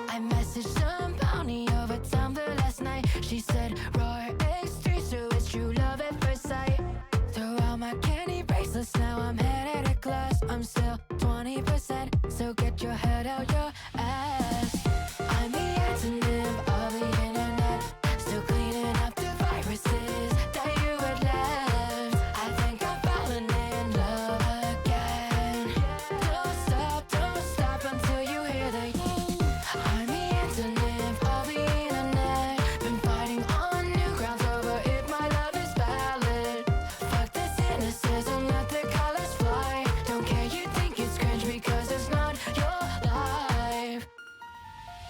I messaged some bounty over Tumblr last night. She said, Roar X3, so it's true love at first sight. Throw out my candy bracelets, now I'm headed to class. I'm still 20%, so get your head out your ass. I'm the antonym of the internet, still cleaning up the viruses that you had left. I think I'm falling in love again. Don't stop until you hear the I'm the antonym of the internet. Been fighting on new grounds over if my love is valid. Fuck the cynicism, let the colors fly. Don't care, you think it's cringe because it's not your life.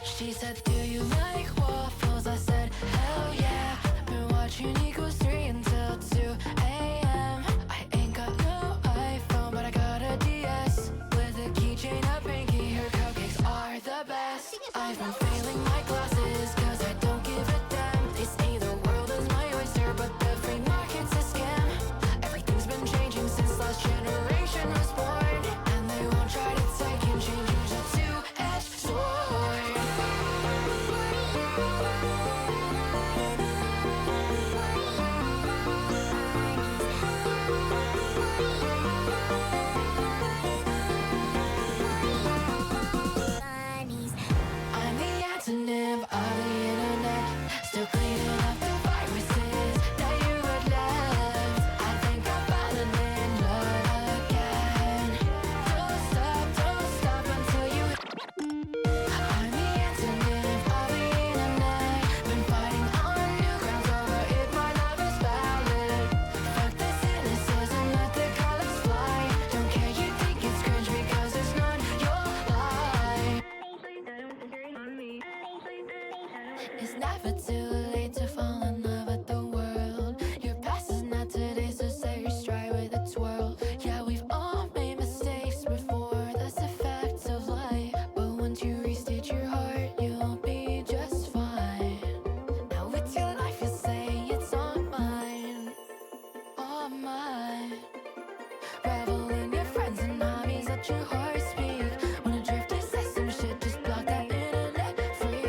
She said, do you like waffles? I said, hell yeah. Been watching Equals 3 until 2 a.m. I ain't got no iPhone, but I got a DS with a keychain, a pinky. Her cupcakes are the best. I've been failing my classes cause I don't give a damn. They say the world is my oyster, but the free market's a scam. Everything's been changing since last generation was born, and they won't try to take and change. Use a two-edged sword. I'm the antonym of the internet, still cleaning up the viruses that you had left. I think I'm falling in love again. Don't stop until you I'm the antonym of the internet. Been fighting on new grounds over if my love is valid. Fuck the cynicism, let the colors fly. Don't care, you think it's cringe because it's not your life. It's never too late to fall in love with the world. Your past is not today, so set your stride with a twirl. Yeah, we've all made mistakes before, that's the fact of life. But once you restate your heart, you'll be just fine. Now it's your life, you say it's all mine, all mine. Revel in your friends and hobbies, let your heart speak. Wanna drift to say some shit, just block that internet freak.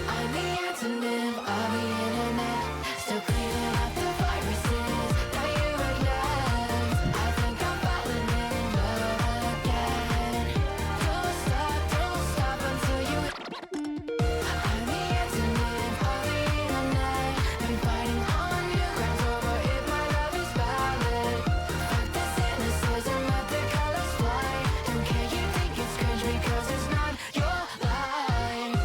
I'm the antonym of the internet, still cleaning up the viruses that you had left. I think I'm falling in love again. Don't stop until you I'm the antonym of the internet. Been fighting on new grounds over if my love is valid. Fuck the cynicism, let the colors fly. Don't care, you think it's cringe because it's not your life.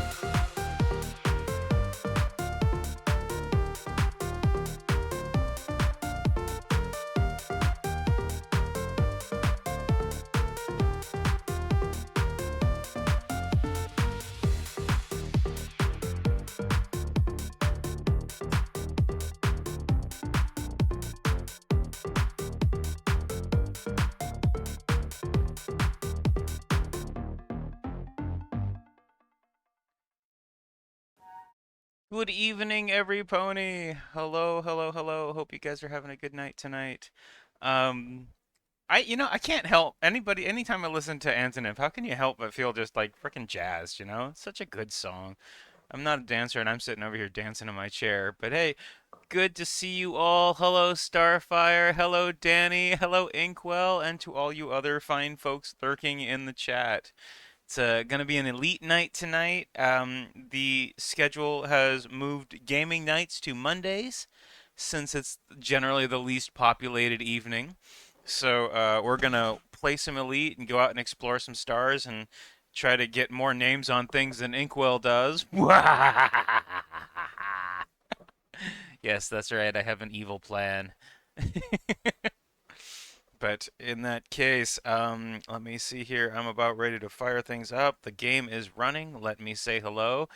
Good evening, every pony. Hello, hello, hello. Hope you guys are having a good night tonight. Um, I can't help anybody. Anytime I listen to Antonym, how can you help but feel just like freaking jazzed? It's such a good song. I'm not a dancer, and I'm sitting over here dancing in my chair. But hey, good to see you all. Hello, Starfire. Hello, Danny. Hello, Inkwell, and to all you other fine folks lurking in the chat. It's going to be an elite night tonight. The schedule has moved gaming nights to Mondays since it's generally the least populated evening. So we're going to play some elite and go out and explore some stars and try to get more names on things than Inkwell does. Yes, that's right. I have an evil plan. But in that case, let me see here. I'm about ready to fire things up. The game is running. Let me say hello.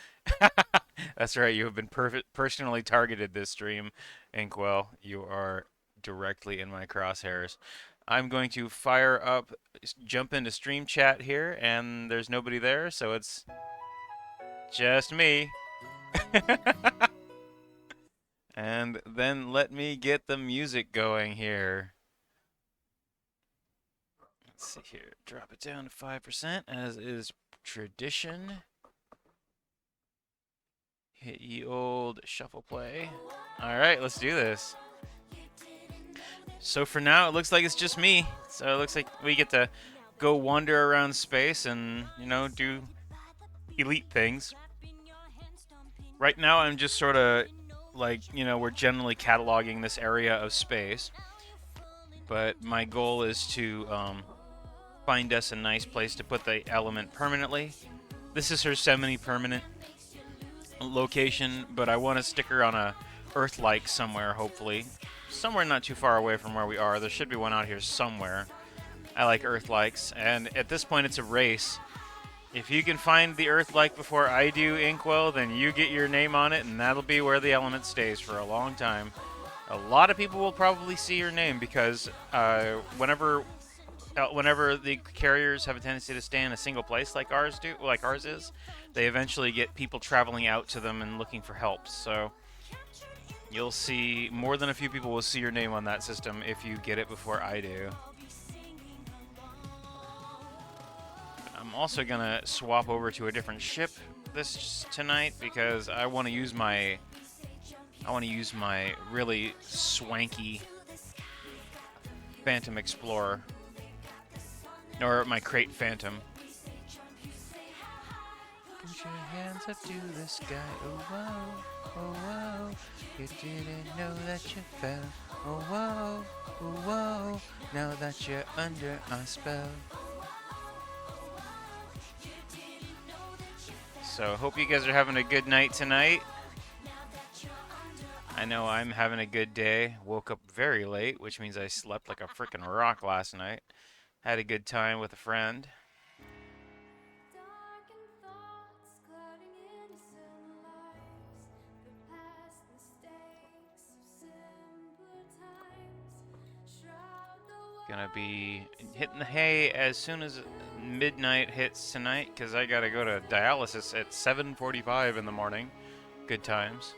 That's right. You have been personally targeted this stream, Inkwell. You are directly in my crosshairs. I'm going to fire up, jump into stream chat here, and there's nobody there, so it's just me. And then let me get the music going here. Let's see here. Drop it down to 5%, as is tradition. Hit ye old shuffle play. All right, let's do this. So for now, it looks like it's just me. So it looks like we get to go wander around space and, you know, do elite things. Right now, I'm just sort of like, you know, we're generally cataloging this area of space. But my goal is to find us a nice place to put the element permanently. This is her semi-permanent location, but I want to stick her on a Earth-like somewhere, hopefully. Somewhere not too far away from where we are. There should be one out here somewhere. I like Earth-likes, and at this point it's a race. If you can find the Earth-like before I do, Inkwell, then you get your name on it, and that'll be where the element stays for a long time. A lot of people will probably see your name because whenever the carriers have a tendency to stay in a single place like ours is, they eventually get people traveling out to them and looking for help. So you'll see more than a few people will see your name on that system if you get it before I do. I'm also gonna swap over to a different ship tonight because I want to use my really swanky Phantom Explorer, or my Crate Phantom. Put your hands up to the sky, oh whoa, oh whoa. You didn't know that you fell, oh whoa, oh whoa. Now that you're under a spell. So hope you guys are having a good night tonight. I know I'm having a good day. Woke up very late, which means I slept like a freaking rock last night. Had a good time with a friend. Gonna be hitting the hay as soon as midnight hits tonight, because I gotta go to dialysis at 7:45 in the morning. Good times.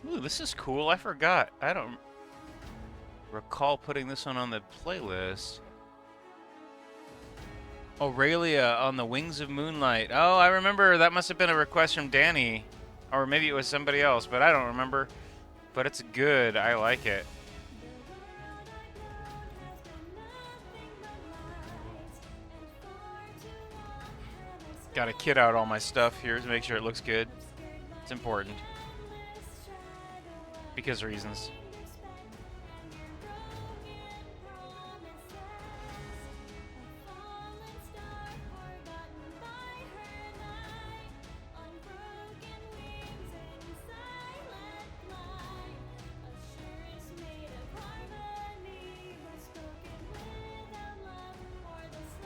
Ooh, this is cool. I forgot. I don't recall putting this one on the playlist. Aurelia on the Wings of Moonlight. Oh, I remember. That must have been a request from Danny. Or maybe it was somebody else, but I don't remember. But it's good. I like it. Gotta kit out all my stuff here to make sure it looks good. It's important. Because of reasons.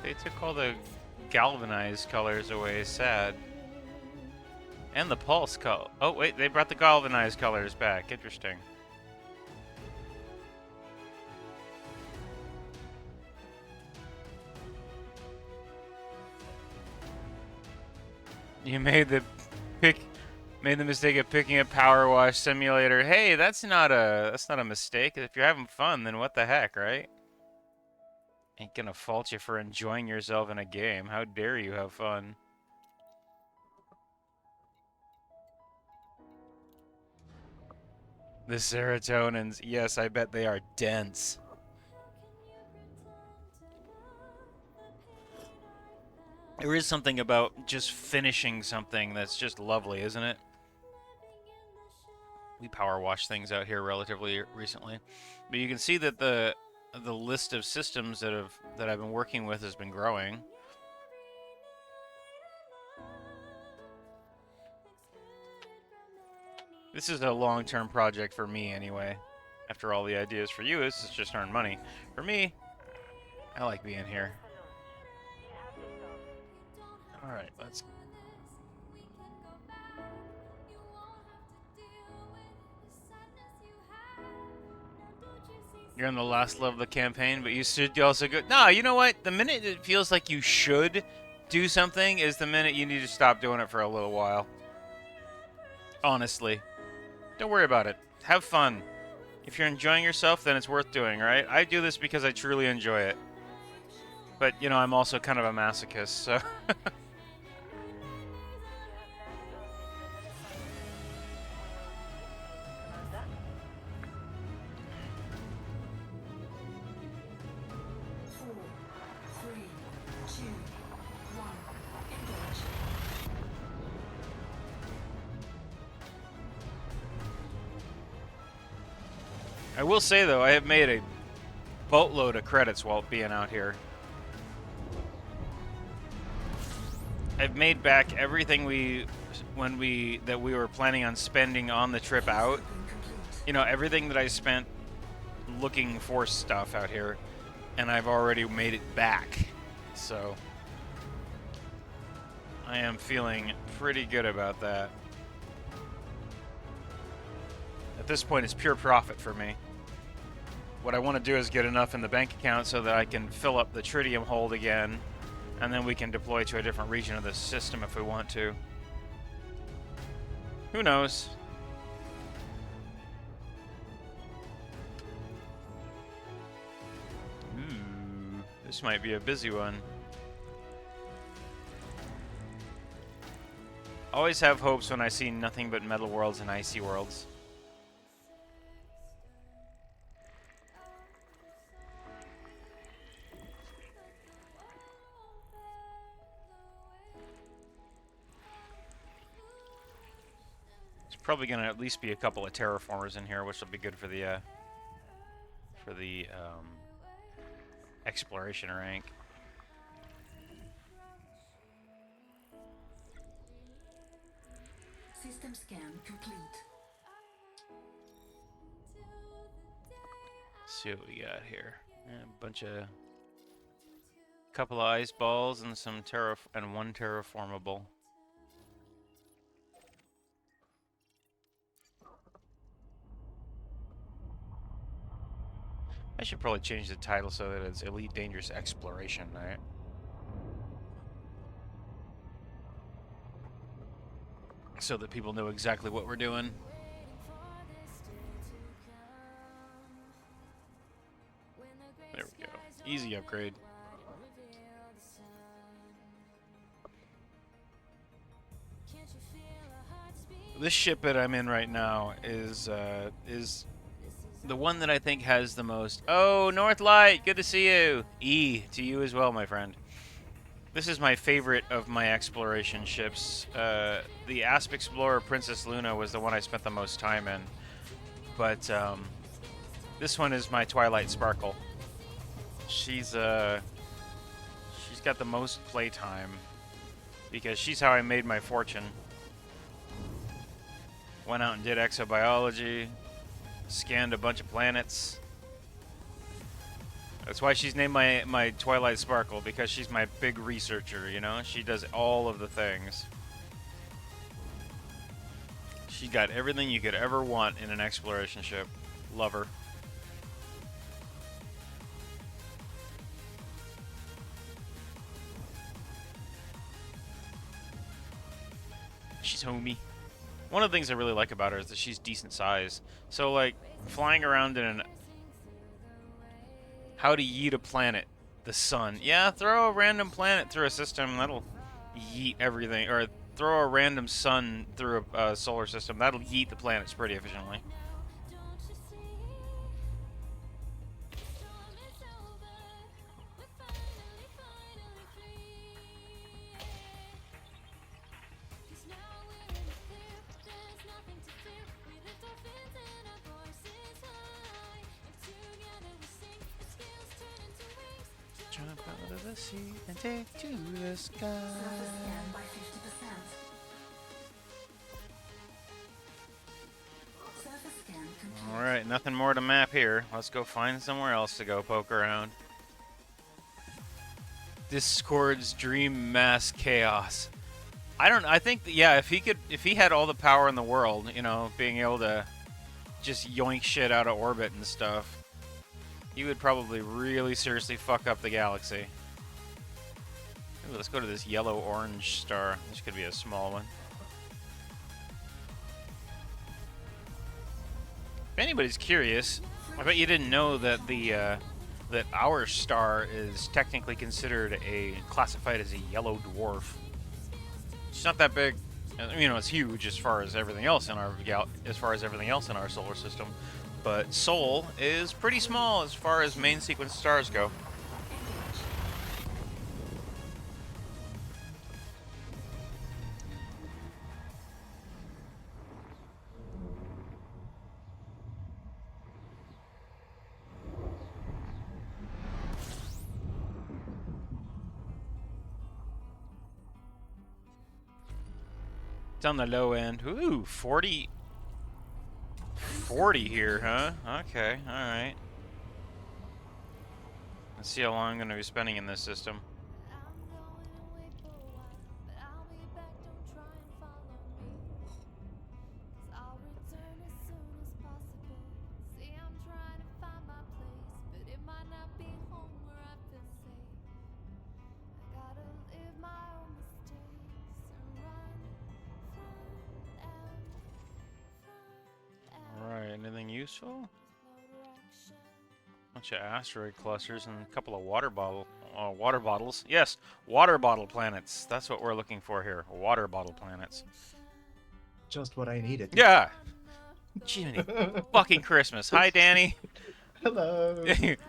They took all the galvanized colors away. Sad. And the pulse color. Oh, wait, they brought the galvanized colors back. Interesting. You made the mistake of picking a power wash simulator. Hey, that's not a mistake. If you're having fun, then what the heck, right? Ain't gonna fault you for enjoying yourself in a game. How dare you have fun? The serotonins, yes, I bet they are dense. There is something about just finishing something that's just lovely, isn't it? we power washed things out here relatively recently, but you can see that the list of systems that I've been working with has been growing. This is a long-term project for me anyway. After all, the ideas for you is just earn money. For me, I like being here. All right, let's. You're on the last level of the campaign, but you should also go. No, you know what? The minute it feels like you should do something is the minute you need to stop doing it for a little while. Honestly. Don't worry about it. Have fun. If you're enjoying yourself, then it's worth doing, right? I do this because I truly enjoy it. But, you know, I'm also kind of a masochist, so... I will say, though, I have made a boatload of credits while being out here. I've made back everything that we were planning on spending on the trip out. You know, everything that I spent looking for stuff out here, and I've already made it back. So I am feeling pretty good about that. At this point, it's pure profit for me. What I want to do is get enough in the bank account so that I can fill up the tritium hold again, and then we can deploy to a different region of the system if we want to. Who knows? Ooh, this might be a busy one. Always have hopes when I see nothing but metal worlds and icy worlds. Probably gonna at least be a couple of terraformers in here, which will be good for the exploration rank. System scan complete. Let's see what we got here. A bunch of couple of ice balls and some one terraformable. I should probably change the title so that it's Elite Dangerous Exploration, right? So that people know exactly what we're doing. There we go. Easy upgrade. This ship that I'm in right now is the one that I think has the most... Oh, Northlight, good to see you. E to you as well, my friend. This is my favorite of my exploration ships. The Asp Explorer Princess Luna was the one I spent the most time in. But this one is my Twilight Sparkle. She's got the most playtime because she's how I made my fortune. Went out and did exobiology. Scanned a bunch of planets. That's why she's named my Twilight Sparkle, because she's my big researcher, you know? She does all of the things. She got everything you could ever want in an exploration ship. Love her. She's homey. One of the things I really like about her is that she's decent size. So, like, flying around in an... How to yeet a planet. The sun. Yeah, throw a random planet through a system. That'll yeet everything. Or throw a random sun through a solar system. That'll yeet the planets pretty efficiently. Out of the sea and take to the sky. Surface scan by 50%. Surface scan complete. Alright, nothing more to map here. Let's go find somewhere else to go poke around. Discord's dream mass chaos. I think that, yeah, if he had all the power in the world, you know, being able to just yoink shit out of orbit and stuff, he would probably really seriously fuck up the galaxy. Ooh, let's go to this yellow-orange star. This could be a small one. If anybody's curious, I bet you didn't know that that our star is technically considered classified as a yellow dwarf. It's not that big. You know, it's huge as far as everything else in our solar system, but Sol is pretty small as far as main sequence stars go. It's on the low end. Ooh, 40 here, huh? Okay, alright. Let's see how long I'm going to be spending in this system. I'm going away for a while, but I'll be back. Don't try and follow me, 'cause I'll return as soon as possible. See, I'm trying to find my place, but it might not be home where I feel safe. I gotta live my own mistakes and run from them. Alright, anything useful? No direction. Bunch of asteroid clusters and a couple of water bottles. Yes, water bottle planets. That's what we're looking for here. Water bottle planets. Just what I needed. Yeah. Jiminy fucking Christmas. Hi, Danny. Hello.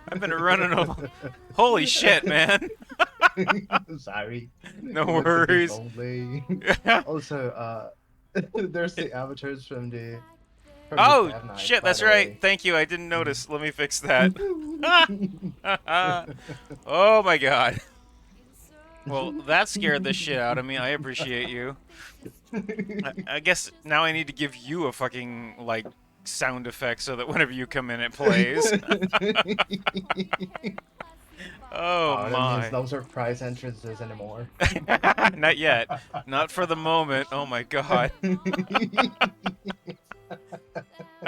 I've been running over. Holy shit, man. Sorry. No Look at worries. this only. Also, there's the avatars from the. Oh, Death Knight, shit, by that's the right. way. Thank you. I didn't notice. Let me fix that. Oh my god. Well, that scared the shit out of me. I appreciate you. I guess now I need to give you a fucking, like, sound effect so that whenever you come in, it plays. Oh That my. means no surprise entrances anymore. Not yet. Not for the moment. Oh my god.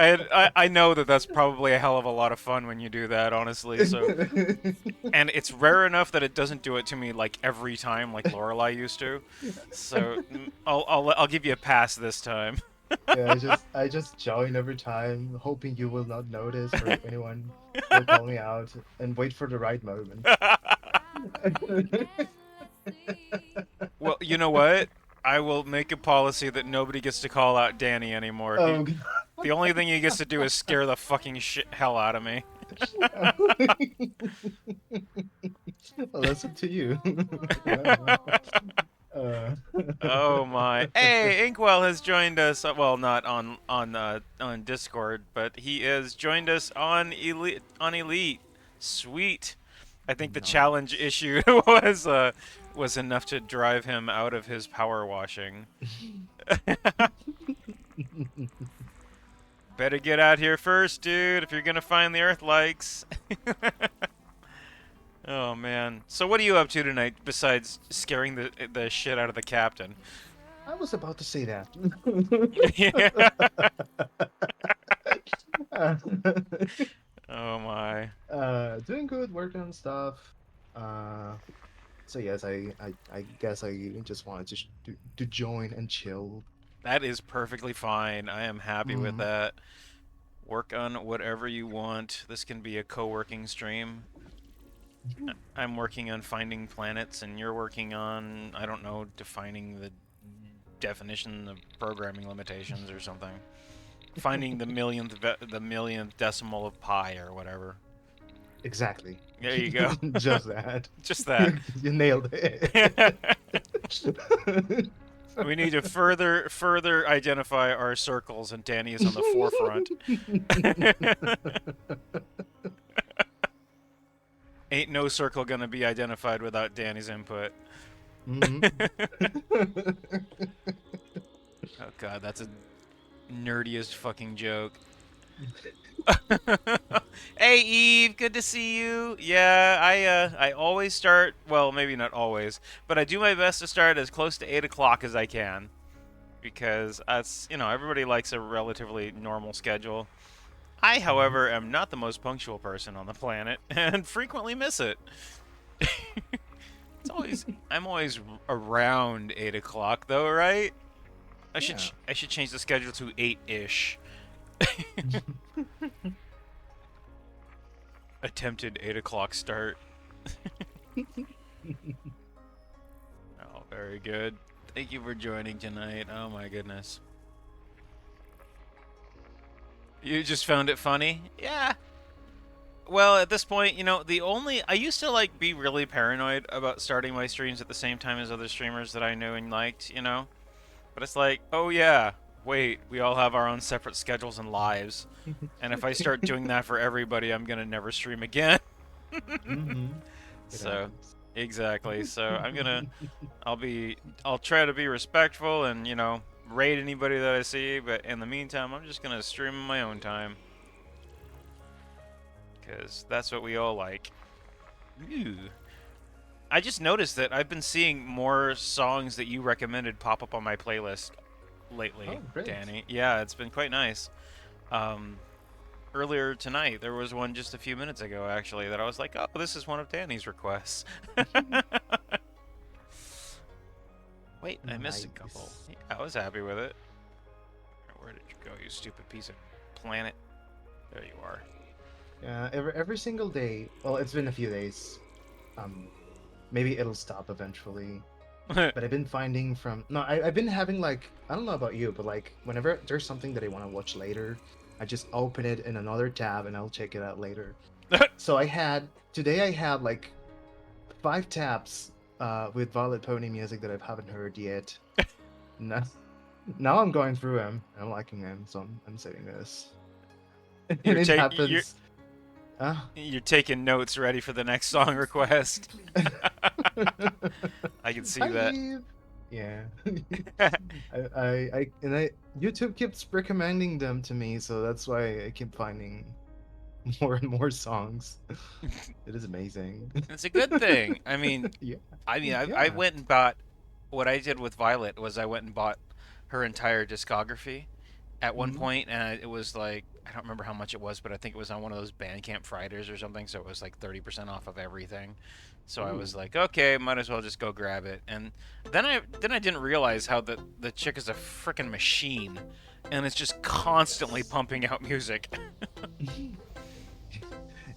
I know that that's probably a hell of a lot of fun when you do that, honestly. So, and it's rare enough that it doesn't do it to me like every time, like Lorelai used to. So, I'll give you a pass this time. Yeah, I just join every time, hoping you will not notice or anyone will call me out, and wait for the right moment. Well, you know what? I will make a policy that nobody gets to call out Danny anymore. Oh, The only thing he gets to do is scare the fucking hell out of me. well, that's up to you. Oh my! Hey, Inkwell has joined us. Well, not on Discord, but he has joined us on Elite. Sweet. I think the challenge issue was enough to drive him out of his power washing. Better get out here first, dude, if you're gonna find the Earth likes. Oh man. So what are you up to tonight besides scaring the shit out of the captain? I was about to say that. Oh my. Doing good, working on stuff. So yes, I guess I just wanted to join and chill. That is perfectly fine. I am happy with that. Work on whatever you want. This can be a co-working stream. I'm working on finding planets, and you're working on, I don't know, defining the definition of programming limitations or something. Finding the millionth decimal of pi or whatever. Exactly. There you go. Just that. Just that. You nailed it. We need to further identify our circles, and Danny is on the forefront. Ain't no circle gonna be identified without Danny's input. Hmm. Oh god, that's a nerdiest fucking joke. Hey Eve, good to see you. Yeah, I always start, well, maybe not always, but I do my best to start as close to 8 o'clock as I can. Because that's, everybody likes a relatively normal schedule. I, however, am not the most punctual person on the planet and frequently miss it. I'm always around 8 o'clock though, right? Yeah. I should change the schedule to 8-ish. Attempted 8 o'clock start. Oh, very good. Thank you for joining tonight. Oh my goodness. You just found it funny? Yeah. Well, at this point, I used to be really paranoid about starting my streams at the same time as other streamers that I knew and liked, But it's like, oh yeah, wait, we all have our own separate schedules and lives. And if I start doing that for everybody, I'm gonna never stream again. Hmm. So, exactly. So I'll try to be respectful and, raid anybody that I see, but in the meantime, I'm just gonna stream in my own time. Because that's what we all like. Ooh. I just noticed that I've been seeing more songs that you recommended pop up on my playlist lately, Oh, great. Danny. Yeah, it's been quite nice. Earlier tonight, there was one just a few minutes ago, actually, that I was like, oh, this is one of Danny's requests. Wait, I missed a couple. Nice. Yeah, I was happy with it. Where did you go, you stupid piece of planet? There you are. Yeah, every single day. Well, it's been a few days. Maybe it'll stop eventually. But I've been finding I've been having I don't know about you, but whenever there's something that I want to watch later, I just open it in another tab and I'll check it out later. So today I had 5 tabs with Violet Pony music that I haven't heard yet. now, now I'm going through them. I'm liking them, so I'm saving this. And You're it ta- happens. You're taking notes ready for the next song request. I can see that. Yeah. YouTube keeps recommending them to me, so that's why I keep finding more and more songs. It is amazing. It's a good thing. I mean, Yeah. I Yeah. went and bought. What I did with Violet was I went and bought her entire discography at one Mhm. point, and it was I don't remember how much it was, but I think it was on one of those Bandcamp Fridays or something, so it was 30% off of everything. So I was Ooh. like, okay, might as well just go grab it. And then I didn't realize how the chick is a freaking machine, and it's just constantly Yes. pumping out music.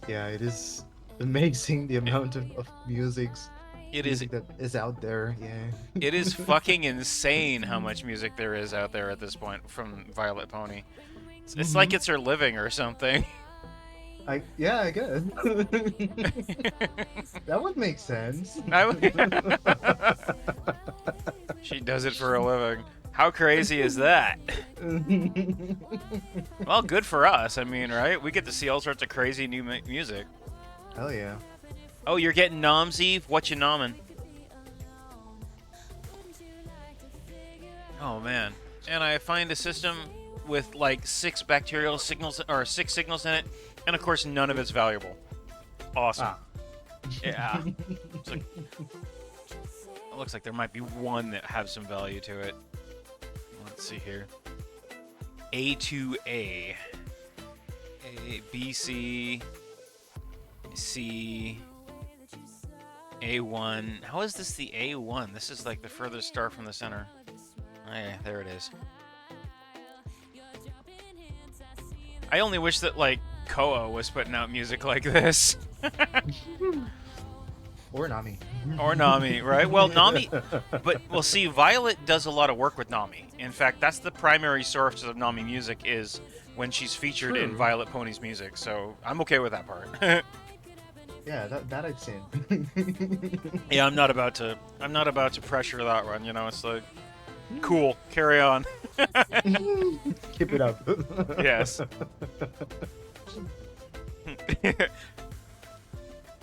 Yeah, it is amazing the amount of It is music that is out there. Yeah. it is fucking insane how much music there is out there at this point from Violet Pony. It's like Mhm. it's her living or something. I guess. That would make sense. She does it for a living. How crazy is that? Well, good for us. I mean, right? We get to see all sorts of crazy new music. Hell yeah. Oh, you're getting noms, Eve? What you nomming? Oh man. And I find a system with 6 bacterial signals or 6 signals in it, and of course none of it's valuable. Awesome. Ah. Yeah. It looks like there might be one that has some value to it. Let's see here. A2A. B, C, C, A1. How is this the A1? This is the furthest star from the center. Oh, yeah, there it is. I only wish that Koa was putting out music like this. Or Nami. Or Nami, right? Well, Nami, but see, Violet does a lot of work with Nami. In fact, that's the primary source of Nami music is when she's featured in True. Violet Pony's music. So I'm okay with that part. Yeah, that I've seen. Yeah, I'm not about to pressure that one. It's cool, carry on. Keep it up. Yes.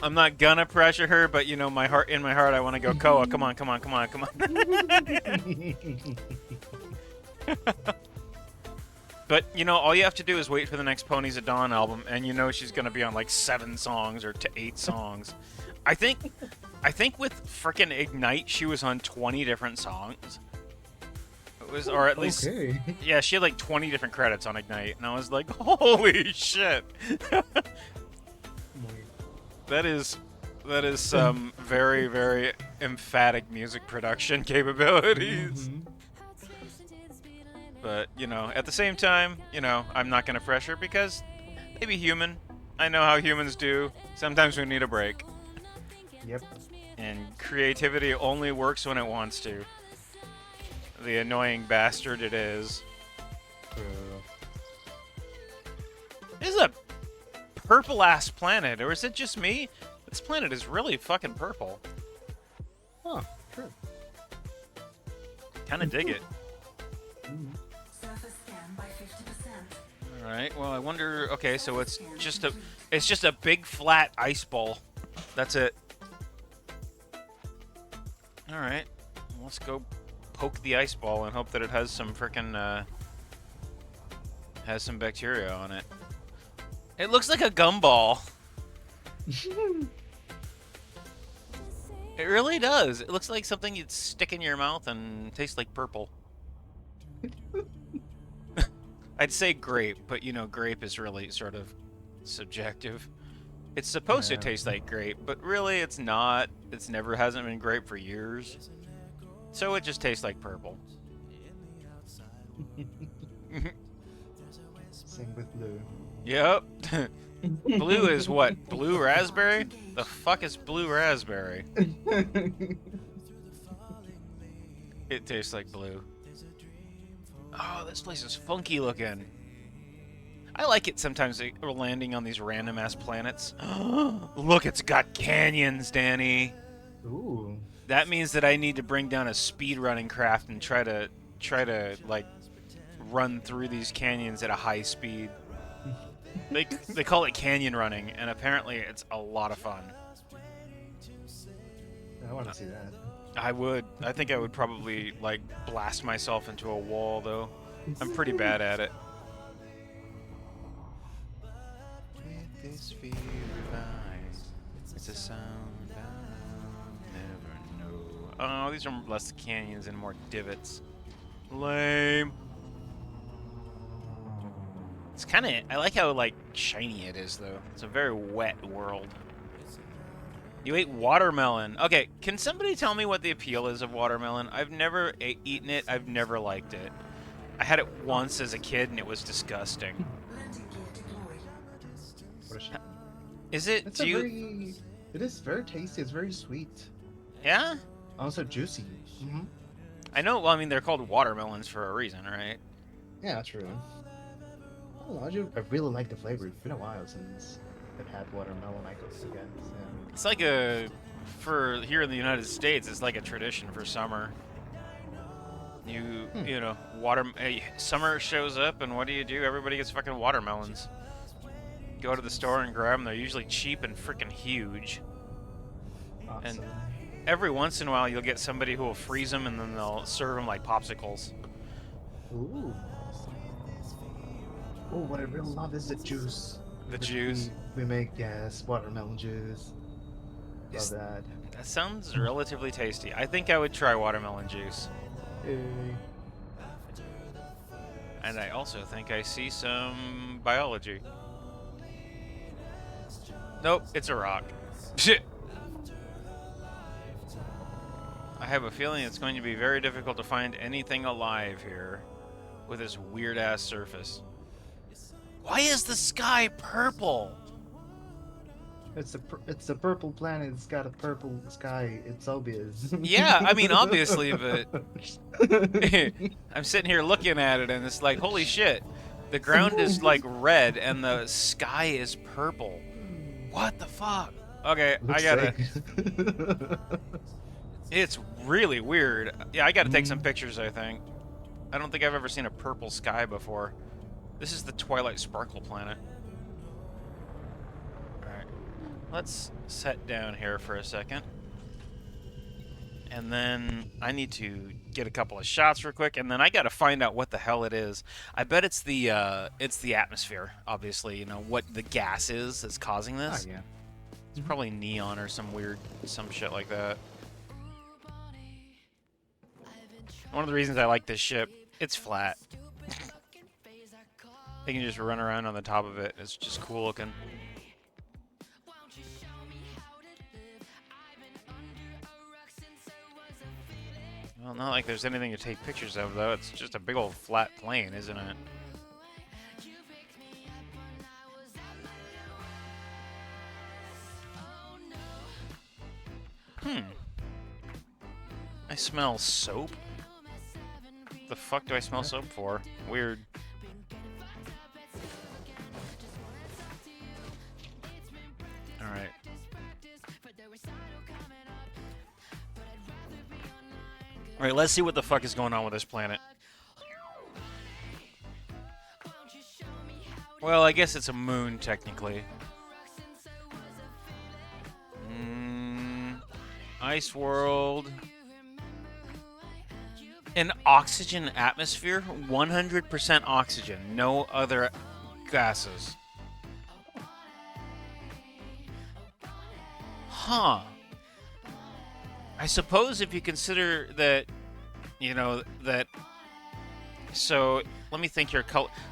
I'm not gonna pressure her, but you know, in my heart, I want to go, Koa, come on, come on, come on, come on. But you know, all you have to do is wait for the next Ponies at Dawn album, and you know she's gonna be on like 7 songs or 8 songs. I think with frickin' Ignite, she was on 20 different songs. It was, or at least, Okay. yeah, she had like 20 different credits on Ignite, and I was like, holy shit. That is some very, very emphatic music production capabilities. Mhm. But, you know, at the same time, you know, I'm not going to pressure because they be human. I know how humans do. Sometimes we need a break. Yep. And creativity only works when it wants to. The annoying bastard it is. This is a purple-ass planet, or is it just me? This planet is really fucking purple. Oh, true. Kinda dig it. Surface scan by 50%. Alright, well I wonder, okay, so it's just a big flat ice ball. That's it. Alright, let's go poke the ice ball and hope that it has some frickin' has some bacteria on it. It looks like a gumball. It really does. It looks like something you'd stick in your mouth and taste like purple. I'd say grape, but you know, grape is really sort of subjective. It's supposed to taste like grape, but really it's not. It's never hasn't been grape for years. So it just tastes like purple. Sing with blue. Yep. Blue is what? Blue raspberry? The fuck is blue raspberry? It tastes like blue. Oh, this place is funky looking. I like it sometimes we're landing on these random ass planets. Look, it's got canyons, Danny. Ooh. That means that I need to bring down a speedrunning craft and try to like run through these canyons at a high speed. They call it canyon running, and apparently it's a lot of fun. I want to see that. I would. I think I would probably like blast myself into a wall, though. I'm pretty bad at it. With this fear revives, it's a sound I'll never know. Oh, these are less canyons and more divots. Lame. It's kind of. I like how like shiny it is, though. It's a very wet world. You ate watermelon. Okay, can somebody tell me what the appeal is of watermelon? I've never eaten it. I've never liked it. I had it once as a kid, and it was disgusting. Landing gear deployed. What a shame. Is it? It's Do you? very. It is very tasty. It's very sweet. Yeah. Also juicy. Mm-hmm. I know. Well, I mean, they're called watermelons for a reason, right? Yeah, true. I don't know. I really like the flavor. It's been a while since I've had watermelon. I guess again. So. It's like a for here in the United States. It's like a tradition for summer. You know, summer shows up, and what do? Everybody gets fucking watermelons. Go to the store and grab them. They're usually cheap and freaking huge. Awesome. And every once in a while, you'll get somebody who will freeze them, and then they'll serve them like popsicles. Ooh. Oh, what I really love is the juice. The Which juice. We make, yes, watermelon juice. Love Is- that. That sounds relatively tasty. I think I would try watermelon juice. And I also think I see some biology. Nope, it's a rock. Shit. I have a feeling it's going to be very difficult to find anything alive here with this weird-ass surface. Why is the sky purple? It's a purple planet. It's got a purple sky. It's obvious. Yeah, I mean, obviously, but I'm sitting here looking at it, and it's like, holy shit. The ground is, like, red, and the sky is purple. What the fuck? Okay, Looks I gotta... sick. It's really weird. Yeah, I gotta take some pictures, I think. I don't think I've ever seen a purple sky before. This is the Twilight Sparkle planet. Alright. let's set down here for a second. And then I need to get a couple of shots real quick, and then I gotta find out what the hell it is. I bet it's the atmosphere, obviously, you know, what the gas is that's causing Ah, this. yeah. It's probably neon or some shit like that. One of the reasons I like this ship, it's flat. You can just run around on the top of it. It's just cool looking. Well, not like there's anything to take pictures of, though. It's just a big old flat plane, isn't it? I smell soap? The fuck do I smell soap for? Weird. Alright. Alright, let's see what the fuck is going on with this planet. Well, I guess it's a moon, technically. Ice world. An oxygen atmosphere? 100% oxygen. No other gases. Huh. I suppose if you consider that, you know, that... So, let me think here.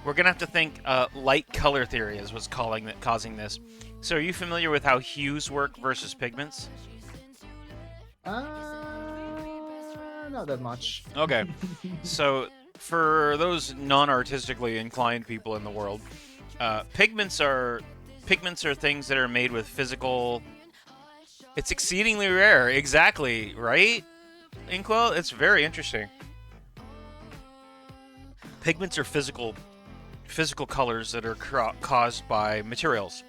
We're going to have to think light color theory is what's causing this. So, are you familiar with how hues work versus pigments? Not that much. Okay. So, for those non-artistically inclined people in the world, pigments are things that are made with physical... It's exceedingly rare. Exactly, right? Inkwell? It's very interesting. Pigments are physical colors that are caused by materials.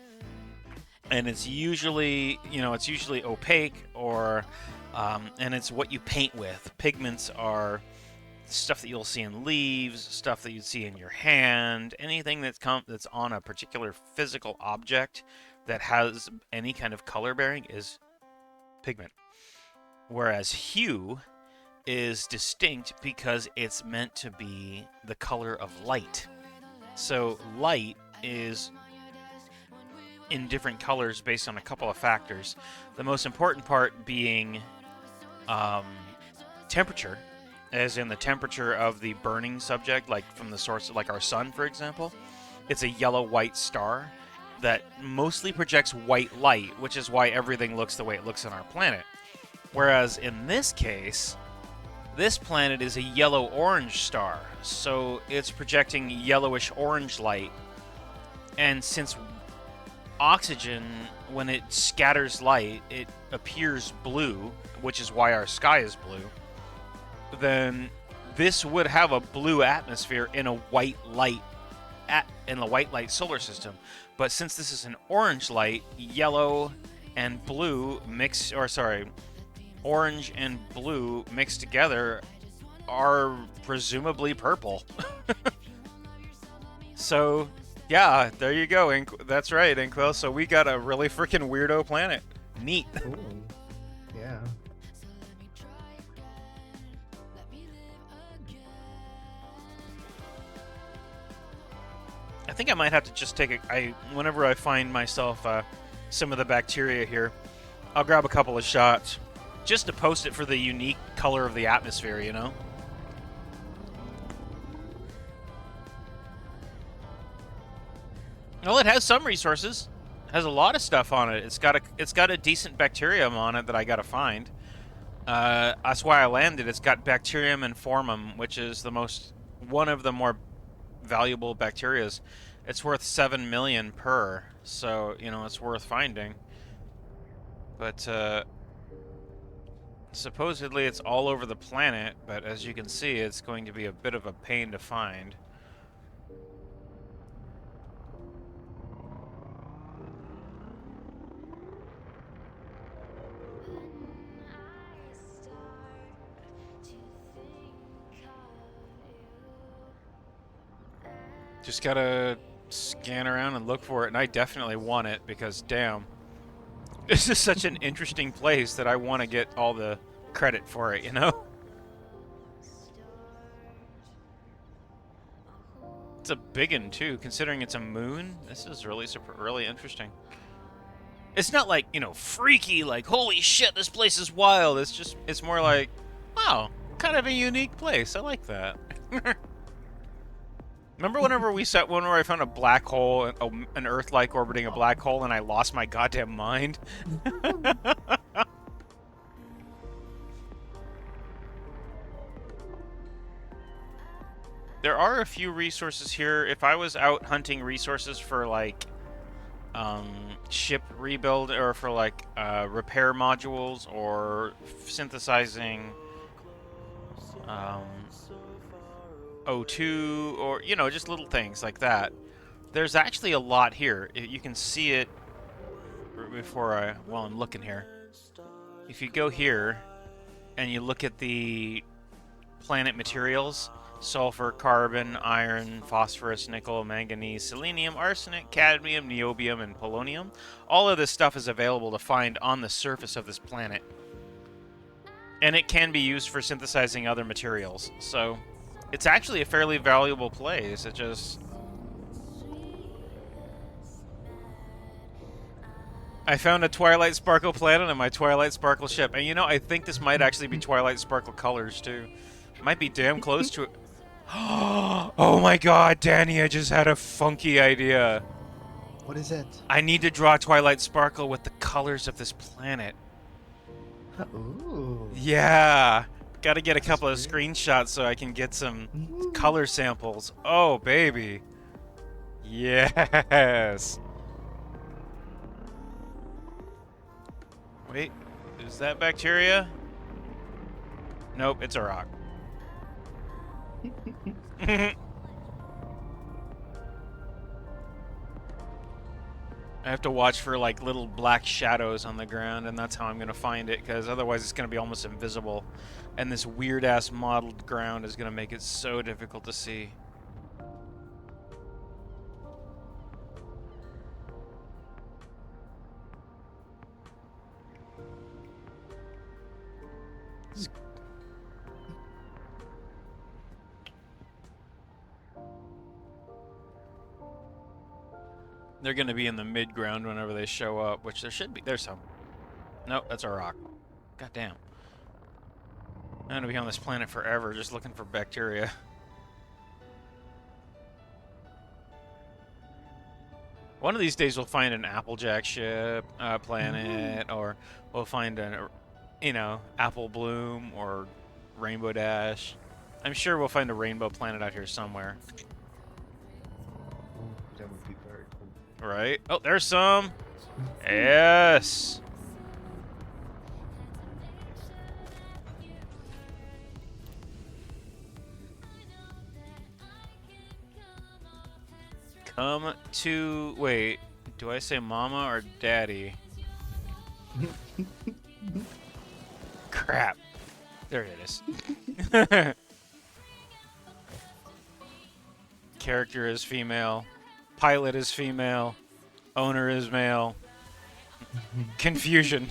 And it's usually, you know, it's usually opaque or... and it's what you paint with. Pigments are stuff that you'll see in leaves, stuff that you'd see in your hand, anything that's on a particular physical object that has any kind of color bearing is pigment. Whereas hue is distinct because it's meant to be the color of light. So light is in different colors based on a couple of factors. The most important part being temperature, as in the temperature of the burning subject, like from the source, like our sun, for example. It's a yellow-white star that mostly projects white light, which is why everything looks the way it looks on our planet. Whereas in this case, this planet is a yellow-orange star, so it's projecting yellowish-orange light. And since oxygen, when it scatters light, it appears blue, which is why our sky is blue, then this would have a blue atmosphere in a white light solar system. But since this is an orange light, yellow and blue orange and blue mixed together are presumably purple. So, yeah, there you go. That's right, Inkwell. So we got a really freaking weirdo planet. Neat. Cool. Yeah. I think I might have to just take whenever I find myself some of the bacteria here, I'll grab a couple of shots just to post it for the unique color of the atmosphere, you know? Well, it has some resources. It has a lot of stuff on it. It's got a decent bacterium on it that I gotta find. That's why I landed. It's got bacterium and formum, which is one of the more valuable bacterias. It's worth 7 million per, so you know it's worth finding. But supposedly it's all over the planet, but as you can see, it's going to be a bit of a pain to find. Just gotta scan around and look for it, and I definitely want it because, damn, This is such an interesting place that I want to get all the credit for it, you know? It's a big one too, considering it's a moon. This is really really interesting. It's not like, you know, freaky, like, holy shit, this place is wild. It's more like, wow, kind of a unique place. I like that. Remember whenever we set one where I found a black hole, an Earth-like orbiting a black hole, and I lost my goddamn mind? There are a few resources here. If I was out hunting resources for, like, ship rebuild, or for, like, repair modules, or synthesizing, O2, or, you know, just little things like that. There's actually a lot here. You can see it while I'm looking here. If you go here, and you look at the planet materials, sulfur, carbon, iron, phosphorus, nickel, manganese, selenium, arsenic, cadmium, niobium, and polonium. All of this stuff is available to find on the surface of this planet. And it can be used for synthesizing other materials. So, it's actually a fairly valuable place. It just... I found a Twilight Sparkle planet on my Twilight Sparkle ship. And you know, I think this might actually be Twilight Sparkle colors, too. It might be damn close to it. Oh my god, Danny, I just had a funky idea. What is it? I need to draw Twilight Sparkle with the colors of this planet. Ooh. Yeah. Gotta get a couple of screenshots so I can get some color samples. Oh, baby. Yes. Wait, is that bacteria? Nope, it's a rock. I have to watch for like little black shadows on the ground, and that's how I'm gonna find it, because otherwise it's gonna be almost invisible, and this weird ass modeled ground is gonna make it so difficult to see. They're going to be in the mid-ground whenever they show up, which there should be. There's some. Nope, that's a rock. God damn. I'm going to be on this planet forever just looking for bacteria. One of these days we'll find an Applejack ship planet, or we'll find a, you know, Apple Bloom or Rainbow Dash. I'm sure we'll find a rainbow planet out here somewhere. That would be very cool. Right? Oh, there's some. Yes. Come to... Wait, do I say mama or daddy? Crap. There it is. Character is female. Pilot is female. Owner is male. Confusion.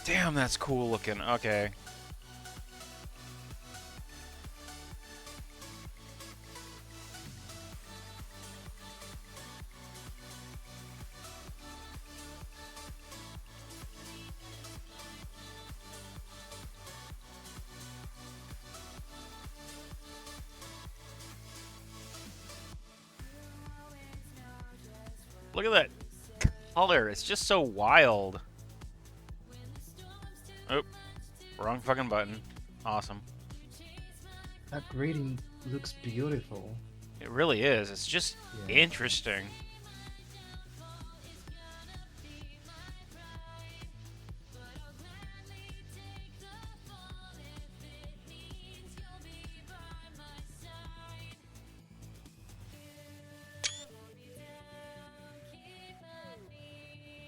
Damn, that's cool looking. Okay. Look at that color. It's just so wild. Oh, wrong fucking button. Awesome. That grading looks beautiful. It really is. It's just interesting.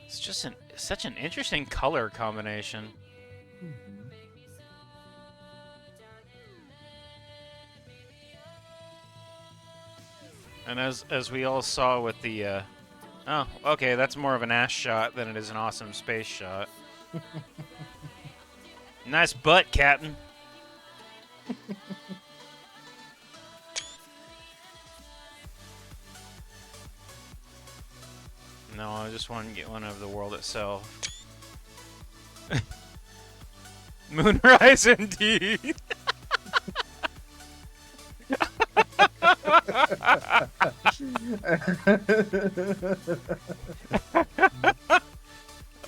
It's just such an interesting color combination. Mm-hmm. And as we all saw with the, oh, okay, that's more of an ass shot than it is an awesome space shot. Nice butt, Captain. No, I just want to get one of the world itself. Moonrise indeed.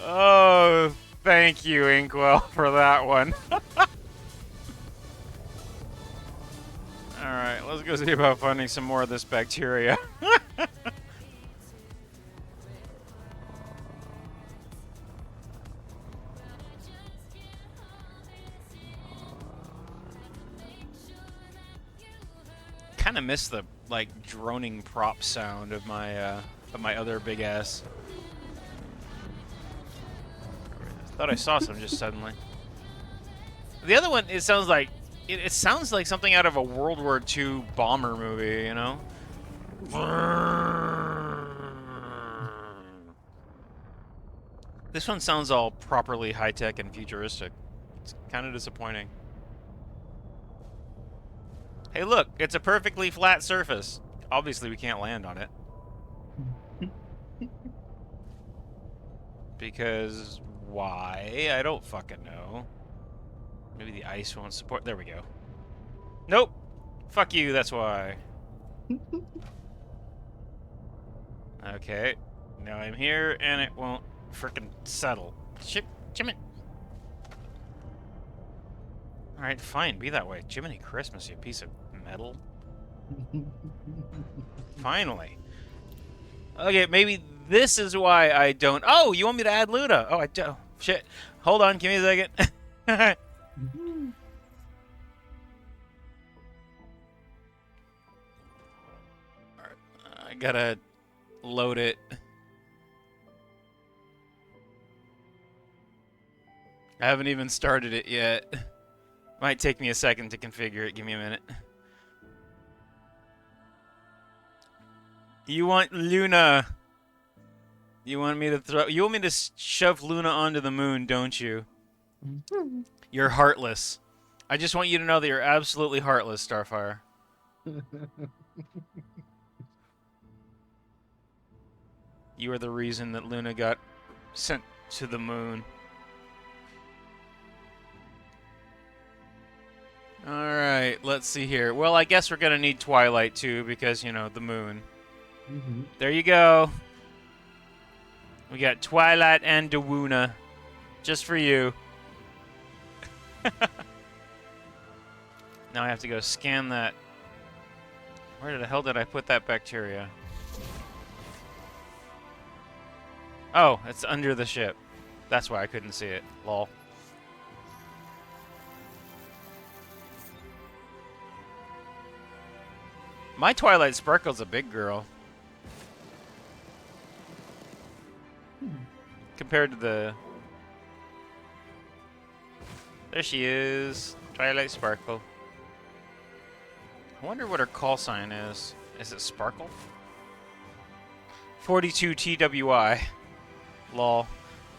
Oh, thank you, Inkwell, for that one. Alright, let's go see about finding some more of this bacteria. Kind of miss the like droning prop sound of my other big ass. Thought I saw some just suddenly. The other one, it sounds like it sounds like something out of a World War II bomber movie, you know? This one sounds all properly high-tech and futuristic. It's kind of disappointing. Hey, look, it's a perfectly flat surface. Obviously, we can't land on it. Because why? I don't fucking know. Maybe the ice won't support. There we go. Nope. Fuck you, that's why. Okay. Now I'm here, and it won't frickin' settle. Shit, Jiminy. Alright, fine, be that way. Jiminy Christmas, you piece of metal. Finally. Okay, maybe this is why I don't... Oh, you want me to add Luna? Oh, I do. Shit. Hold on, give me a second. I gotta load it. I haven't even started it yet. Might take me a second to configure it. Give me a minute. You want Luna? You want me to throw? You want me to shove Luna onto the moon, don't you? You're heartless. I just want you to know that you're absolutely heartless, Starfire. You are the reason that Luna got sent to the moon. Alright, let's see here. Well, I guess we're gonna need Twilight too, because, you know, the moon. There you go. We got Twilight and Dewuna. Just for you. Now I have to go scan that. Where the hell did I put that bacteria? Oh, it's under the ship. That's why I couldn't see it. Lol. My Twilight Sparkle's a big girl. Compared to the... There she is. Twilight Sparkle. I wonder what her call sign is. Is it Sparkle? 42 TWI. Lol.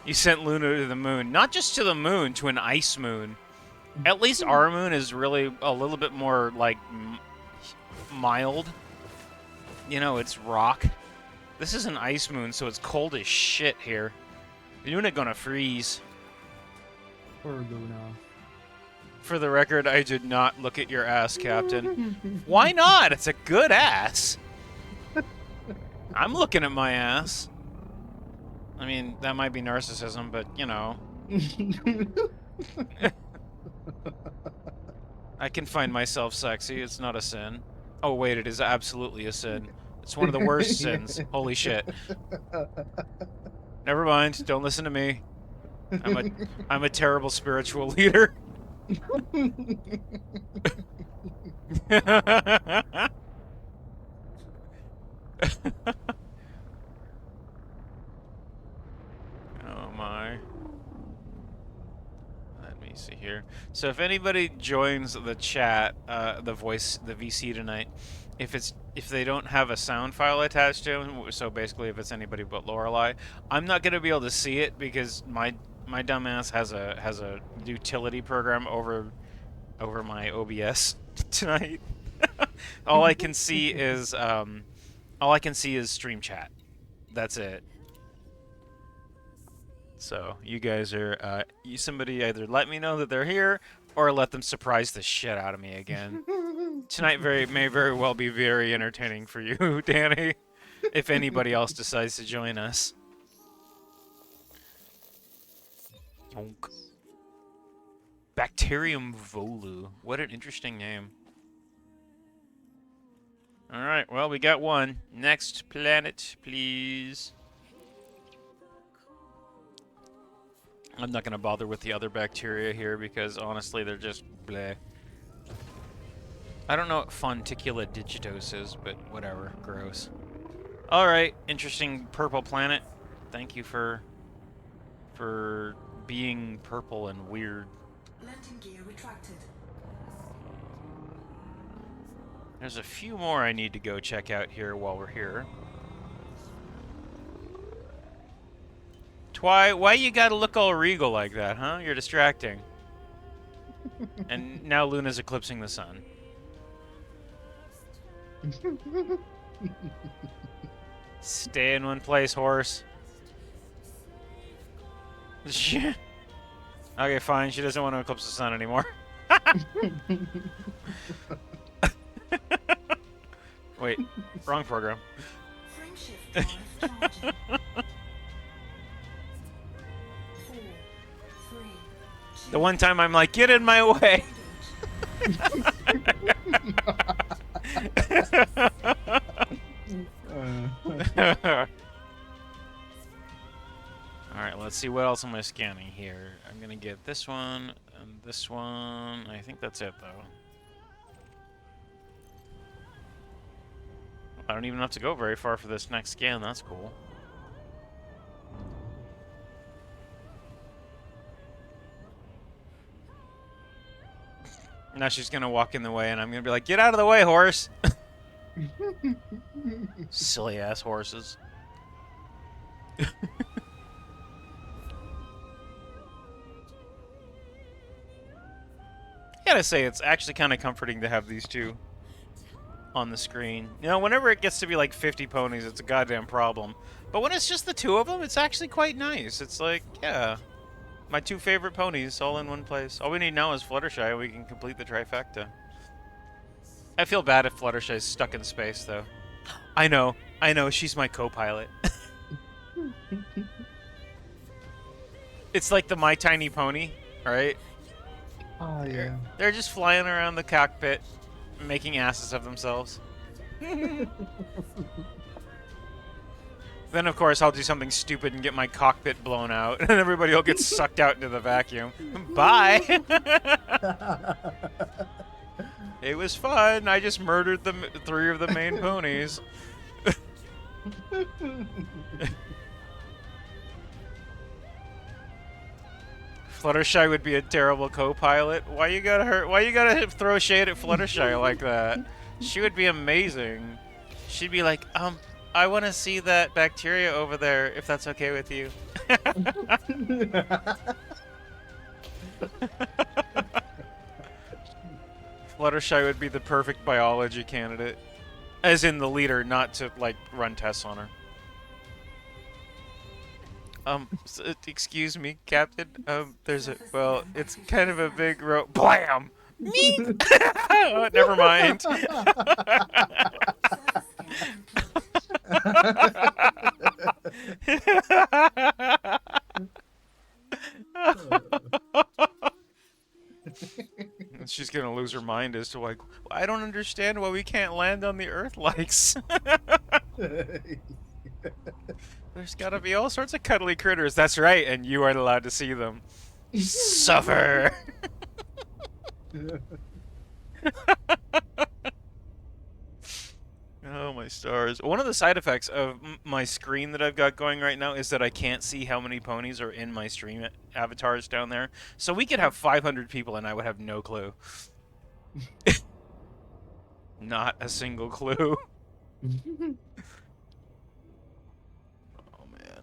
You sent Luna to the moon. Not just to the moon, to an ice moon. At least our moon is really a little bit more, like, mild. You know, it's rock. This is an ice moon, so it's cold as shit here. Luna gonna freeze. Poor Luna. For the record, I did not look at your ass, Captain. Why not? It's a good ass. I'm looking at my ass. I mean, that might be narcissism, but, you know. I can find myself sexy. It's not a sin. Oh, wait, it is absolutely a sin. It's one of the worst sins. Holy shit. Never mind. Don't listen to me. I'm a terrible spiritual leader. Oh my. Let me see here. So if anybody joins the chat, the VC tonight, if they don't have a sound file attached to them, so basically if it's anybody but Lorelei, I'm not gonna be able to see it because my dumbass has a utility program over my OBS tonight. all I can see is stream chat. That's it. So you guys are somebody either let me know that they're here or let them surprise the shit out of me again. Tonight may very well be very entertaining for you, Danny, if anybody else decides to join us. Bonk. Bacterium volu. What an interesting name. Alright, well, we got one. Next planet, please. I'm not going to bother with the other bacteria here because, honestly, they're just bleh. I don't know what Fonticula digitos is, but whatever. Gross. Alright, interesting purple planet. Thank you for being purple and weird. Landing gear retracted. There's a few more I need to go check out here while we're here. Why you gotta look all regal like that, huh? You're distracting. And now Luna's eclipsing the sun. Stay in one place, horse. Okay, fine. She doesn't want to eclipse the sun anymore. Wait, wrong program. Frame shift drive charging. 4, 3, 2, The one time I'm like, get in my way. Alright, let's see what else am I scanning here. I'm gonna get this one and this one. I think that's it though. I don't even have to go very far for this next scan, that's cool. Now she's gonna walk in the way and I'm gonna be like, get out of the way, horse! Silly ass horses. I gotta say, it's actually kind of comforting to have these two on the screen. You know, whenever it gets to be like 50 ponies, it's a goddamn problem. But when it's just the two of them, it's actually quite nice. It's like, yeah, my two favorite ponies all in one place. All we need now is Fluttershy, and we can complete the trifecta. I feel bad if Fluttershy's stuck in space, though. I know, she's my co-pilot. It's like the My Tiny Pony, right? Oh yeah. They're just flying around the cockpit, making asses of themselves. Then, of course, I'll do something stupid and get my cockpit blown out, and everybody will get sucked out into the vacuum. Bye! It was fun. I just murdered the 3 of the main ponies. Fluttershy would be a terrible co-pilot. Why you gotta throw shade at Fluttershy like that? She would be amazing. She'd be like, I want to see that bacteria over there, if that's okay with you. Fluttershy would be the perfect biology candidate. As in the leader, not to, like, run tests on her. Excuse me, Captain. Well, it's kind of a big BLAM! Meep! Oh, never mind. She's gonna lose her mind as to, like, I don't understand why we can't land on the Earth likes. There's gotta be all sorts of cuddly critters. That's right, and you aren't allowed to see them. Suffer! Oh, my stars. One of the side effects of my screen that I've got going right now is that I can't see how many ponies are in my stream avatars down there. So we could have 500 people and I would have no clue. Not a single clue. Oh man.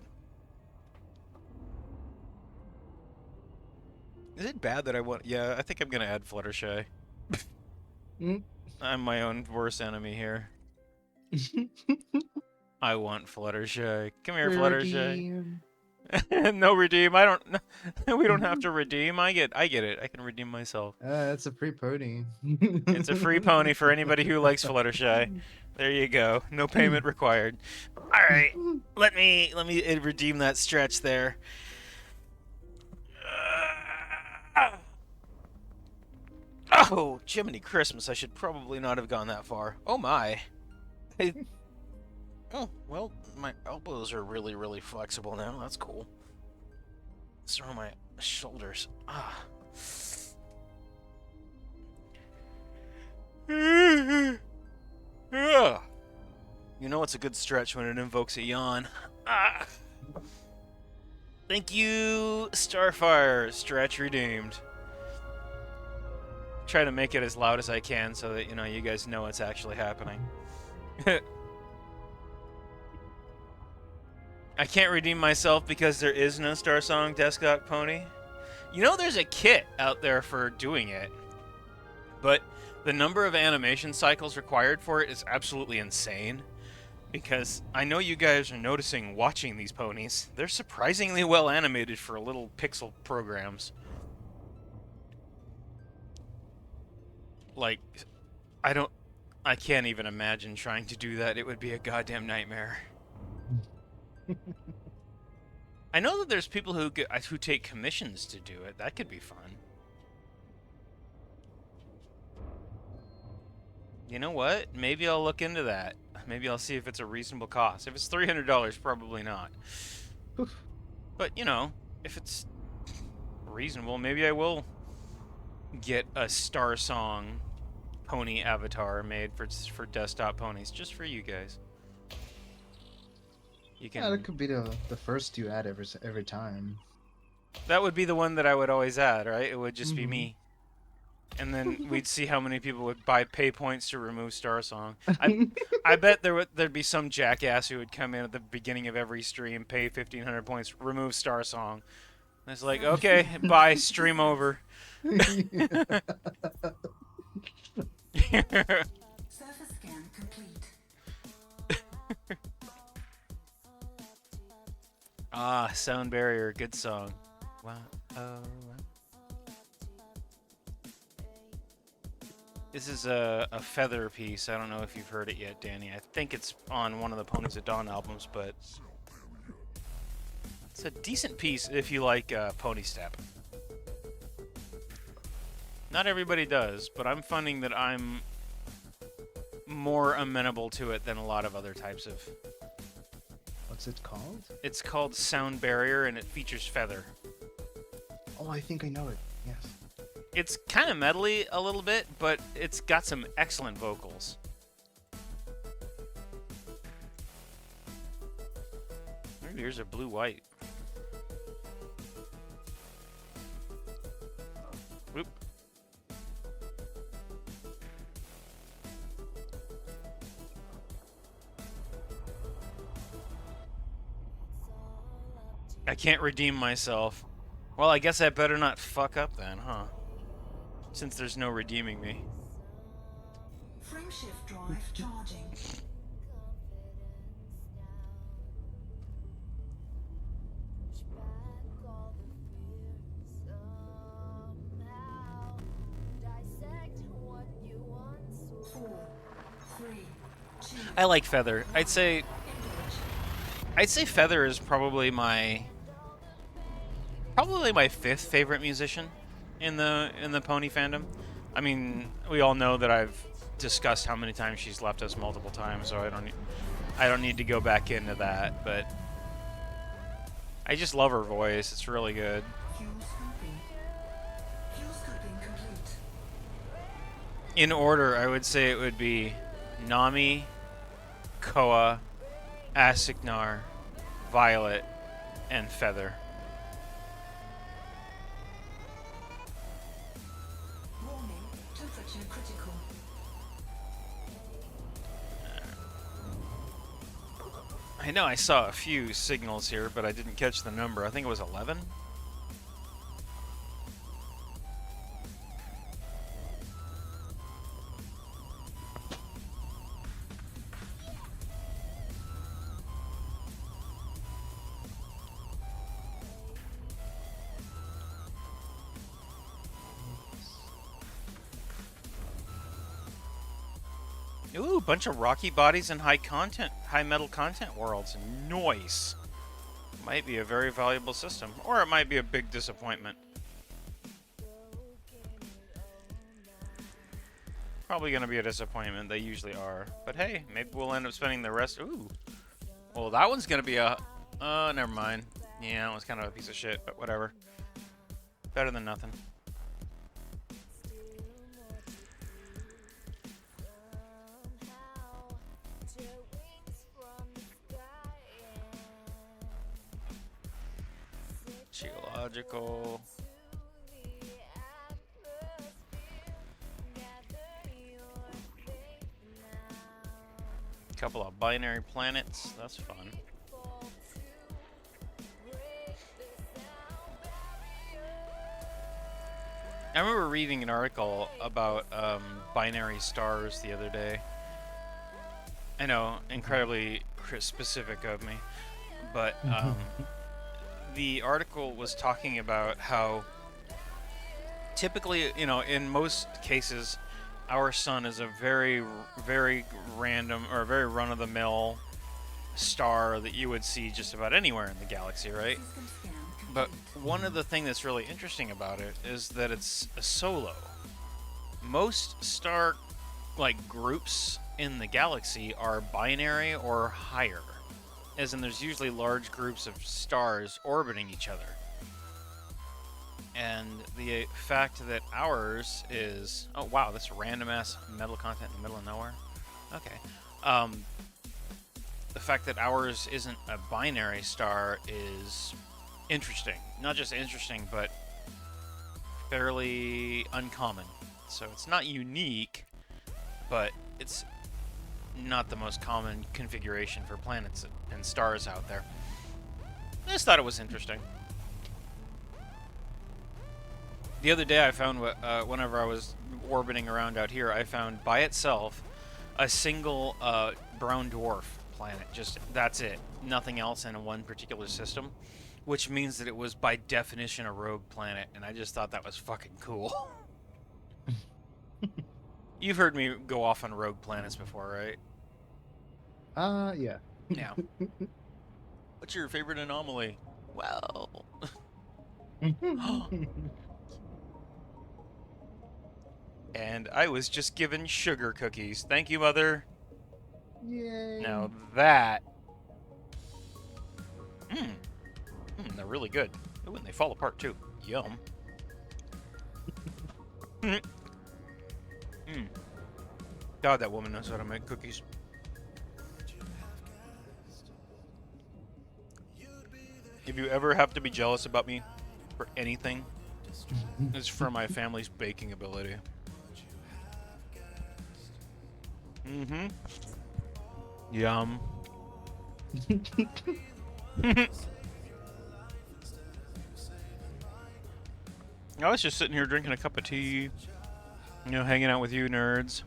Is it bad that I want? Yeah, I think I'm gonna add Fluttershy. Mm. I'm my own worst enemy here. I want Fluttershy. Come here, Fluttershy. Redeem. No redeem. I don't. We don't have to redeem. I get it. I can redeem myself. That's a free pony. It's a free pony for anybody who likes Fluttershy. There you go. No payment required. All right. Let me redeem that stretch there. Oh, Jiminy Christmas! I should probably not have gone that far. Oh my. Oh well, my elbows are really flexible now. That's cool. Let's throw my shoulders. Ah. Ah. You know it's a good stretch when it invokes a yawn. Ah. Thank you, Starfire. Stretch redeemed. Try to make it as loud as I can so that you guys know it's actually happening. I can't redeem myself because there is no Star Song Descot Pony. You know there's a kit out there for doing it, but the number of animation cycles required for it is absolutely insane. Because I know you guys are noticing watching these ponies, they're surprisingly well animated for little pixel programs. Like, I can't even imagine trying to do that. It would be a goddamn nightmare. I know that there's people who take commissions to do it. That could be fun. You know what? Maybe I'll look into that. Maybe I'll see if it's a reasonable cost. If it's $300, probably not. But, if it's reasonable, maybe I will get a Star Song pony avatar made for desktop ponies, just for you guys. You can. Yeah, that could be the first you add every time. That would be the one that I would always add, right? It would just be me. And then we'd see how many people would pay points to remove Star Song. I bet there'd be some jackass who would come in at the beginning of every stream, pay 1,500 points, remove Star Song. And it's like, okay, bye, stream over. Surface scan complete. Ah, Sound Barrier, good song. Wow. This is a feather piece. I don't know if you've heard it yet, Danny. I think it's on one of the Ponies at Dawn albums, but it's a decent piece if you like pony step. Not everybody does, but I'm finding that I'm more amenable to it than a lot of other types of. What's it called? It's called Sound Barrier, and it features feather. Oh, I think I know it. Yes. It's kind of metally a little bit, but it's got some excellent vocals. Maybe here's a blue-white. Whoop. I can't redeem myself. Well, I guess I better not fuck up then, huh? Since there's no redeeming me. Frame shift drive charging. Four, three, two, I like Feather. I'd say Feather is probably my fifth favorite musician in the pony fandom. I mean, we all know that I've discussed how many times she's left us multiple times, so I don't need to go back into that, but I just love her voice. It's really good. fuel scooping. Fuel scooping complete. In order, I would say it would be Nami, Koa, Asignar, Violet, and Feather. Warning, temperature critical. I know I saw a few signals here, but I didn't catch the number. I think it was 11. Ooh, bunch of rocky bodies and high metal content worlds. Nice. Might be a very valuable system, or it might be a big disappointment. Probably gonna be a disappointment. They usually are. But hey, maybe we'll end up spending the rest. Ooh. Well, that one's gonna be a. Never mind. Yeah, that was kind of a piece of shit, but whatever. Better than nothing. Geological. Couple of binary planets. That's fun. I remember reading an article about binary stars the other day. I know, incredibly specific of me, but the article was talking about how typically, in most cases, our sun is a very, very random or very run-of-the-mill star that you would see just about anywhere in the galaxy, right? But one of the things that's really interesting about it is that it's a solo. Most star groups in the galaxy are binary or higher, as in there's usually large groups of stars orbiting each other. And the fact that ours is... Oh, wow, this random-ass metal content in the middle of nowhere? Okay. The fact that ours isn't a binary star is interesting. Not just interesting, but fairly uncommon. So it's not unique, but it's not the most common configuration for planets and stars out there. I just thought it was interesting. The other day I found, whenever I was orbiting around out here, I found by itself a single brown dwarf planet. Just, that's it. Nothing else in one particular system, which means that it was by definition a rogue planet, and I just thought that was fucking cool. You've heard me go off on rogue planets before, right? Yeah. Yeah. What's your favorite anomaly? Well... And I was just given sugar cookies. Thank you, Mother. Yay. Now that... they're really good. Ooh, and they fall apart, too. Yum. God, that woman knows how to make cookies. If you ever have to be jealous about me for anything, it's for my family's baking ability. Yum. I was just sitting here drinking a cup of tea, hanging out with you nerds.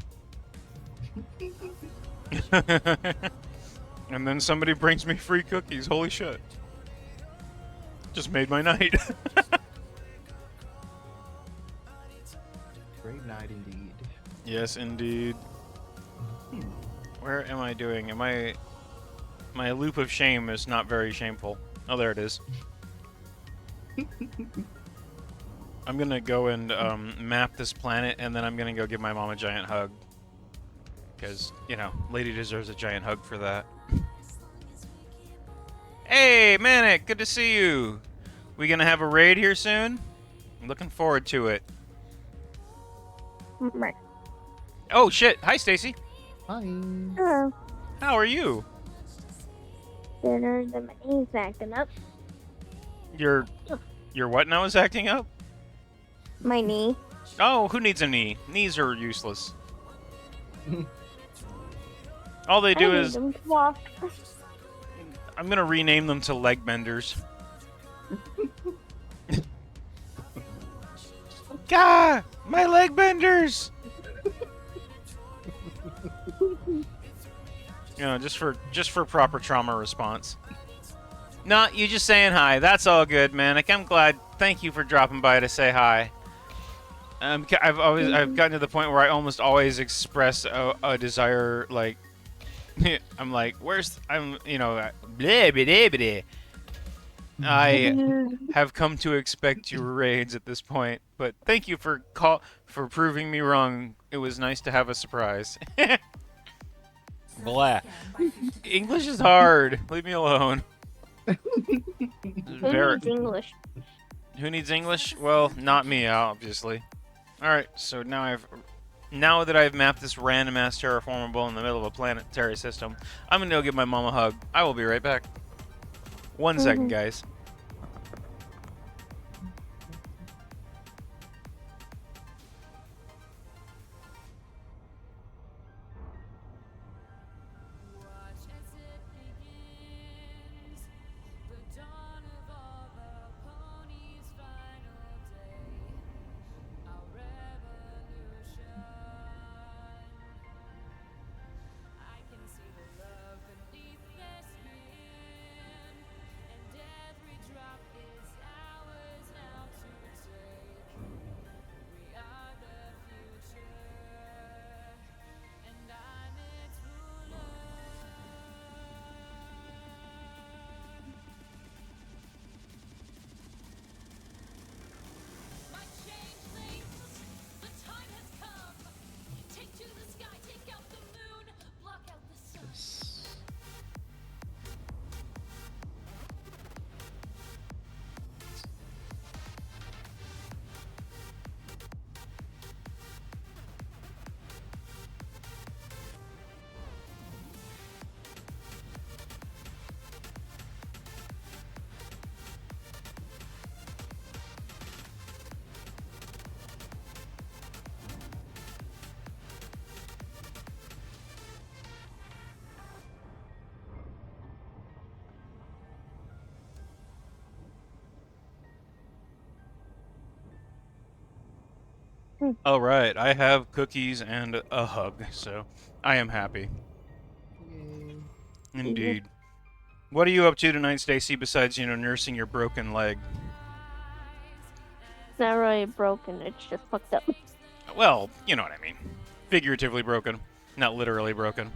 And then somebody brings me free cookies. Holy shit. Just made my night. Great night indeed. Yes, indeed. Where am I doing? My loop of shame is not very shameful. Oh, there it is. I'm gonna go and map this planet, and then I'm gonna go give my mom a giant hug. Because, lady deserves a giant hug for that. Hey, Manic, good to see you. We gonna have a raid here soon? I'm looking forward to it. Right. Oh, shit. Hi, Stacy. Hi. Hello. How are you? Better than my knees acting up. Your what now is acting up? My knee. Oh, who needs a knee? Knees are useless. All they do I need is... them to walk. I'm gonna rename them to leg benders. Gah! My leg benders! You know, just for proper trauma response. No, you just saying hi. That's all good, man. Like, I'm glad. Thank you for dropping by to say hi. I've gotten to the point where I almost always express a desire, like, I'm like, bleh, bleh, bleh. I have come to expect your raids at this point, but thank you for proving me wrong. It was nice to have a surprise. Blah. English is hard. Leave me alone. Who needs English? Who needs English? Well, not me, obviously. All right, so now that I've mapped this random ass terraformable in the middle of a planetary system, I'm gonna go give my mom a hug. I will be right back. 1 second, guys. Watch as it begins, the dawn of all the ponies' final day, our revolution. I can see the love beneath their skin, and every drop is ours now to take. We are the future, and I'm its ruler. My changelings, the time has come. Take to the sky, take out the moon, block out the sun. All right, I have cookies and a hug, so I am happy. Indeed. What are you up to tonight, Stacy, besides, nursing your broken leg? It's not really broken, it's just fucked up. Well, you know what I mean. Figuratively broken, not literally broken.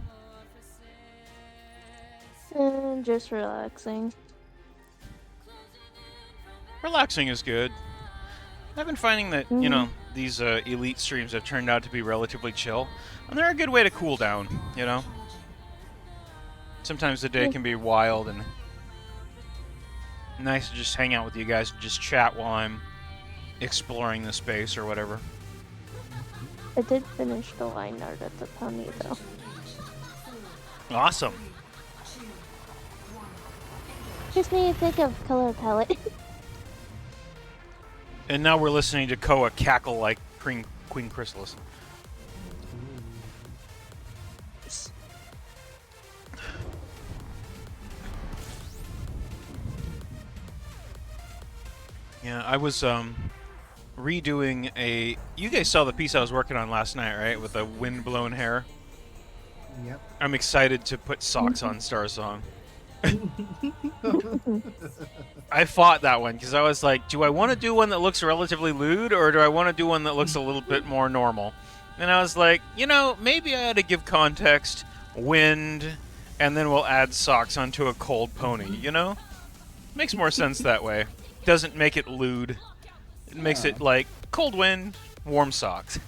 And just relaxing. Relaxing is good. I've been finding that, these elite streams have turned out to be relatively chill, and they're a good way to cool down, Sometimes the day can be wild and nice to just hang out with you guys and just chat while I'm exploring the space or whatever. I did finish the line art at the pony, though. Awesome. Just need to think of color palette. And now we're listening to Koa cackle like Queen Chrysalis. Yeah, I was redoing a... You guys saw the piece I was working on last night, right? With the wind-blown hair? Yep. I'm excited to put socks on Star Song. I fought that one because I was like, do I want to do one that looks relatively lewd, or do I want to do one that looks a little bit more normal? And I was like, maybe I ought to give context, wind, and then we'll add socks onto a cold pony, Makes more sense that way. Doesn't make it lewd. It makes it like cold wind, warm socks.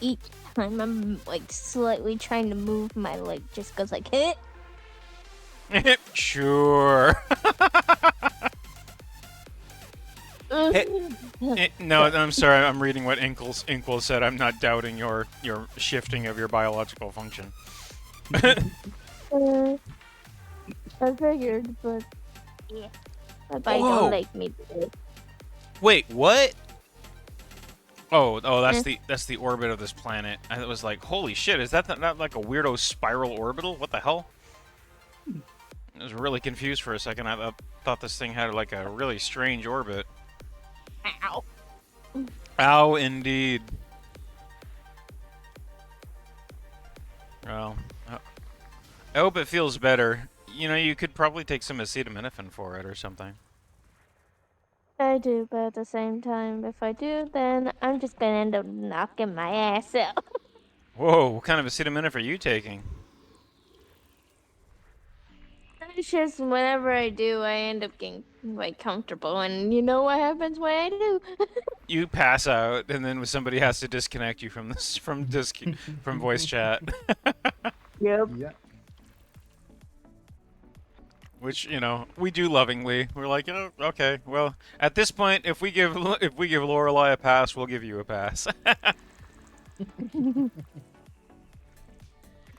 Each time I'm like slightly trying to move my leg just goes like hit. Sure. No, I'm sorry. I'm reading what Inkle said. I'm not doubting your shifting of your biological function. I figured, but yeah, but I Whoa. don't like me. Wait, what? Oh, that's the orbit of this planet. I was like, holy shit, is that not like a weirdo spiral orbital? What the hell? I was really confused for a second. I thought this thing had like a really strange orbit. Ow. Ow, indeed. Well, I hope it feels better. You know, you could probably take some acetaminophen for it or something. I do, but at the same time, if I do, then I'm just gonna end up knocking my ass out. Whoa, what kind of acetaminophen are you taking? It's just whenever I do, I end up getting like comfortable, and you know what happens when I do? You pass out, and then somebody has to disconnect you from this from voice chat. Yep. Yeah. Which, you know, we do lovingly. We're like, oh, okay, well, at this point, if we give Lorelei a pass, we'll give you a pass.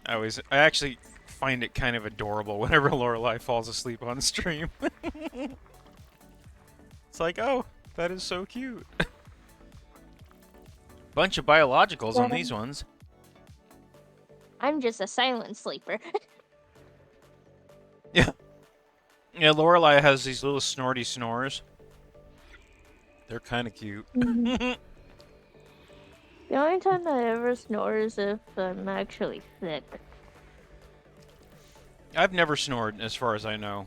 I actually find it kind of adorable whenever Lorelei falls asleep on stream. It's like, oh, that is so cute. Bunch of biologicals on these ones. I'm just a silent sleeper. Yeah. Yeah, Lorelei has these little snorty snores. They're kind of cute. The only time I ever snore is if I'm actually sick. I've never snored, as far as I know.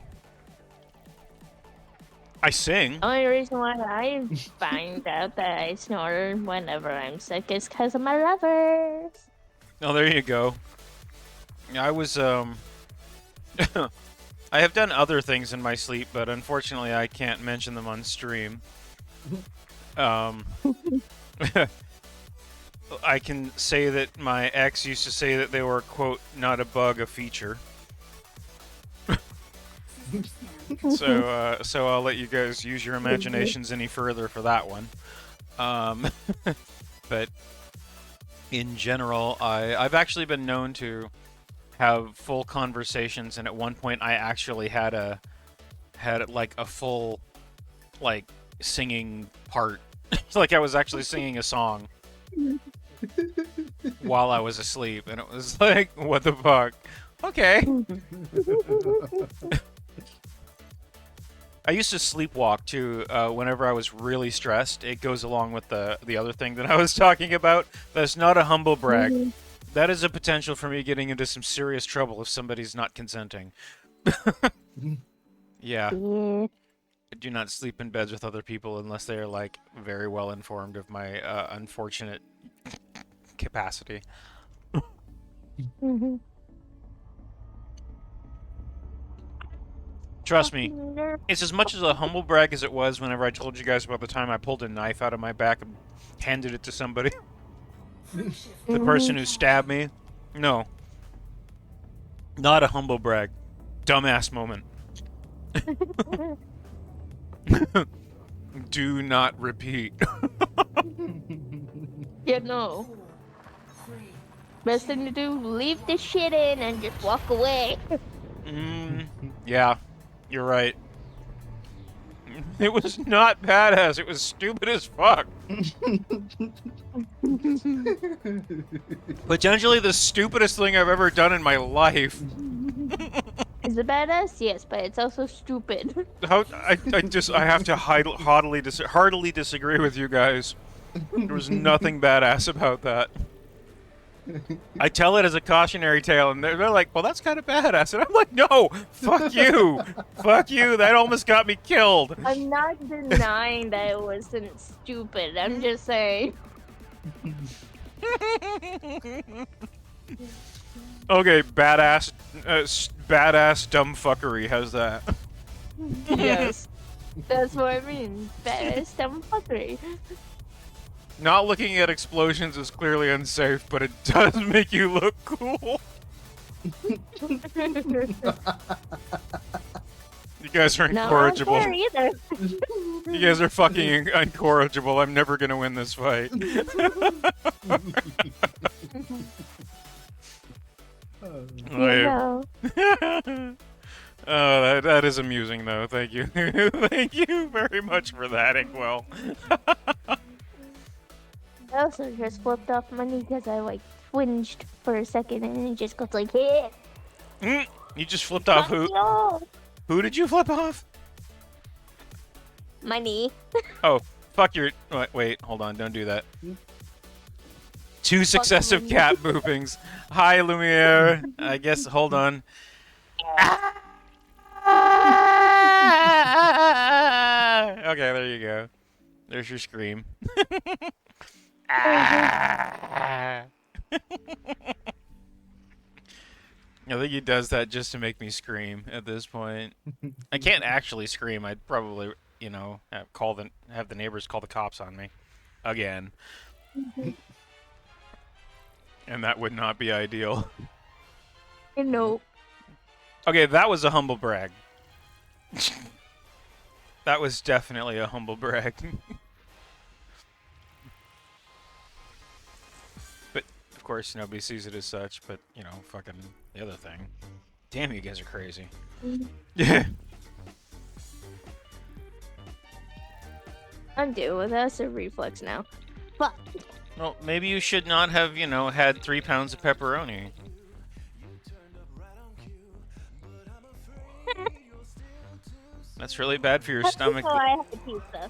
I sing. The only reason why I find out that I snore whenever I'm sick is because of my lovers. Oh, there you go. I was, I have done other things in my sleep, but unfortunately I can't mention them on stream. I can say that my ex used to say that they were, quote, not a bug, a feature. So I'll let you guys use your imaginations any further for that one. But in general, I've actually been known to have full conversations, and at one point I actually had like a full like singing part. Like I was actually singing a song while I was asleep, and it was like, what the fuck? Okay. I used to sleepwalk too. Whenever I was really stressed, it goes along with the other thing that I was talking about. That's not a humble brag. That is a potential for me getting into some serious trouble if somebody's not consenting. Yeah. I do not sleep in beds with other people unless they are like very well informed of my unfortunate capacity. Trust me, it's as much as a humble brag as it was whenever I told you guys about the time I pulled a knife out of my back and handed it to somebody. The person who stabbed me. No. Not a humble brag. Dumbass moment. Do not repeat. You know. Best thing to do, leave this shit in and just walk away. Yeah, you're right. It was not badass, it was stupid as fuck. Potentially the stupidest thing I've ever done in my life. Is it badass? Yes, but it's also stupid. I have to heartily disagree with you guys. There was nothing badass about that. I tell it as a cautionary tale, and they're like, well, that's kind of badass. And I'm like, no, fuck you. Fuck you. That almost got me killed. I'm not denying that it wasn't stupid. I'm just saying. Okay, badass dumb fuckery. How's that? Yes. That's what I mean. Badass dumb fuckery. Not looking at explosions is clearly unsafe, but it does make you look cool. You guys are incorrigible. Not either. You guys are fucking incorrigible. I'm never gonna win this fight. No. Oh, that is amusing, though. Thank you. Thank you very much for that, Inkwell. I also just flipped off my knee because I like twinged for a second and it just goes like, hey, You just flipped off who? no, Who did you flip off? my knee. Oh, fuck your... Wait, hold on, don't do that. 2 successive my cat boopings. Hi, Lumiere. I guess, hold on. Okay, there you go. There's your scream. I think he does that just to make me scream at this point. I can't actually scream. I'd probably, you know, have the neighbors call the cops on me. Again. And that would not be ideal. No. Okay, that was a humble brag. That was definitely a humble brag. But, of course, nobody sees it as such, but, you know, fucking the other thing. Damn, you guys are crazy. Yeah. I'm dealing with acid reflux now. Fuck. Well, maybe you should not have, you know, had 3 pounds of pepperoni. That's really bad for your stomach. I have the pizza.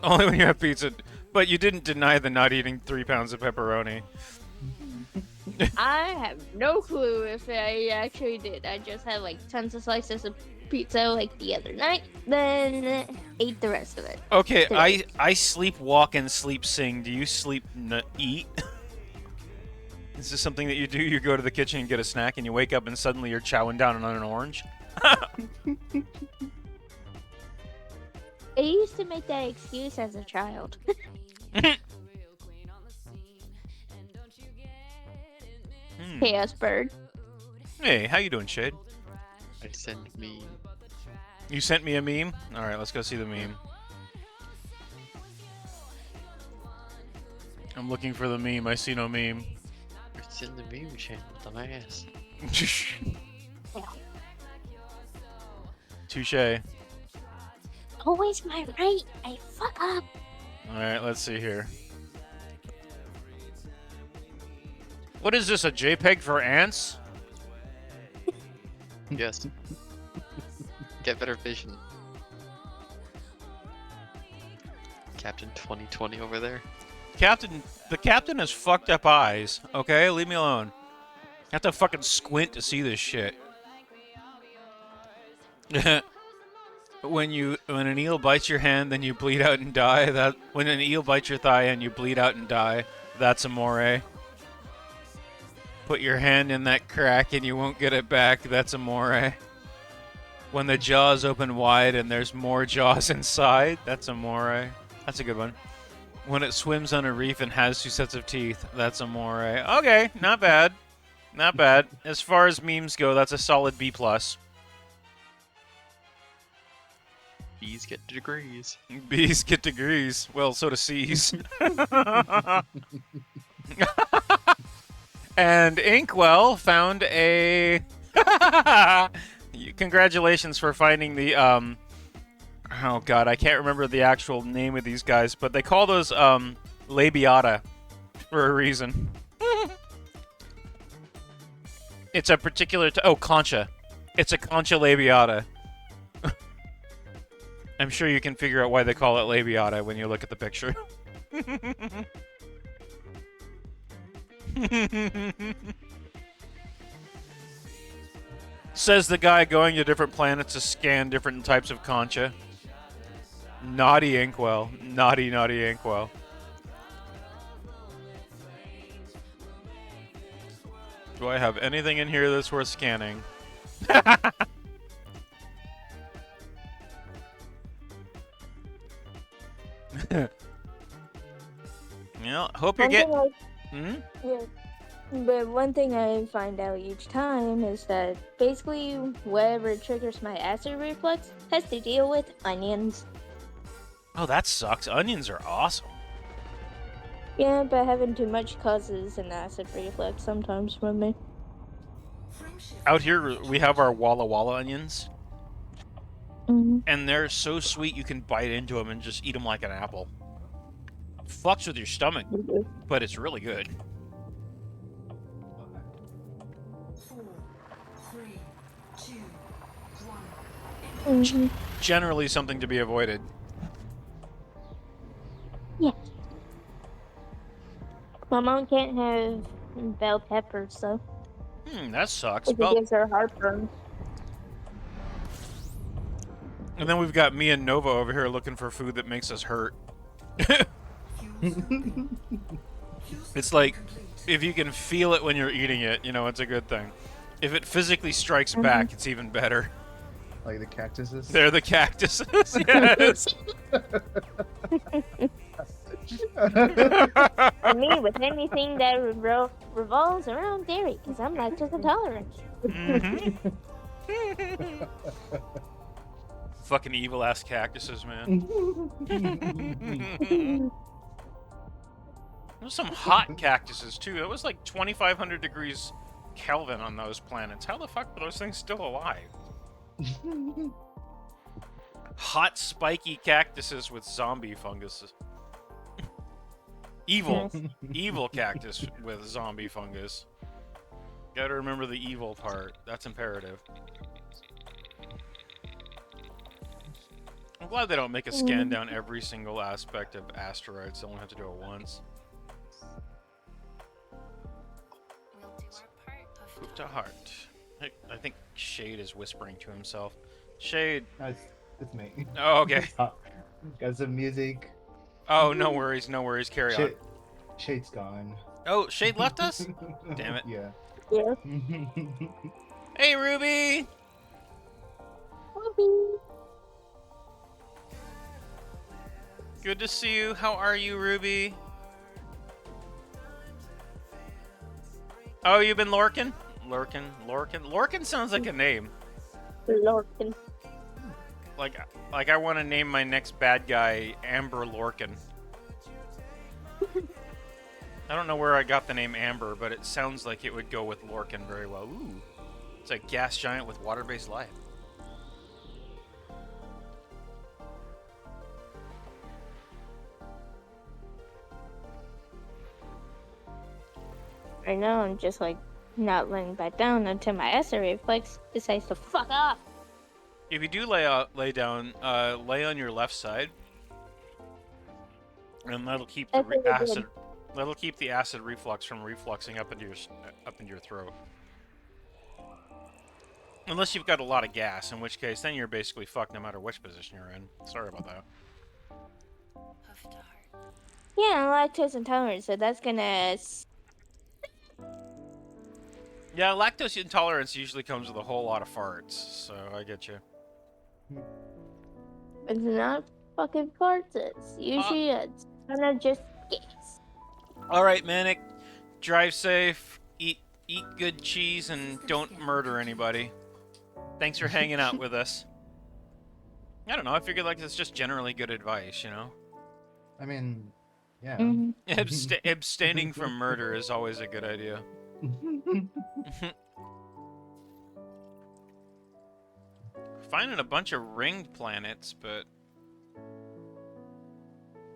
Only when you have pizza. But you didn't deny the not eating 3 pounds of pepperoni. I have no clue if I actually did. I just had like tons of slices of pizza like the other night, then ate the rest of it. Okay, Today. I sleep, walk, and sleep sing. Do you sleep eat? Is this something that you do? You go to the kitchen and get a snack, and you wake up and suddenly you're chowing down on an orange? I used to make that excuse as a child. Chaos bird. Hey, how you doing, Shade? I send me. You sent me a meme? Alright, let's go see the meme. I'm looking for the meme. I see no meme. It's in the meme channel, dumbass. Touche. Always my right. I fuck up. Alright, let's see here. What is this, a JPEG for ants? Yes. Get better vision. Captain 2020 over there. The captain has fucked up eyes, okay? Leave me alone. I have to fucking squint to see this shit. When an eel bites your hand, then you bleed out and die. When an eel bites your thigh and you bleed out and die, that's amore. Put your hand in that crack and you won't get it back. That's amore. When the jaws open wide and there's more jaws inside, that's amore. That's a good one. When it swims on a reef and has 2 sets of teeth, that's amore. Okay, not bad. Not bad. As far as memes go, that's a solid B+. Bees get degrees. B's get degrees. Well, so do C's. And Inkwell found a... Congratulations for finding the, oh god, I can't remember the actual name of these guys, but they call those, labiata for a reason. It's a particular... concha. It's a concha labiata. I'm sure you can figure out why they call it labiata when you look at the picture. Says the guy going to different planets to scan different types of concha. Naughty Inkwell. Naughty, naughty Inkwell. Do I have anything in here that's worth scanning? Yeah, hope you're getting... Yeah. But one thing I find out each time is that basically whatever triggers my acid reflux has to deal with onions. Oh, that sucks. Onions are awesome. Yeah, but having too much causes an acid reflux sometimes for me. Out here, we have our Walla Walla onions. Mm-hmm. And they're so sweet you can bite into them and just eat them like an apple. fucks with your stomach, but it's really good. 4, 3, 2, 1. Mhm. Generally something to be avoided. Yeah. My mom can't have bell peppers, so That sucks. it gives her heartburn. And then we've got me and Nova over here looking for food that makes us hurt. Fuel scoping. Fuel It's scoping like, complete. if you can feel it when you're eating it, you know, it's a good thing. If it physically strikes back, it's even better. Like the cactuses. They're the cactuses. Yes. For me, with anything that revolves around dairy, because I'm lactose intolerant. Fucking evil ass cactuses, man. There's some hot cactuses too. It was like 2,500 degrees Kelvin on those planets. How the fuck are those things still alive? Hot, spiky cactuses with zombie funguses. Evil. Evil cactus with zombie fungus. Gotta remember the evil part. That's imperative. I'm glad they don't make us scan down every single aspect of asteroids. They only have to do it once. We'll do our part of Poop to heart. I think Shade is whispering to himself. Shade. It's me. Oh, okay. Got some music. Oh, no worries, no worries. Carry on. Shade's gone. Oh, Shade left us? Damn it. Yeah. Yeah. Hey, Ruby! Good to see you. How are you, Ruby? Oh, you've been lorking? Lorkin? Lorkin sounds like a name. Lorkin. Like I want to name my next bad guy Amber Lorkin. I don't know where I got the name Amber, but it sounds like it would go with Lorkin very well. Ooh. It's a gas giant with water-based life. I know, I'm just like not laying back down until my acid reflex decides to fuck off. If you do lay down, lay on your left side, and that'll keep the That's really good. acid. That'll keep the acid reflux from refluxing up into your throat. Unless you've got a lot of gas, in which case then you're basically fucked no matter which position you're in. Sorry about that. hoof to heart. Yeah, I'm lactose intolerant, so that's gonna. Yeah, lactose intolerance usually comes with a whole lot of farts, so I get you. It's not fucking parts. It's usually it's kind of just gas. All right, Manic, drive safe, eat good cheese, and don't murder anybody. Thanks for hanging out with us. I don't know. I figured like it's just generally good advice, you know. I mean, yeah. Mhm. Abstaining from murder is always a good idea. Finding a bunch of ringed planets, but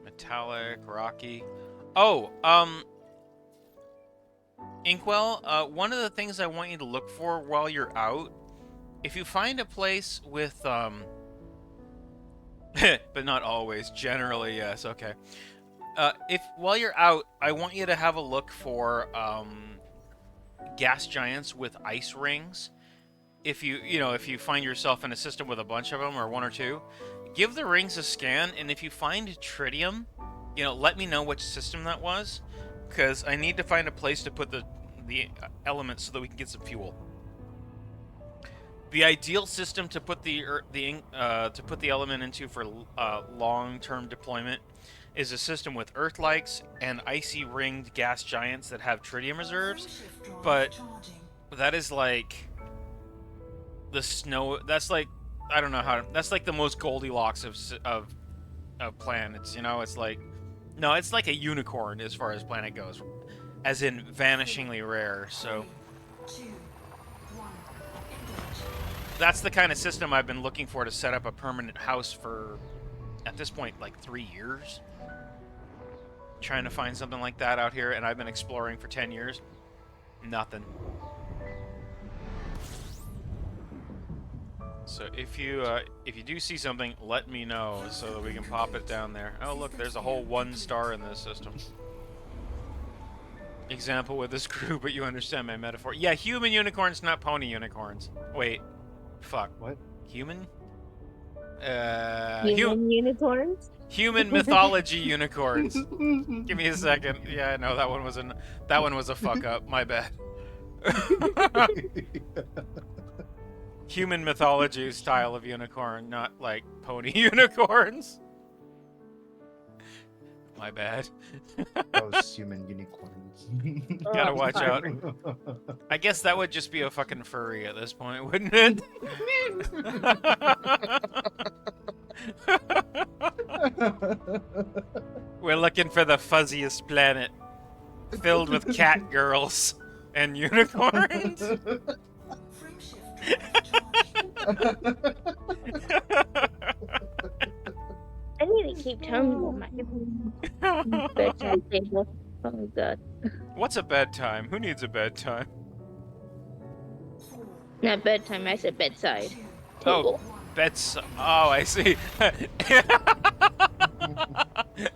metallic, rocky. Oh, Inkwell, one of the things I want you to look for while you're out, if you find a place with, but not always, generally, yes, okay. If while you're out, I want you to have a look for, gas giants with ice rings. If if you find yourself in a system with a bunch of them, or one or two, give the rings a scan, and if you find tritium, let me know which system that was, because I need to find a place to put the elements so that we can get some fuel. The ideal system to put the element into for long-term deployment is a system with Earth-likes and icy ringed gas giants that have tritium reserves, Frameshift drive but charging. that is like the snow. That's like, I don't know how. That's like the most Goldilocks of planets. It's like, no, it's like a unicorn as far as planet goes, as in vanishingly rare. So 2, 1. Engage. that's the kind of system I've been looking for to set up a permanent house for, at this point, like 3 years. trying to find something like that out here, and I've been exploring for 10 years. Nothing. So if you do see something, let me know so that we can pop it down there. Oh look, there's a whole 1 star in this system. Example with this crew, but you understand my metaphor. Yeah, human unicorns, not pony unicorns. Wait, fuck. What? Human? Human unicorns? Human mythology unicorns. Give me a second. Yeah, I know that one was a fuck up. My bad. Human mythology style of unicorn, not like pony unicorns. My bad. Those human unicorns. Gotta Oh, watch fuck. out. I guess that would just be a fucking furry at this point, wouldn't it? We're looking for the fuzziest planet, filled with cat girls and unicorns. Frameshift charged. I need to keep tabs on my bedside table. Oh god. What's a bedtime? Who needs a bedtime? 4, Not bedtime, I said bedside. 2, Oh, Table. beds. Oh, I see.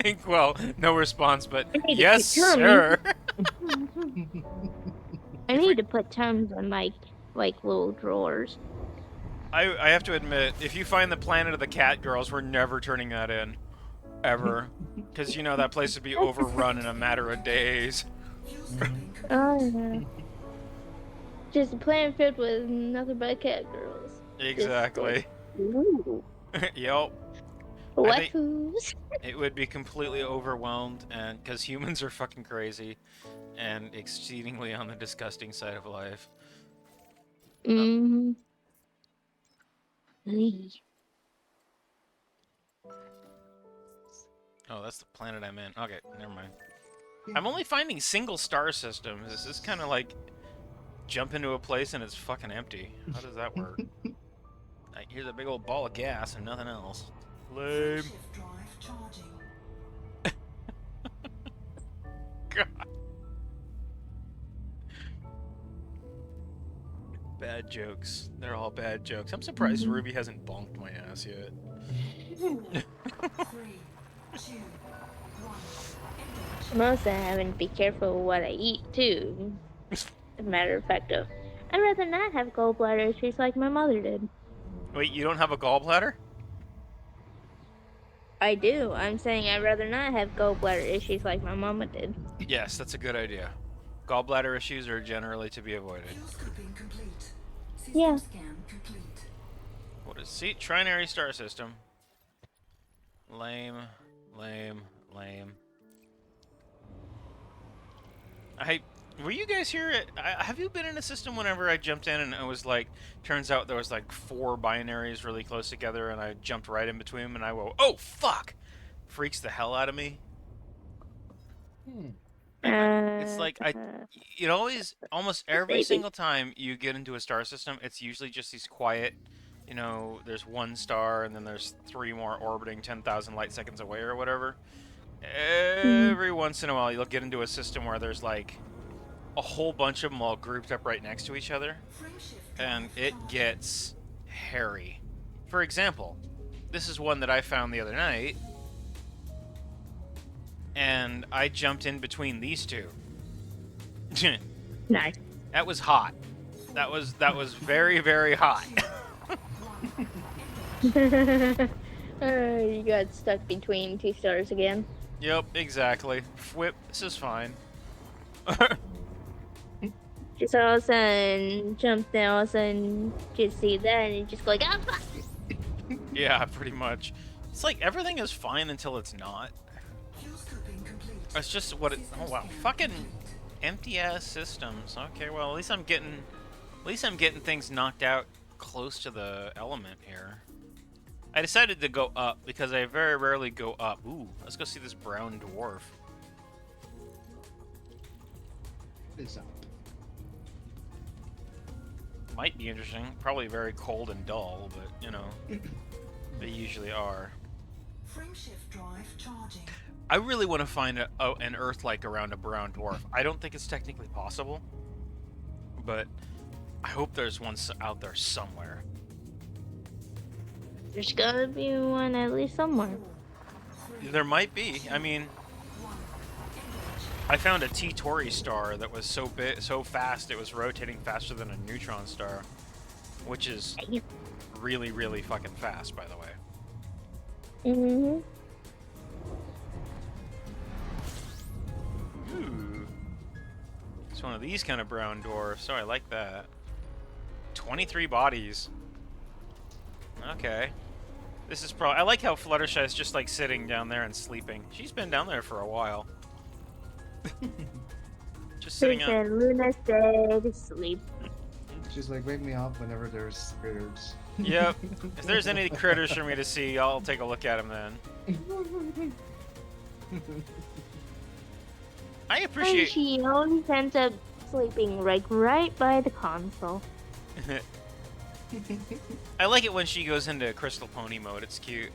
Inkwell, no response, but I need to yes, keep tabs. sir. I need to put Tums on my like little drawers. I have to admit, if you find the planet of the cat girls, we're never turning that in. Ever. Because you know that place would be overrun in a matter of days. Oh yeah. Just a planet filled with nothing but cat girls. Exactly. Ooh. Yep. I think- Waifus. It would be completely overwhelmed, and because humans are fucking crazy and exceedingly on the disgusting side of life. Mm-hmm. Oh, that's the planet I'm in. Okay, never mind. I'm only finding single star systems. Is this kind of like jump into a place and it's fucking empty? How does that work? Like, here's a big old ball of gas and nothing else. Lame. Shift drive charging. God. Bad jokes. They're all bad jokes. I'm surprised Ruby hasn't bonked my ass yet. 3, 2, 1. Engage. Mostly having to be careful what I eat too. As a matter of fact, though, I'd rather not have gallbladder issues like my mother did. Wait, you don't have a gallbladder? I do. I'm saying I'd rather not have gallbladder issues like my mama did. Yes, that's a good idea. Gallbladder issues are generally to be avoided. Fuel scooping complete. System Yeah. scan complete. What is see? Trinary star system. Lame, lame, lame. Were you guys here? Have you been in a system whenever I jumped in and it was like, turns out there was like 4 binaries really close together and I jumped right in between them and I went, oh fuck! Freaks the hell out of me. It's like it always, almost every Maybe. single time you get into a star system, it's usually just these quiet, you know, there's 1 star and then there's 3 more orbiting 10,000 light seconds away or whatever. Every once in a while you'll get into a system where there's like a whole bunch of them all grouped up right next to each other, Frameshift and drive it charging. gets hairy. For example, this is one that I found the other night, and I jumped in between these two. Nice. That was hot. That was very, very hot. 2, 1. Engage. You got stuck between 2 stars again. Yep, exactly. Whip, this is fine. Just all of a sudden, jump down, all of a sudden, just see that, and you just go like, ah, fuck! Yeah, pretty much. It's like everything is fine until it's not. Fuel scooping complete. It's just what it. Oh wow, fucking empty ass systems. Okay, well at least I'm getting things knocked out close to the element here. I decided to go up because I very rarely go up. Ooh, let's go see this brown dwarf. What is that? Might be interesting. Probably very cold and dull, but you know, they usually are. Frameshift drive charging. I really want to find an Earth-like around a brown dwarf. I don't think it's technically possible, but I hope there's one out there somewhere. There's gotta be one at least somewhere. There might be. I mean, I found a T-Tauri star that was so big, so fast, it was rotating faster than a neutron star, which is really, really fucking fast, by the way. Mm-hmm. Ooh. It's one of these kind of brown dwarfs, so I like that. 23 bodies. Okay. This is probably... I like how Fluttershy is just like sitting down there and sleeping. She's been down there for a while. Just sitting on... Luna said sleep. She's like, wake me up whenever there's critters. Yep. If there's any critters for me to see, I'll take a look at them then. I And appreciate... she always ends up sleeping like right by the console. I like it when she goes into Crystal Pony mode. It's cute.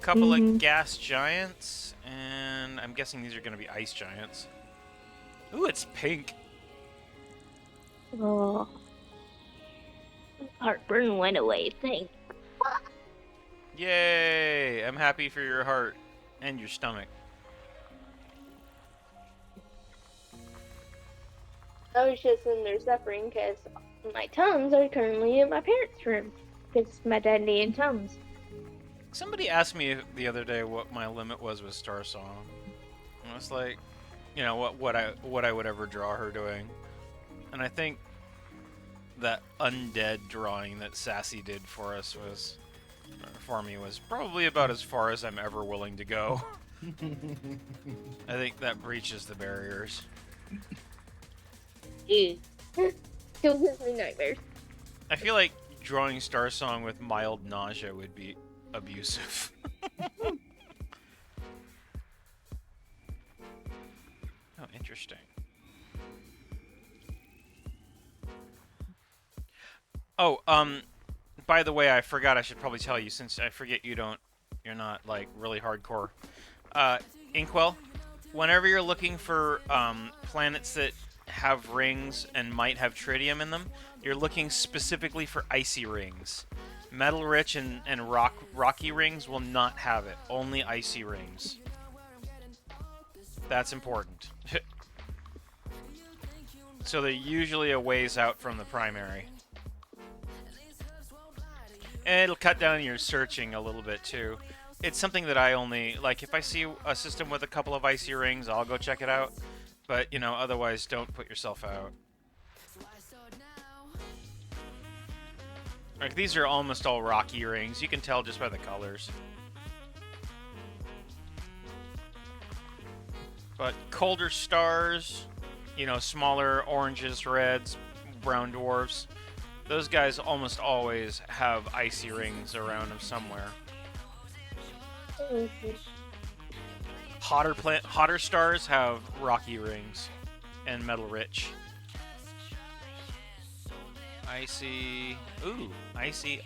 Couple of gas giants, and I'm guessing these are going to be ice giants. Ooh, it's pink. Oh. Heartburn went away, thank. Yay! I'm happy for your heart and your stomach. I was just in there suffering because my Tums are currently in my parents' room. Because my dad needed Tums. Somebody asked me the other day what my limit was with Star Song. And I was like, you know, what I would ever draw her doing. And I think that undead drawing that Sassy did for us was, for me, was probably about as far as I'm ever willing to go. I think that breaches the barriers. Dude. Still gives me nightmares. I feel like drawing Star Song with mild nausea would be abusive. Oh, interesting. Oh, by the way, I forgot I should probably tell you, since I forget you're not, like, really hardcore. Inkwell, whenever you're looking for, planets that have rings and might have tritium in them, you're looking specifically for icy rings. Metal rich and rocky rings will not have it. Only icy rings. That's important. So they're usually a ways out from the primary. And it'll cut down your searching a little bit too. It's something that I only, like, if I see a system with a couple of icy rings, I'll go check it out. But, you know, otherwise don't put yourself out. Like, these are almost all rocky rings. You can tell just by the colors. But colder stars, you know, smaller oranges, reds, brown dwarfs, those guys almost always have icy rings around them somewhere. Hotter stars have rocky rings and metal rich. Icy. Ooh, icy,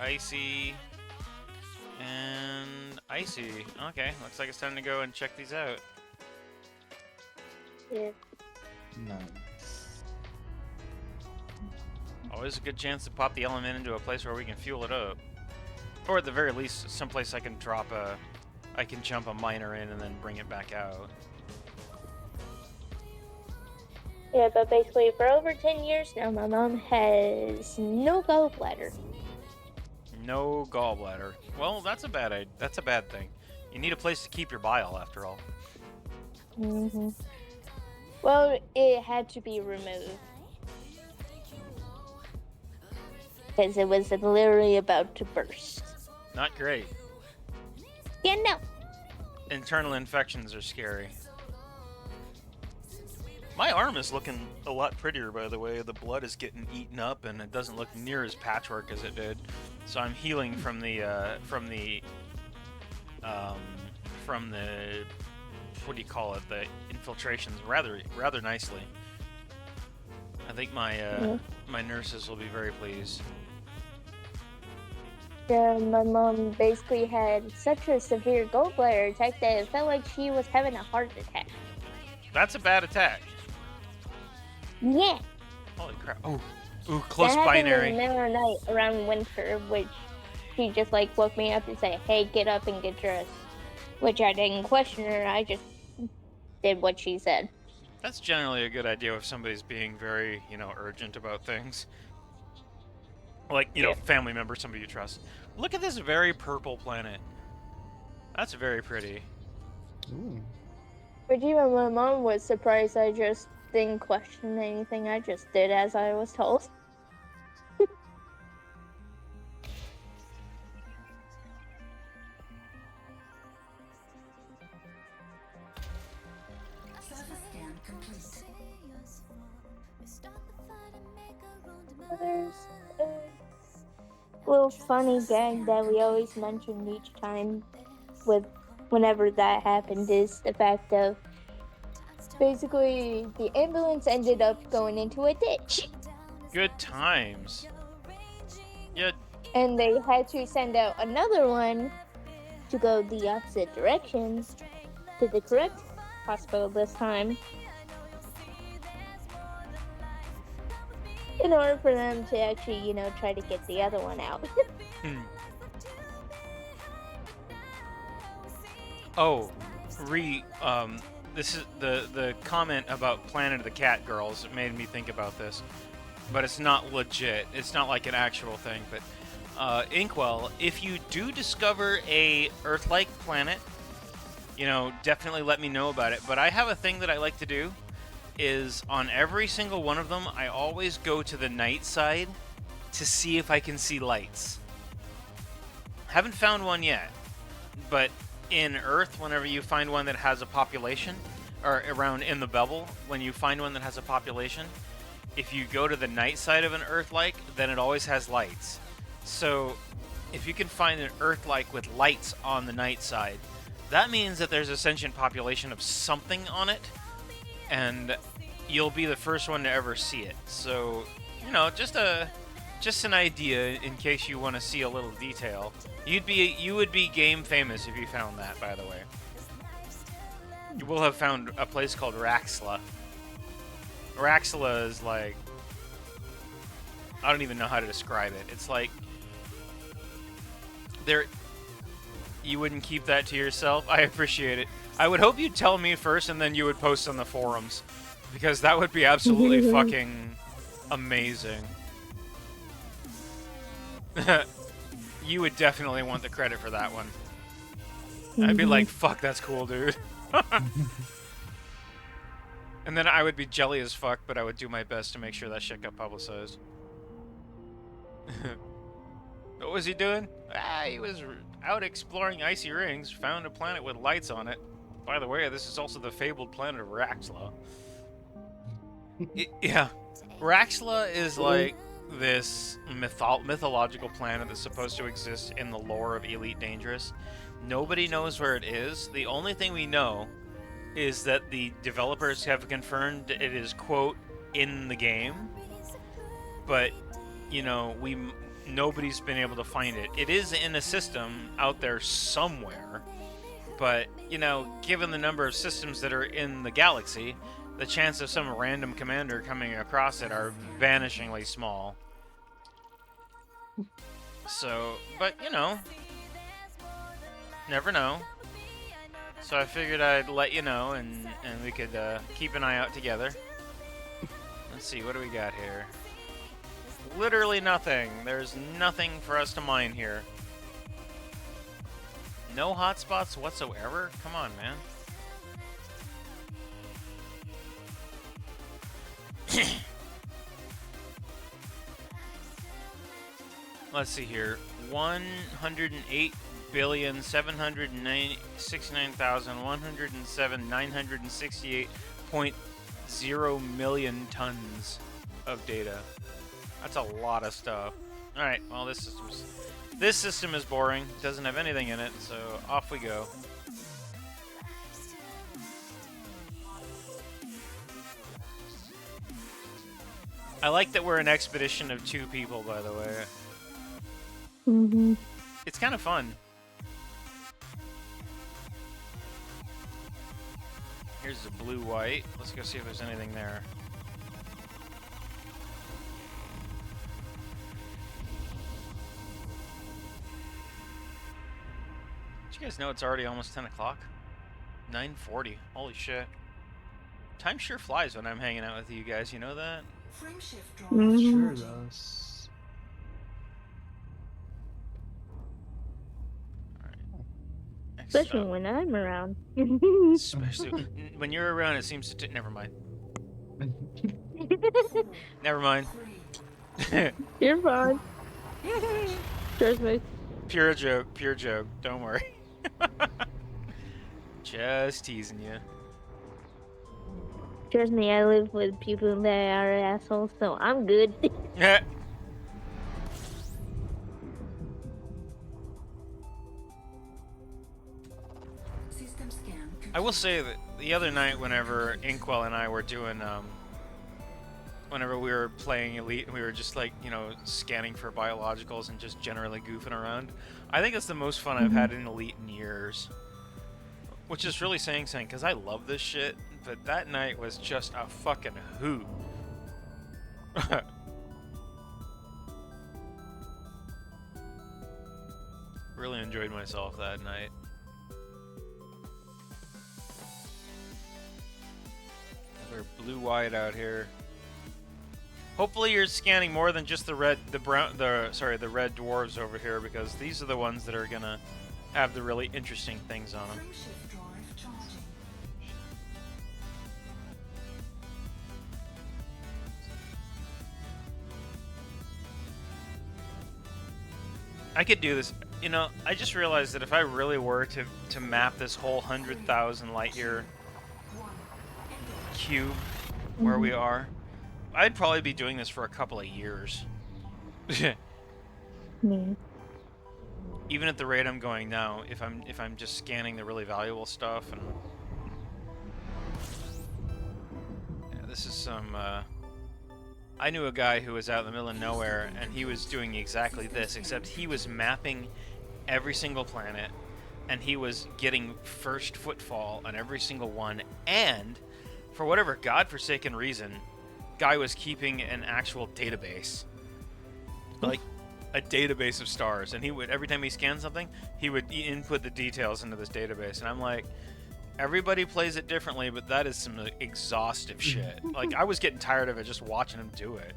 and icy. Okay, looks like it's time to go and check these out. Yeah. Nice. Always a good chance to pop the element into a place where we can fuel it up. Or at the very least, someplace I can drop I can jump a miner in and then bring it back out. Yeah, but basically for over 10 years now, my mom has no gallbladder. No gallbladder. Well, that's a bad thing. You need a place to keep your bile, after all. Mm-hmm. Well, it had to be removed. Because it was literally about to burst. Not great. Yeah, no. Internal infections are scary. My arm is looking a lot prettier, by the way. The blood is getting eaten up, and it doesn't look near as patchwork as it did. So I'm healing from the what do you call it? The infiltrations rather nicely. I think my my nurses will be very pleased. My mom basically had such a severe gallbladder attack that it felt like she was having a heart attack. That's a bad attack. Yeah. Holy crap. Oh, ooh, That close happened binary. in the middle of the night around winter, which she just like woke me up and said, "Hey, get up and get dressed." Which I didn't question her. I just did what she said. That's generally a good idea if somebody's being very, urgent about things. Like, Yeah. family member, somebody you trust. Look at this very purple planet. That's very pretty. Ooh. But even my mom was surprised. I just didn't question anything. I just did as I was told. Surface scan complete. There's a little funny gag that we always mention each time with whenever that happened is the fact of basically the ambulance ended up going into a ditch. Good times. Yeah, And they had to send out another one to go the opposite direction to the correct hospital this time in order for them to actually, try to get the other one out. Oh, this is the comment about Planet of the Cat Girls. It made me think about this, but it's not legit. It's not like an actual thing. But Inkwell, if you do discover a Earth-like planet, definitely let me know about it. But I have a thing that I like to do is on every single one of them, I always go to the night side to see if I can see lights. Haven't found one yet, but in Earth, whenever you find one that has a population, or around in the bubble, when you find one that has a population, if you go to the night side of an Earth-like, then it always has lights. So if you can find an Earth-like with lights on the night side, that means that there's a sentient population of something on it, and you'll be the first one to ever see it. So, just an idea in case you want to see a little detail. You would be game famous if you found that, by the way. You will have found a place called Raxla. Raxla is like, I don't even know how to describe it. It's like you wouldn't keep that to yourself. I appreciate it. I would hope you'd tell me first and then you would post on the forums, because that would be absolutely fucking amazing. You would definitely want the credit for that one. I'd be like, fuck, that's cool, dude. And then I would be jelly as fuck, but I would do my best to make sure that shit got publicized. What was he doing? He was out exploring icy rings, found a planet with lights on it. By the way, this is also the fabled planet of Raxla. Yeah. Raxla is like this mythological planet that's supposed to exist in the lore of Elite Dangerous. Nobody knows where it is. The only thing we know is that the developers have confirmed it is, quote, in the game. But, nobody's been able to find it. It is in a system out there somewhere. But, given the number of systems that are in the galaxy, the chance of some random commander coming across it are vanishingly small. So, but, never know. So I figured I'd let you know, and we could keep an eye out together. Let's see, what do we got here? Literally nothing. There's nothing for us to mine here. No hotspots whatsoever? Come on, man. Let's see here. 108,769,107,968.0 million tons of data. That's a lot of stuff. Alright, well this system is boring. Doesn't have anything in it, so off we go. I like that we're an expedition of 2 people, by the way. It's kind of fun. Here's the blue-white. Let's go see if there's anything there. Did you guys know it's already almost 10 o'clock? 9:40. Holy shit. Time sure flies when I'm hanging out with you guys, you know that? Frame shift drive Sure charging. does. Next Especially up. when I'm around. Especially when you're around, it seems to. Never mind. Never mind. 3, You're fine. Trust me. Pure joke. Pure joke. Don't worry. Just teasing you. Trust me, I live with people that are assholes, so I'm good. Yeah. system scan I will say that the other night, whenever Inkwell and I were doing, whenever we were playing Elite, we were just like, you know, scanning for biologicals and just generally goofing around. I think it's the most fun I've had in Elite in years. Which is really saying something, because I love this shit, but that night was just a fucking hoot. Really enjoyed myself that night. Another blue-white out here. Hopefully you're scanning more than just the red dwarves over here, because these are the ones that are gonna have the really interesting things on them. frame shift drive charging. I could do this. You know, I just realized that if I really were to map this whole 100,000 light year 1, engage. cube where we are, I'd probably be doing this for a couple of years. Even at the rate I'm going now, if I'm just scanning the really valuable stuff. And yeah, this is some I knew a guy who was out in the middle of nowhere, and he was doing exactly this, except he was mapping every single planet, and he was getting first footfall on every single one, and for whatever godforsaken reason, guy was keeping an actual database. Like a database of stars, and he would, every time he scanned something, he would input the details into this database, and I'm like, everybody plays it differently, but that is some exhaustive shit. Like, I was getting tired of it just watching him do it.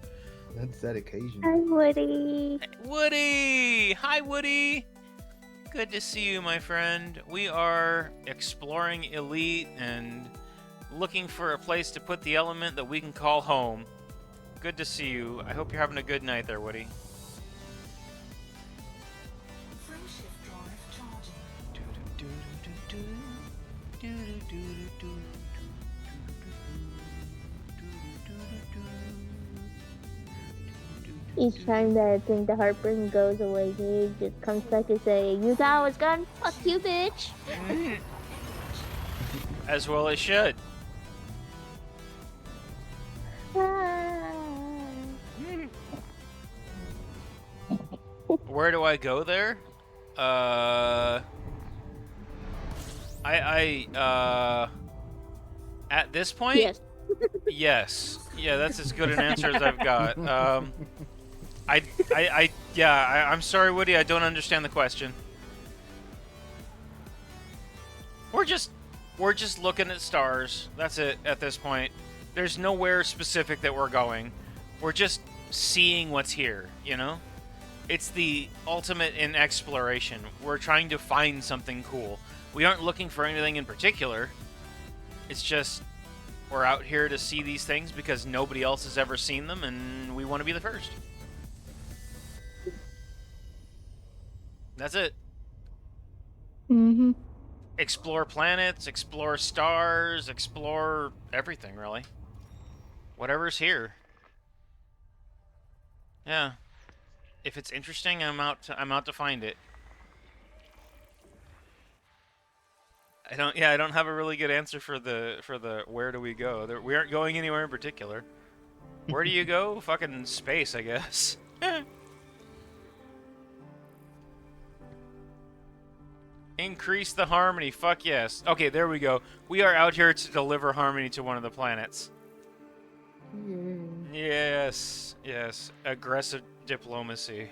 That's dedication. Hi, Woody. Woody! Hi, Woody! Good to see you, my friend. We are exploring Elite and looking for a place to put the element that we can call home. Good to see you. I hope you're having a good night there, Woody. Frame shift drive charging. Each time that I think the heartburn goes away, he just comes back and say, "You thought I was gone? Fuck you, bitch." As well it should. Where do I go there? At this point? Yes. Yes. Yeah, that's as good an answer as I've got. I'm sorry, Woody, I don't understand the question. We're just looking at stars. That's it at this point. There's nowhere specific that we're going. We're just seeing what's here, you know? It's the ultimate in exploration. We're trying to find something cool. We aren't looking for anything in particular. It's just we're out here to see these things because nobody else has ever seen them, and we want to be the first. That's it. Mm-hmm. Explore planets, explore stars, explore everything, really. Whatever's here. Yeah. If it's interesting, I'm out to find it. I don't have a really good answer for the where do we go. We aren't going anywhere in particular. Where do you go? Fucking space, I guess. Increase the harmony. Fuck yes. Okay, there we go. We are out here to deliver harmony to one of the planets. Yes, yes. Aggressive diplomacy.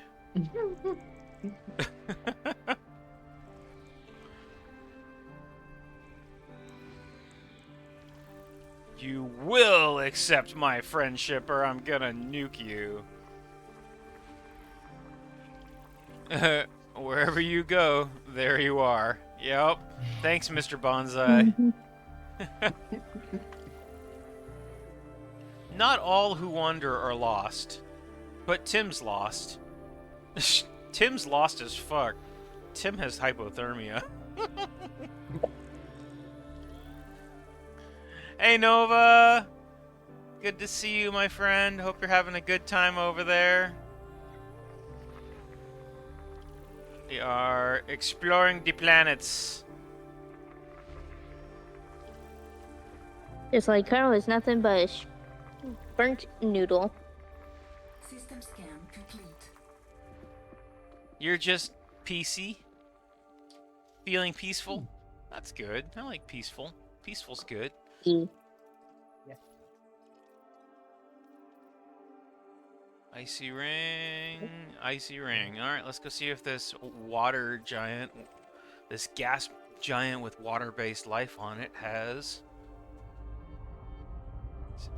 You will accept my friendship or I'm gonna nuke you. Wherever you go, there you are. Yep. Thanks, Mr. Bonsai. Not all who wander are lost, but Tim's lost. Tim's lost as fuck. Tim has hypothermia. Hey, Nova! Good to see you, my friend. Hope you're having a good time over there. We are exploring the planets. Just like Carl is nothing but a burnt noodle. System scan complete. You're just PC? Feeling peaceful? That's good. I like peaceful. Peaceful's good. E. Icy ring. Icy ring. Alright, let's go see if this water giant, this gas giant with water-based life on it has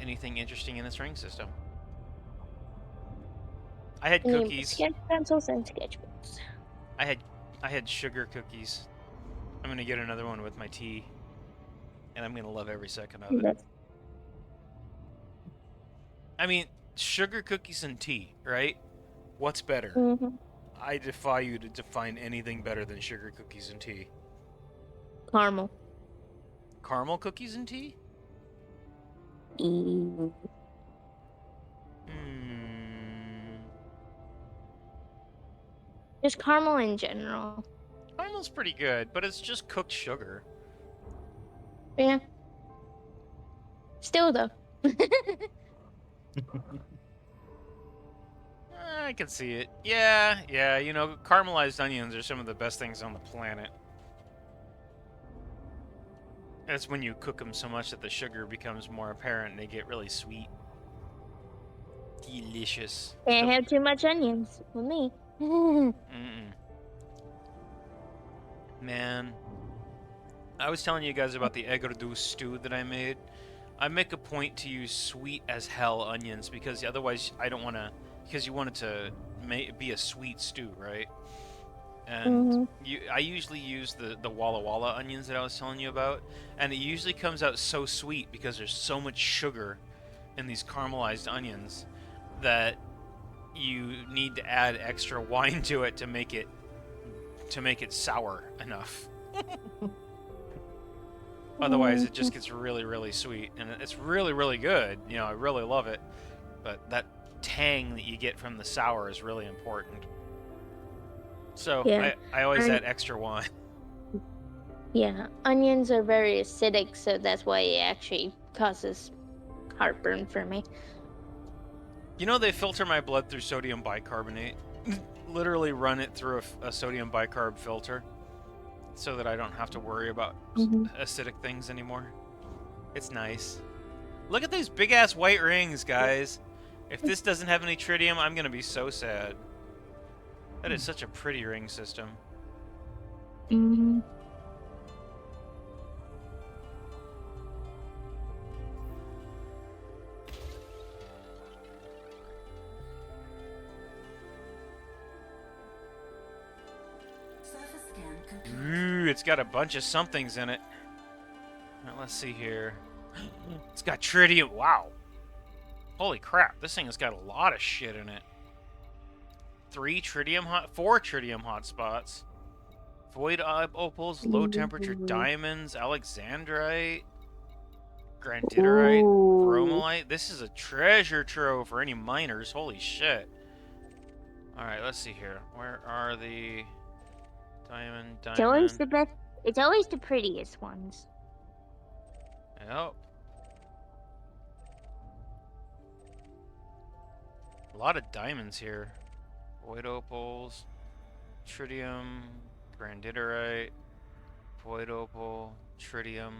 anything interesting in its ring system. I had cookies. Sketch pencils and sketchbooks. I had sugar cookies. I'm gonna get another one with my tea. And I'm gonna love every second of it. I mean, sugar cookies and tea, right? What's better? Mm-hmm. I defy you to define anything better than sugar cookies and tea. Caramel. Caramel cookies and tea? E. Just caramel in general. Caramel's pretty good, but it's just cooked sugar. Yeah. Still though. I can see it. Yeah, you know, caramelized onions are some of the best things on the planet. That's when you cook them so much that the sugar becomes more apparent and they get really sweet. Delicious. Can't have too much onions with me. Mm-mm. Man. I was telling you guys about the egg reduce stew that I made. I make a point to use sweet as hell onions because otherwise I don't want to... Because you want it to be a sweet stew, right? And I usually use the Walla Walla onions that I was telling you about. And it usually comes out so sweet because there's so much sugar in these caramelized onions that you need to add extra wine to it to make it sour enough. Otherwise, it just gets really, really sweet, and it's really, really good. You know, I really love it, but that tang that you get from the sour is really important. So Yeah. I always add extra wine. Yeah, onions are very acidic, so that's why it actually causes heartburn for me. You know, they filter my blood through sodium bicarbonate. Literally run it through a sodium bicarb filter so that I don't have to worry about acidic things anymore. It's nice. Look at these big-ass white rings, guys. If this doesn't have any tritium, I'm going to be so sad. That is such a pretty ring system. Surface scan complete. Ooh, it's got a bunch of somethings in it. Now, let's see here. It's got tritium. Wow. Holy crap, this thing has got a lot of shit in it. 4 tritium hotspots. Void opals, low temperature diamonds, alexandrite, granditerite, bromolite. This is a treasure trove for any miners. Holy shit. Alright, let's see here. Where are the diamond? It's always the best. It's always the prettiest ones. Yep. A lot of diamonds here. Void opals, tritium, granditerite. Void opal, tritium.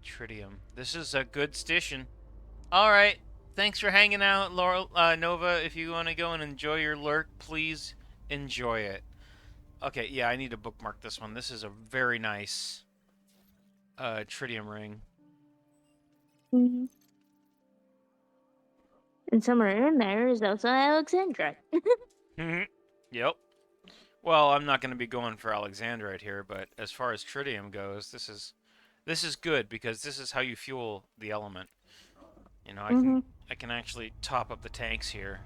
Tritium. This is a good station. Alright. Thanks for hanging out, Laurel, Nova. If you want to go and enjoy your lurk, please enjoy it. Okay, yeah, I need to bookmark this one. This is a very nice tritium ring. Mhm. And somewhere in there is also Alexandra. Yep. Well, I'm not going to be going for Alexandrite here, but as far as tritium goes, this is good because this is how you fuel the element. You know, I can actually top up the tanks here.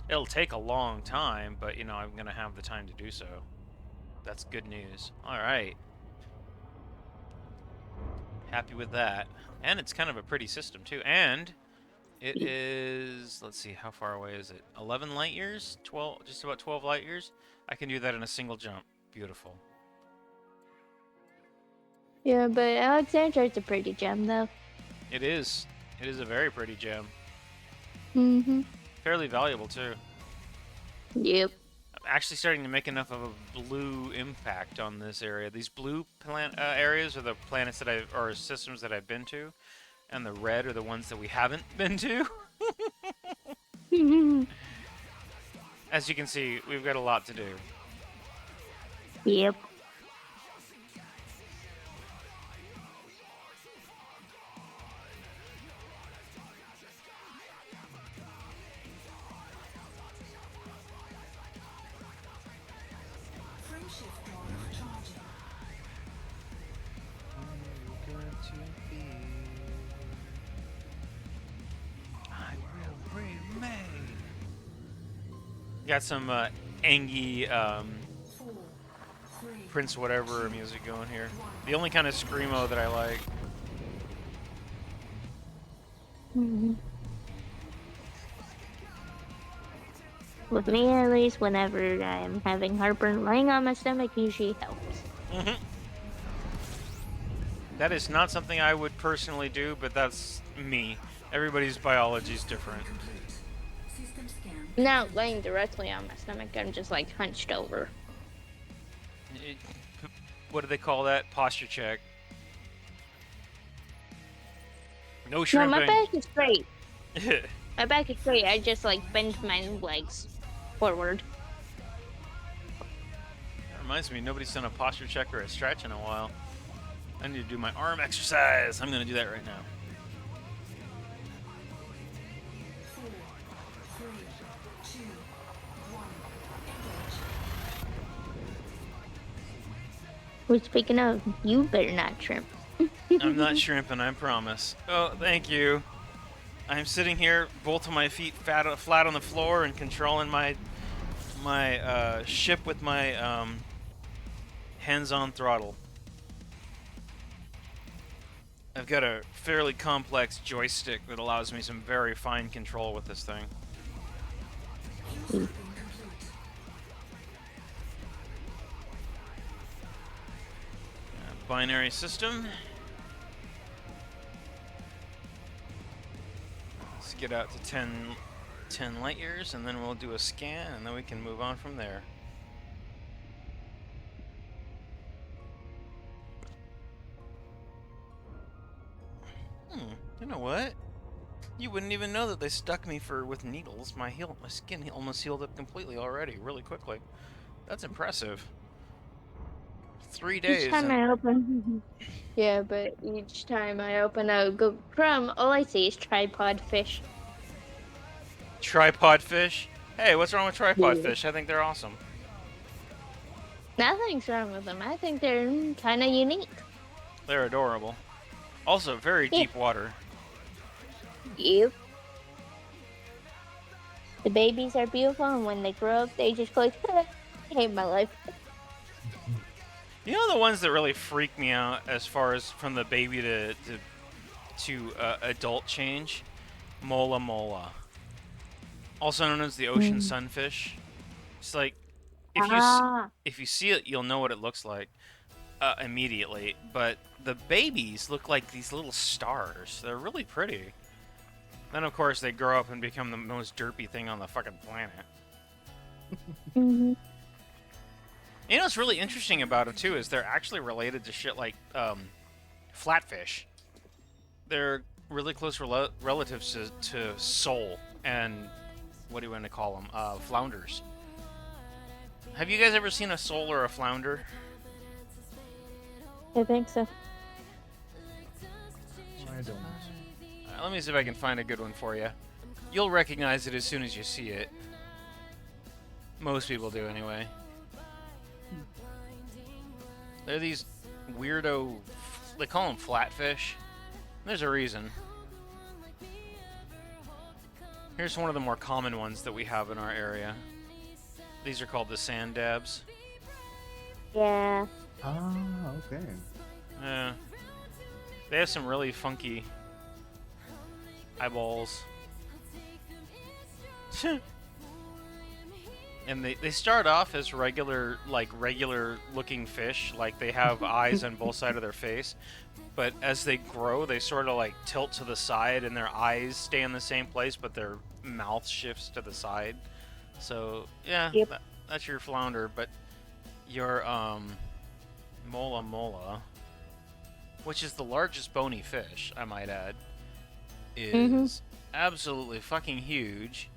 It'll take a long time, but you know, I'm going to have the time to do so. That's good news. All right. Happy with that. And it's kind of a pretty system too. And it is, let's see, how far away is it? 11 light years? 12, just about 12 light years? I can do that in a single jump. Beautiful. Yeah, but Alexandra's a pretty gem, though. It is. It is a very pretty gem. Mm-hmm. Fairly valuable too. Yep. I'm actually starting to make enough of a blue impact on this area. These blue areas are the planets that or systems that I've been to, and the red are the ones that we haven't been to. As you can see, we've got a lot to do. Yep. Friendship door charging. I will remain. Got some Angie 4, 3, Prince whatever music going here. The only kind of screamo that I like. Mm-hmm. With me, at least, whenever I'm having heartburn, laying on my stomach usually helps. That is not something I would personally do, but that's me. Everybody's biology is different. system scan. Not laying directly on my stomach, I'm just like hunched over. What do they call that? Posture check. No No, shrimping. my back is straight. My back is straight. I just like bend my legs forward. That reminds me, nobody's done a posture check or a stretch in a while. I need to do my arm exercise. I'm going to do that right now. 4, 3, 2, 1. Engage. Well, speaking of, you better not shrimp. I'm not shrimping, I promise. Oh, thank you. I'm sitting here, both of my feet flat on the floor and controlling my ship with my hands-on throttle. I've got a fairly complex joystick that allows me some very fine control with this thing. Binary system. Let's get out to 10 light years, and then we'll do a scan, and then we can move on from there. You know what? You wouldn't even know that they stuck me with needles. My skin almost healed up completely already, really quickly. That's impressive. 3 days. Each time I open, yeah, but each time I open a Google Chrome, all I see is tripod fish. Tripod fish? Hey, what's wrong with tripod Yeah. fish? I think they're awesome. Nothing's wrong with them. I think they're kind of unique. They're adorable. Also, very Yeah. deep water. Yep. The babies are beautiful, and when they grow up, they just go like, I hate my life. You know the ones that really freak me out as far as from the baby to adult change? Mola mola. Also known as the ocean sunfish. It's like, if you see it, you'll know what it looks like immediately. But the babies look like these little stars. They're really pretty. Then, of course, they grow up and become the most derpy thing on the fucking planet. Mm-hmm. You know what's really interesting about them too is they're actually related to shit like flatfish. They're really close relatives to sole and what do you want to call them? Flounders. Have you guys ever seen a sole or a flounder? I think so. I don't. Let me see if I can find a good one for you. You'll recognize it as soon as you see it. Most people do, anyway. They're these weirdo... They call them flatfish. There's a reason. Here's one of the more common ones that we have in our area. These are called the sand dabs. Yeah. Ah, okay. Yeah. They have some really funky eyeballs. And they start off as regular looking fish, like they have eyes on both sides of their face. But as they grow, they sort of like tilt to the side and their eyes stay in the same place, but their mouth shifts to the side. So, yeah, Yep. that's your flounder. But your mola mola, which is the largest bony fish, I might add, is absolutely fucking huge.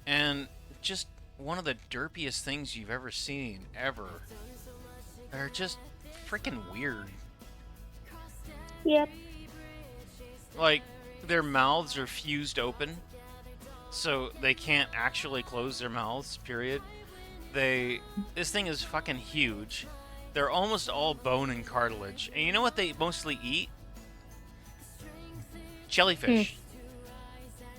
And just one of the derpiest things you've ever seen, ever. They're just freaking weird. Yep. Like, their mouths are fused open, so they can't actually close their mouths, period. This thing is fucking huge. They're almost all bone and cartilage. And you know what they mostly eat? Jellyfish.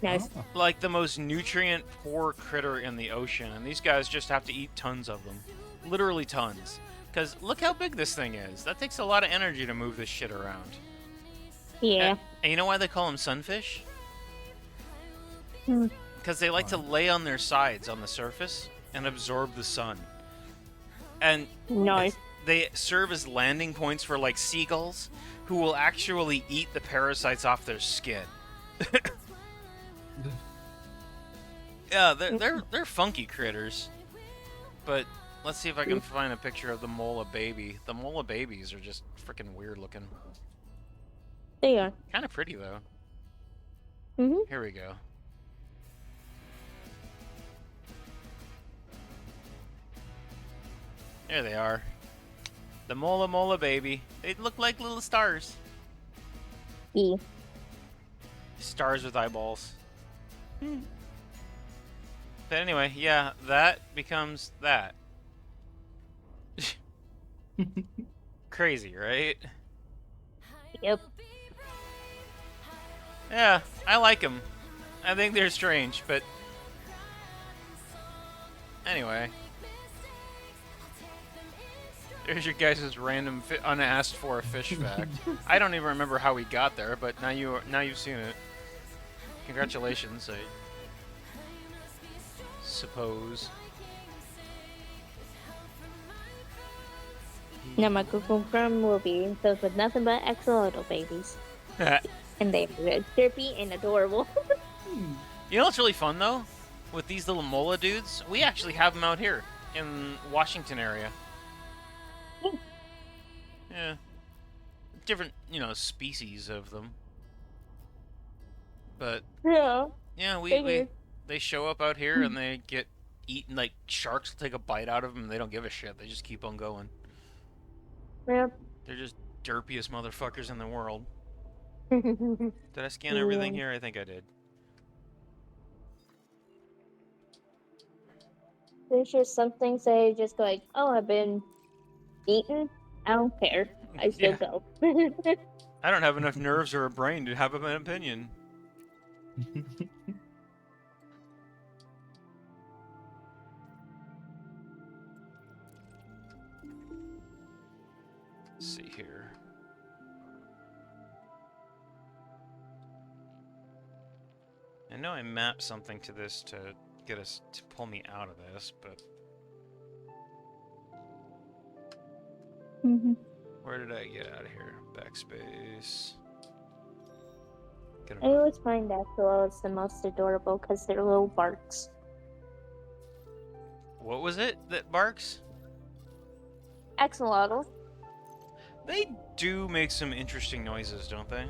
Nice. Oh. Like the most nutrient poor critter in the ocean, and these guys just have to eat tons of them. Literally tons. Because look how big this thing is. That takes a lot of energy to move this shit around. Yeah. And you know why they call them sunfish? Hmm. Because they like to lay on their sides on the surface and absorb the sun. And Nice. they serve as landing points for like seagulls who will actually eat the parasites off their skin. Yeah, they're funky critters. But let's see if I can find a picture of the mola baby. The mola babies are just freaking weird looking. They are. Kind of pretty though. Mhm. Here we go. There they are. The mola mola baby. They look like little stars. Yeah. Stars with eyeballs. But anyway, yeah, that becomes that. Crazy, right? Yep. Yeah, I like them. I think they're strange, but anyway. There's your guys' random unasked for fish fact. I don't even remember how we got there, but now you've seen it. Congratulations, I suppose. Now my Google Chrome will be filled with nothing but axolotl babies. And they're derpy and adorable. You know what's really fun though? With these little mola dudes, we actually have them out here in Washington area. Yeah. Different, species of them. But Yeah. yeah, Figured. they show up out here and they get eaten. Like sharks will take a bite out of them and they don't give a shit. They just keep on going. Yep. They're just derpiest motherfuckers in the world. Did I scan everything here? I think I did. There's just some things they just go like, oh, I've been eaten. I don't care. I still Yeah. go. I don't have enough nerves or a brain to have an opinion. Let's see here. I know I mapped something to this to get us to pull me out of this, but where did I get out of here? Backspace. Get I him. always find axolotls the most adorable because they're little barks. What was it that barks? Axolotl. They do make some interesting noises, don't they?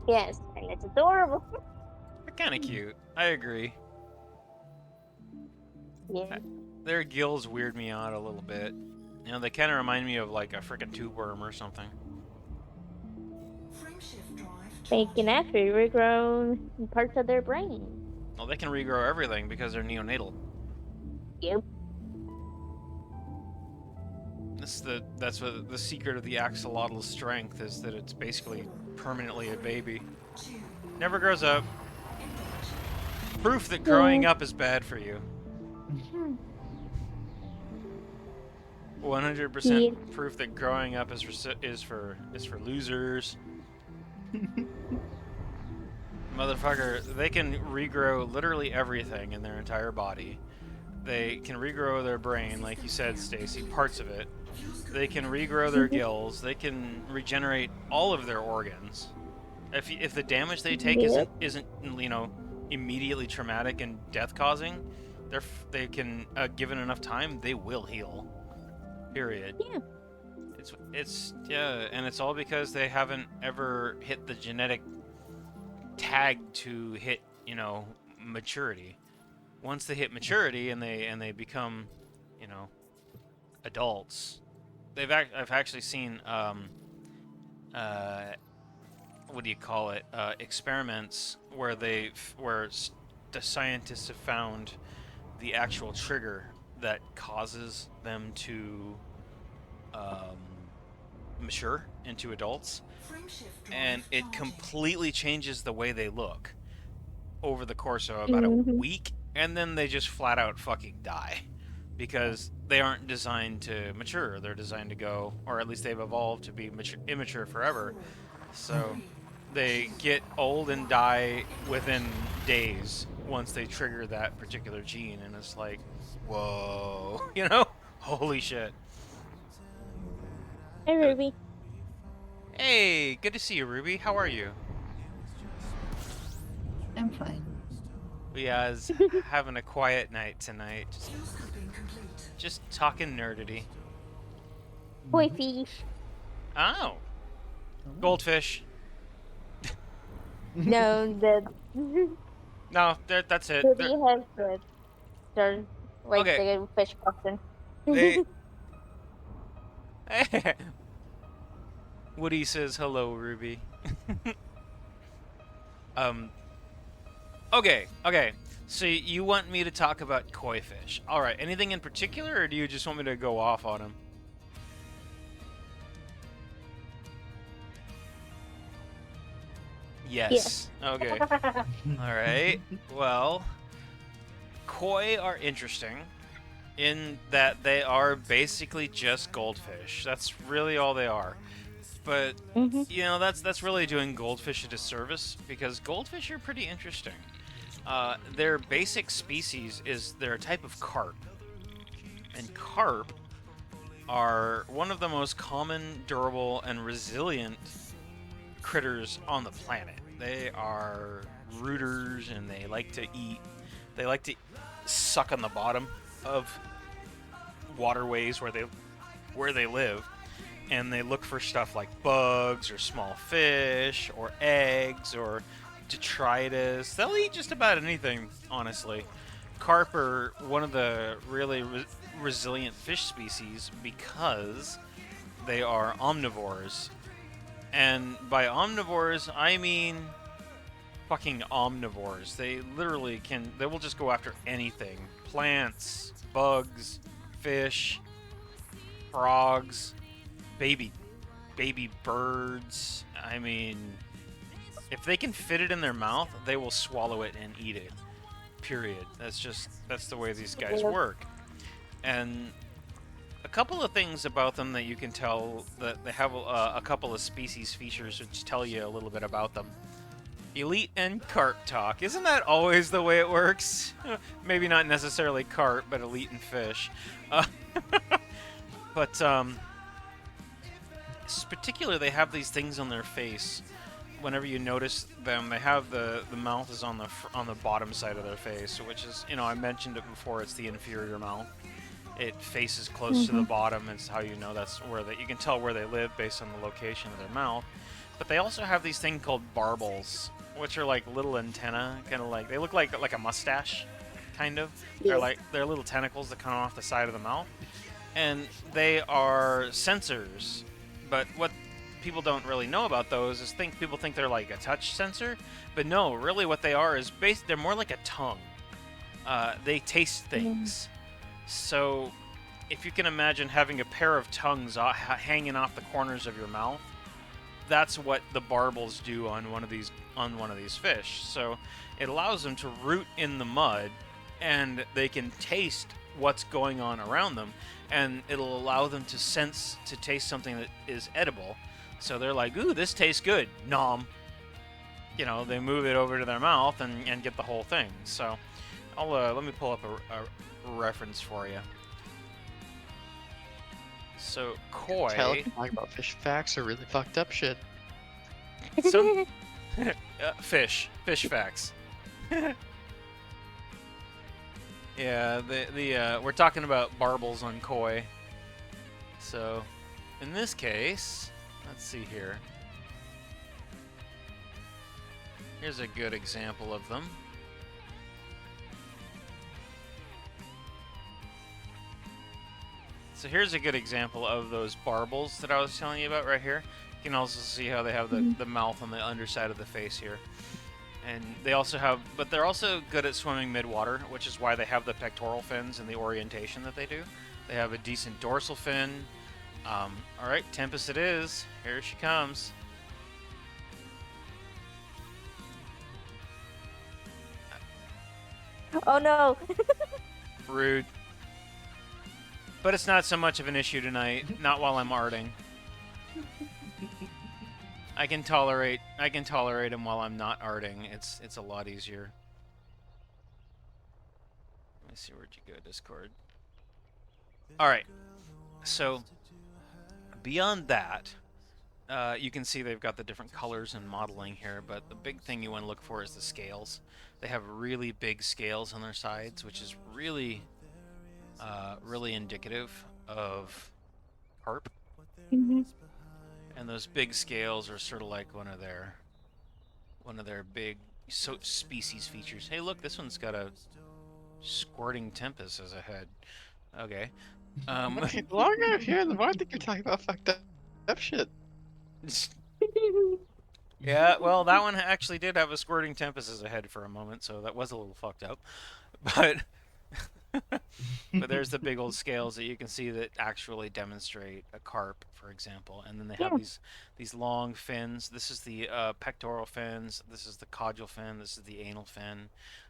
Yes, and it's adorable. They're kind of cute. I agree. Yeah. Their gills weird me out a little bit. You know, they kind of remind me of like a freaking tube worm or something. Frameshift drive They can charging. actually regrow parts of their brain. Well, they can regrow everything because they're neonatal. Yep. That's what the secret of the axolotl's strength is, that it's basically permanently a baby. 2. Never grows up. Engage. Proof that growing up is bad for you. 100% proof that growing up is for losers. Motherfucker, they can regrow literally everything in their entire body. They can regrow their brain, like you said, Stacy, parts of it. They can regrow their gills. They can regenerate all of their organs. If the damage they take Yep. isn't immediately traumatic and death causing, they can given enough time, they will heal. Period. Yeah. It's and it's all because they haven't ever hit the genetic tag to hit, maturity. Once they hit maturity and they become, adults, I've actually seen what do you call it? Experiments where the scientists have found the actual trigger that causes them to mature into adults, Frameshift drive and it charging. completely changes the way they look over the course of about a week, and then they just flat out fucking die because they aren't designed to mature. They're designed to go, or at least they've evolved to be immature forever. So they get old and die within days once they trigger that particular gene, and it's like, whoa, holy shit. Hey, Ruby. Hey, good to see you, Ruby. How are you? I'm fine. We having a quiet night tonight. Skill scooping complete. Just talking nerdity. Boy fish. Oh. Goldfish. No, the No, that's it. Ruby has the Okay. the fish question. They... Woody says hello, Ruby. Okay. So you want me to talk about koi fish? All right. Anything in particular, or do you just want me to go off on them? Yes. Okay. All right. Well, koi are interesting in that they are basically just goldfish. That's really all they are. But that's really doing goldfish a disservice, because goldfish are pretty interesting. Their basic species is they're a type of carp, and carp are one of the most common, durable, and resilient critters on the planet. They are rooters, and they like to eat. They like to suck on the bottom of waterways where they live, and they look for stuff like bugs or small fish or eggs or detritus. They'll eat just about anything, honestly. Carp are one of the really resilient fish species because they are omnivores. And by omnivores, I mean fucking omnivores. They literally they will just go after anything. Plants, bugs, fish, frogs, baby birds. I mean, if they can fit it in their mouth, they will swallow it and eat it. Period. That's the way these guys work. And a couple of things about them that you can tell, that they have a couple of species features which tell you a little bit about them. Elite and carp talk. Isn't that always the way it works? Maybe not necessarily carp, but elite and fish. But particular, they have these things on their face. Whenever you notice them, they have the mouth is on the bottom side of their face, which is, I mentioned it before, it's the inferior mouth. It faces close to the bottom. It's how you know that's where you can tell where they live based on the location of their mouth. But they also have these things called barbels, which are like little antennae, kind of like they look like a mustache, kind of. Yeah. They're little tentacles that come off the side of the mouth, and they are sensors. But what people don't really know about those is people think they're like a touch sensor, but no, really what they are is they're more like a tongue. They taste things. So if you can imagine having a pair of tongues hanging off the corners of your mouth, that's what the barbels do on one of these fish. So it allows them to root in the mud, and they can taste what's going on around them, and it'll allow them to taste something that is edible. So they're like, ooh, this tastes good. Nom. You know, they move it over to their mouth and get the whole thing. So let me pull up a reference for you. So koi. Talking about fish facts are really fucked up shit. Some fish facts. Yeah, we're talking about barbels on koi. So, in this case, let's see here. Here's a good example of them. So here's a good example of those barbels that I was telling you about right here. You can also see how they have the mouth on the underside of the face here. And they also have, but they're also good at swimming mid-water, which is why they have the pectoral fins and the orientation that they do. They have a decent dorsal fin. All right, Tempest it is. Here she comes. Oh no. Rude. But it's not so much of an issue tonight. Not while I'm arting. I can tolerate him while I'm not arting. It's a lot easier. Let me see, where'd you go, Discord? Alright. So beyond that, you can see they've got the different colors and modeling here, but the big thing you want to look for is the scales. They have really big scales on their sides, which is really really indicative of carp. And those big scales are sort of like one of their big species features. Hey, look, this one's got a squirting tempest as a head. Okay. The longer I'm here, the more I think you're talking about fucked up shit. Yeah, well, that one actually did have a squirting tempest as a head for a moment, so that was a little fucked up. But but there's the big old scales that you can see that actually demonstrate a carp, for example. And then they have these long fins. This is the pectoral fins. This is the caudal fin. This is the anal fin.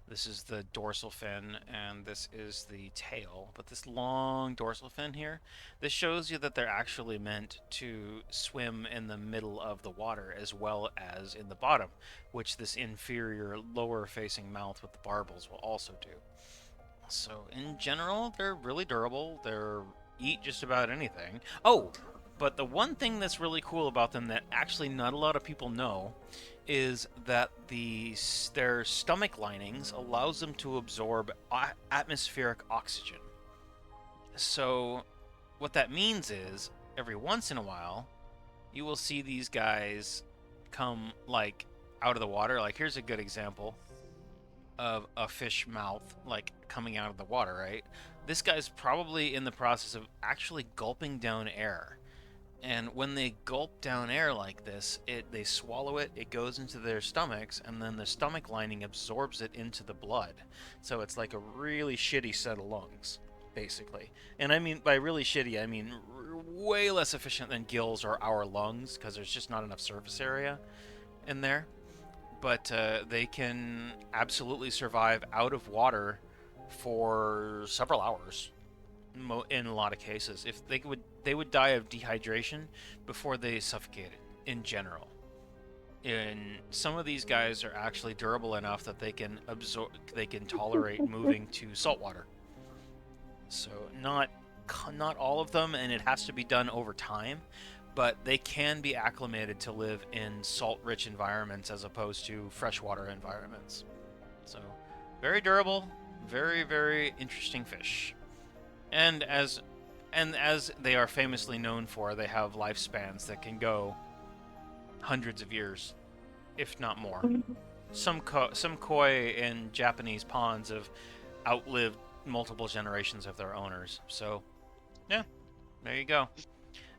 This is the dorsal fin, and this is the tail. But this long dorsal fin here, this shows you that they're actually meant to swim in the middle of the water as well as in the bottom, which this inferior lower-facing mouth with the barbels will also do. So in general, they're really durable. They're eat just about anything. Oh, but the one thing that's really cool about them that actually not a lot of people know is that their stomach linings allows them to absorb atmospheric oxygen. So what that means is every once in a while, you will see these guys come like out of the water. Like here's a good example of a fish mouth like coming out of the water, right? This guy's probably in the process of actually gulping down air. And when they gulp down air like this, they swallow it, it goes into their stomachs, and then the stomach lining absorbs it into the blood. So it's like a really shitty set of lungs, basically. And I mean, by really shitty, I mean way less efficient than gills or our lungs, because there's just not enough surface area in there. But they can absolutely survive out of water for several hours in a lot of cases. If they would die of dehydration before they suffocated in general. And some of these guys are actually durable enough that they can tolerate moving to salt water. So not all of them, and it has to be done over time. But they can be acclimated to live in salt-rich environments as opposed to freshwater environments. So, very durable, very, very interesting fish. And as they are famously known for, they have lifespans that can go hundreds of years, if not more. Some koi in Japanese ponds have outlived multiple generations of their owners. So, yeah, there you go.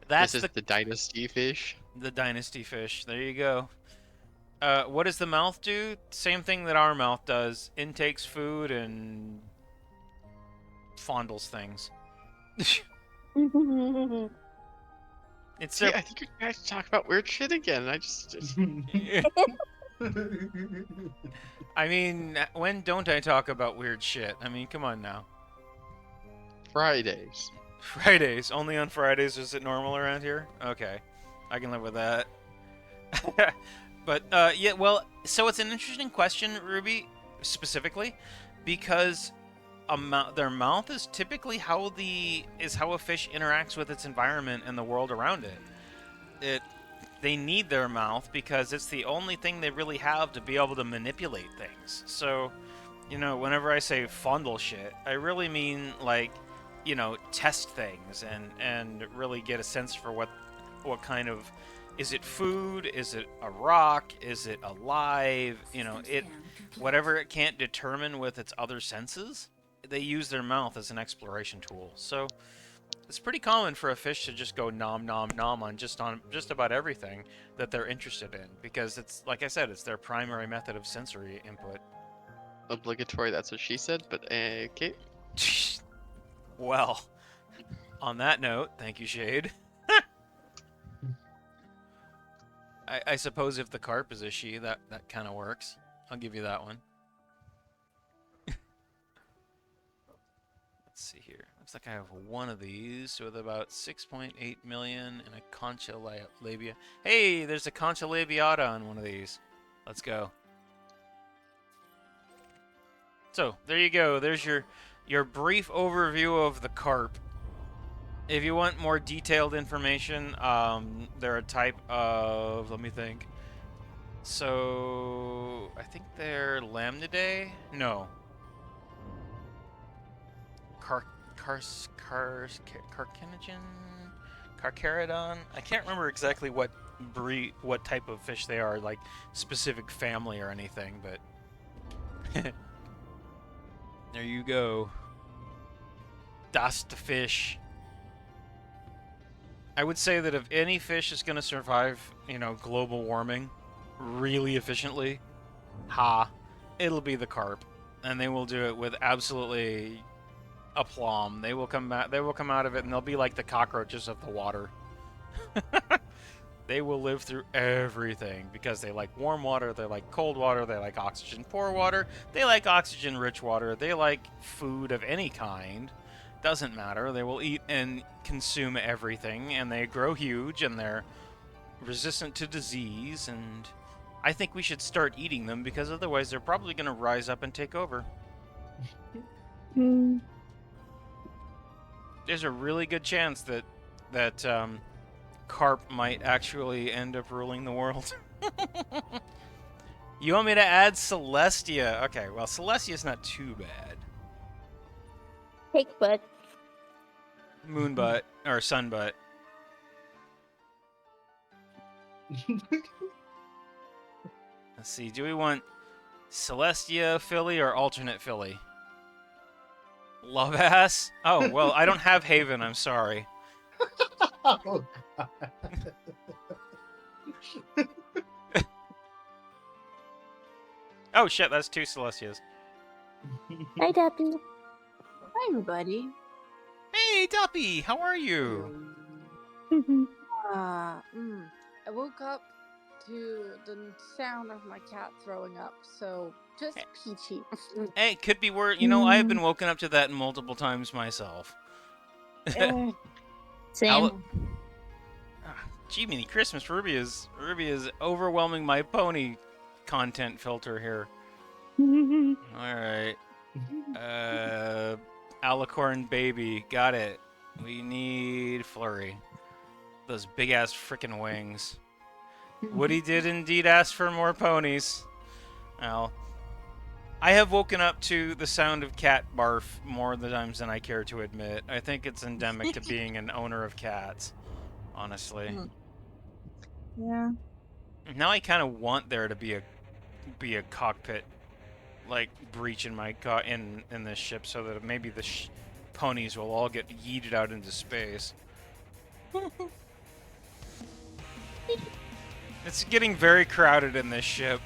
That's This is the dynasty fish. the dynasty fish. There you go. What does the mouth do? Same thing that our mouth does. Intakes food and fondles things. It's See, their I think you guys talk about weird shit again. I just I mean, when don't I talk about weird shit? I mean, come on now. Fridays. Fridays. Only on Fridays is it normal around here? Okay. I can live with that. But, yeah, well, so it's an interesting question, Ruby, specifically, because their mouth is typically how a fish interacts with its environment and the world around it. They need their mouth because it's the only thing they really have to be able to manipulate things. So, whenever I say fondle shit, I really mean like, test things and really get a sense for what kind of, is it food? Is it a rock? Is it alive? Whatever it can't determine with its other senses, they use their mouth as an exploration tool. So it's pretty common for a fish to just go nom nom nom on just about everything that they're interested in, because it's, like I said, it's their primary method of sensory input. Obligatory, that's what she said, but okay. Well, on that note, thank you, Shade. I suppose if the carp is a she, that kind of works. I'll give you that one. Let's see here. Looks like I have one of these with about 6.8 million and a concha labia. Hey, there's a concha labiata on one of these. Let's go. So, there you go. There's your brief overview of the carp. If you want more detailed information, they're a type of, let me think. So, I think they're Lamnidae? No. Carcharodon? I can't remember exactly what type of fish they are, like specific family or anything, but there you go. Das the fish. I would say that if any fish is going to survive, global warming really efficiently, it'll be the carp, and they will do it with absolutely aplomb. They will come out of it, and they'll be like the cockroaches of the water. They will live through everything because they like warm water, they like cold water, they like oxygen poor water, they like oxygen rich water, they like food of any kind. Doesn't matter. They will eat and consume everything, and they grow huge, and they're resistant to disease, and I think we should start eating them, because otherwise they're probably going to rise up and take over. There's a really good chance that carp might actually end up ruling the world. You want me to add Celestia? Okay, well, Celestia's not too bad. Cake butt. Moon butt, or sun butt. Let's see, do we want Celestia Philly or alternate Philly? Love ass? Oh, well, I don't have Haven, I'm sorry. Oh, God. Oh shit, that's two Celestias. Hi, Duppy. Hi, everybody. Hey, Duppy, how are you? I woke up to the sound of my cat throwing up, so just peachy. Hey, it could be worse. I have been woken up to that multiple times myself. Same. Gee, mini Christmas, Ruby is overwhelming my pony content filter here. All right. Alicorn baby, got it. We need Flurry. Those big ass frickin' wings. Woody did indeed ask for more ponies. Well, I have woken up to the sound of cat barf more the times than I care to admit. I think it's endemic to being an owner of cats, honestly. Yeah. Now I kind of want there to be a cockpit like breach in my in this ship so that maybe the ponies will all get yeeted out into space. It's getting very crowded in this ship.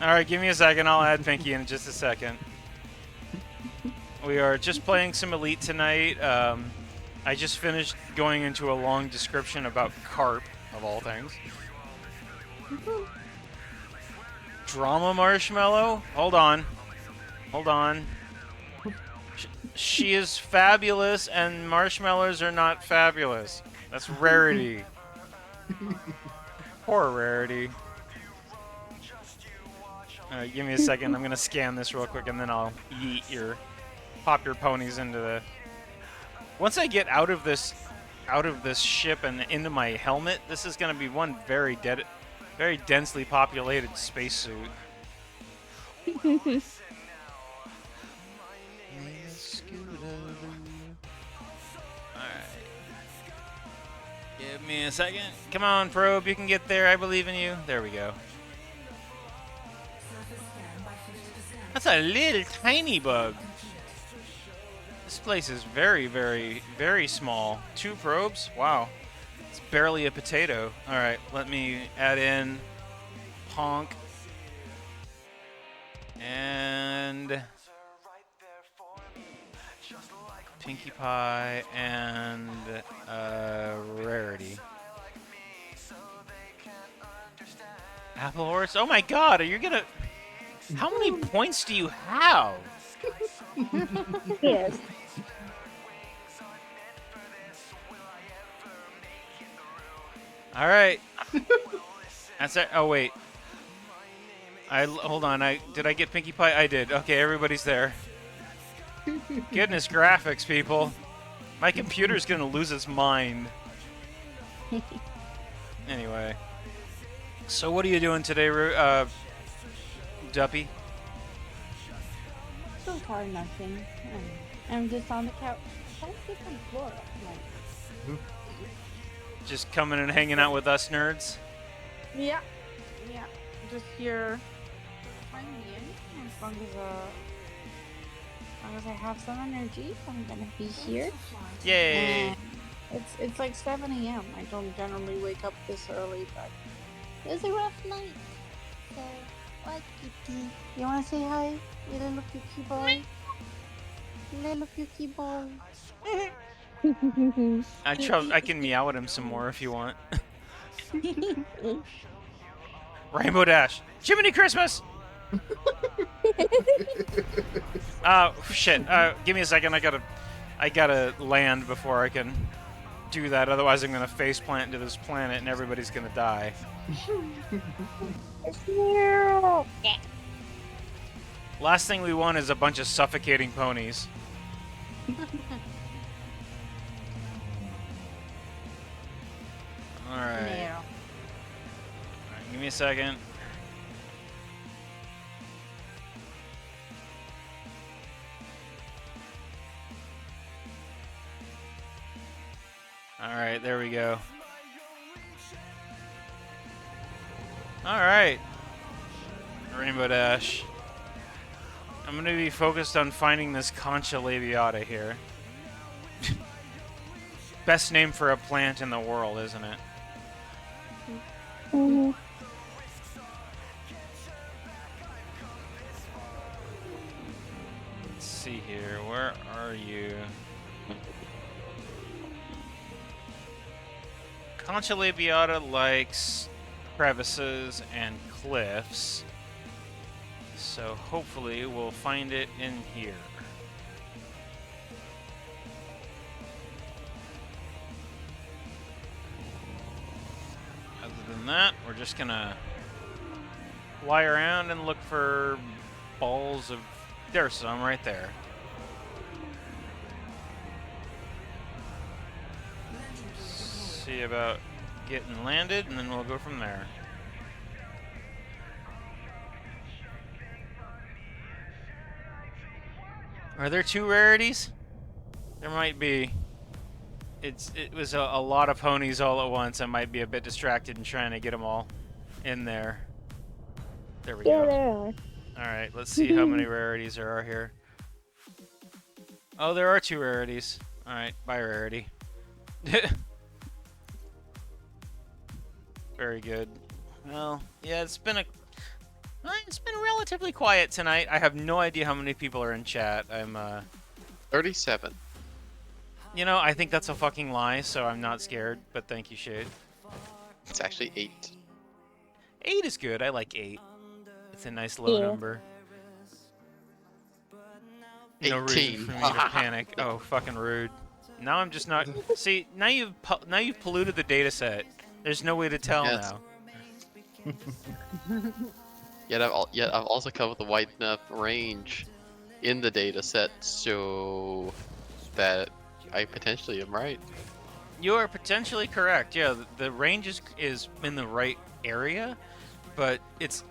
Alright, give me a second. I'll add Pinky in just a second. We are just playing some Elite tonight. I just finished going into a long description about carp, of all things. Drama Marshmallow? Hold on. Hold on. She is fabulous, and marshmallows are not fabulous. That's Rarity. Poor Rarity. Give me a second. I'm gonna scan this real quick, and then I'll pop your ponies into the. Once I get out of this ship and into my helmet, this is gonna be one very densely populated spacesuit. Alright. Give me a second. Come on, Probe, you can get there. I believe in you. There we go. That's a little tiny bug. This place is very, very, very small. 2 probes? Wow. It's barely a potato. Alright, let me add in Honk. And Pinkie Pie and Rarity. Apple Horse? Oh my god, are you gonna... How many points do you have? Yes. Alright. That's it. Oh, wait. Hold on. Did I get Pinkie Pie? I did. Okay, everybody's there. Goodness graphics, people. My computer's gonna lose its mind. Anyway. So what are you doing today, Duppy? So far, nothing. I'm just on the couch. Don't sit on the floor. Like, Just coming and hanging out with us nerds? yeah. Yeah. Just here. Find me in. As long as I have some energy, I'm gonna be here. Yay! And it's like 7 a.m. I don't generally wake up this early, but it was a rough night. So, what, Kitty? You wanna say hi, little Kiki boy? Little Kiki boy. I can meow at him some more if you want. Rainbow Dash. Jiminy Christmas! Shit. Give me a second. I gotta land before I can do that. Otherwise, I'm gonna face plant into this planet and everybody's gonna die. Last thing we want is a bunch of suffocating ponies. Alright. Give me a second. Alright, there we go. Alright. Rainbow Dash. I'm gonna be focused on finding this Concha labiata here. Best name for a plant in the world, isn't it? Let's see here. Where are you? Concha labiata likes crevices and cliffs. So hopefully we'll find it in here. Other than that, we're just gonna fly around and look for balls of... There's some right there. See about getting landed, and then we'll go from there. Are there 2 rarities? There might be. It was a lot of ponies all at once. I might be a bit distracted in trying to get them all in there. There we Yeah, go. there are. Alright, let's see how many rarities there are here. Oh, there are 2 rarities. Alright, bye rarity. Very good. Well, yeah, it's been relatively quiet tonight. I have no idea how many people are in chat. I'm 37. You know, I think that's a fucking lie, so I'm not scared, but thank you, Shade. It's actually 8. 8 is good. I like 8. It's a nice low Yeah. number. No reason 18. for me to panic. Oh, fucking rude. Now I'm just not. See, now you've polluted the data set. There's no way to tell Yes. now. Yet I've also come with a wide enough range in the data set so that I potentially am right. You are potentially correct. Yeah, the range is in the right area, but it's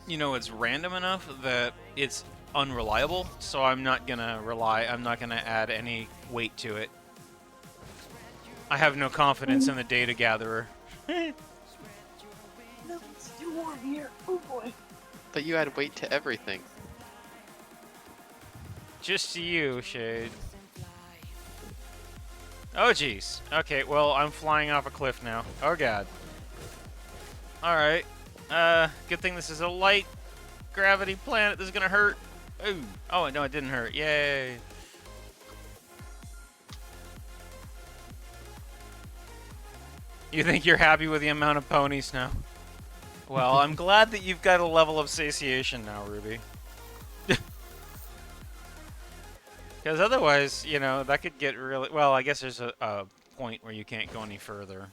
it's random enough that it's unreliable. So I'm not gonna add any weight to it. I have no confidence in the data gatherer. No, it's too warm here. Oh boy. But you add weight to everything. Just to you, Shade. Oh, jeez. Okay, well, I'm flying off a cliff now. Oh, God. Alright. Good thing this is a light gravity planet. This is gonna hurt. Ooh. Oh, no, it didn't hurt. Yay. You think you're happy with the amount of ponies now? Well, I'm glad that you've got a level of satiation now, Ruby. Because otherwise, that could get really... Well, I guess there's a point where you can't go any further.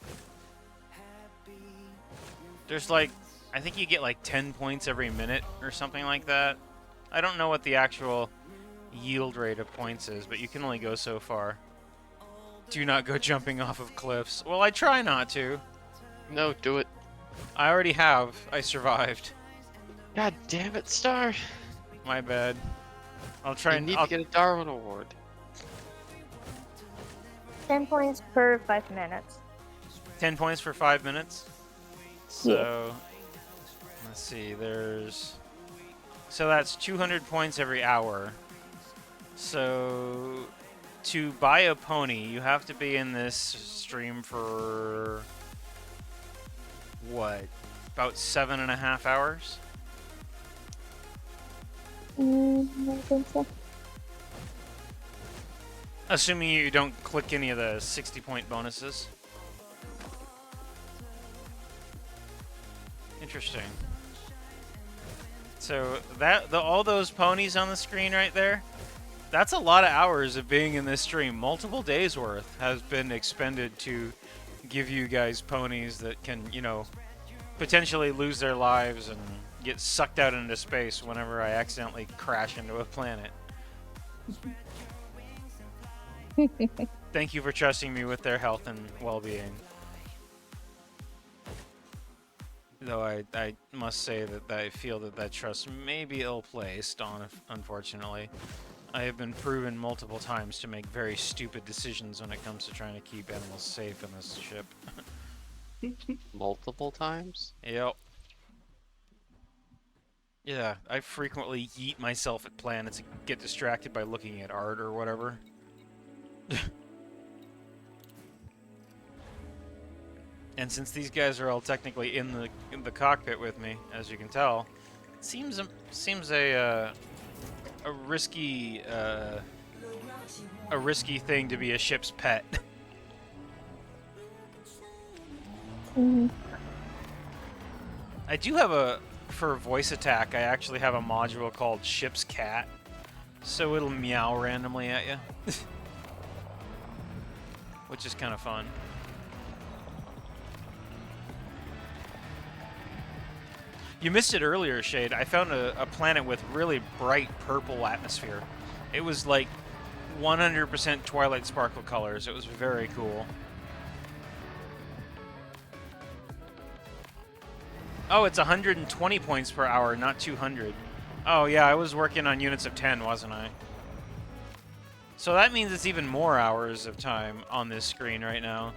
There's like... I think you get like 10 points every minute or something like that. I don't know what the actual yield rate of points is, but you can only go so far. Do not go jumping off of cliffs. Well, I try not to. No, do it. I already have. I survived. God damn it, Star. My bad. I'll try You and... need I'll- to get a Darwin Award. 10 points per 5 minutes. 10 points for 5 minutes. So, let's see, so that's 200 points every hour. So, to buy a pony, you have to be in this stream for, what, about 7.5 hours? I think so. Assuming you don't click any of the 60-point bonuses. Interesting. So all those ponies on the screen right there, that's a lot of hours of being in this stream. Multiple days worth has been expended to give you guys ponies that can, potentially lose their lives and get sucked out into space whenever I accidentally crash into a planet. Thank you for trusting me with their health and well-being. Though I must say that I feel that trust may be ill-placed, unfortunately. I have been proven multiple times to make very stupid decisions when it comes to trying to keep animals safe in this ship. Multiple times? Yep. Yeah, I frequently yeet myself at planets and get distracted by looking at art or whatever. And since these guys are all technically in the cockpit with me, as you can tell, it seems a risky thing to be a ship's pet. I do have for voice attack, I actually have a module called Ship's Cat, so it'll meow randomly at you, which is kind of fun. You missed it earlier, Shade. I found a planet with really bright purple atmosphere. It was like 100% Twilight Sparkle colors. It was very cool. Oh, it's 120 points per hour, not 200. Oh, yeah, I was working on units of 10, wasn't I? So that means it's even more hours of time on this screen right now.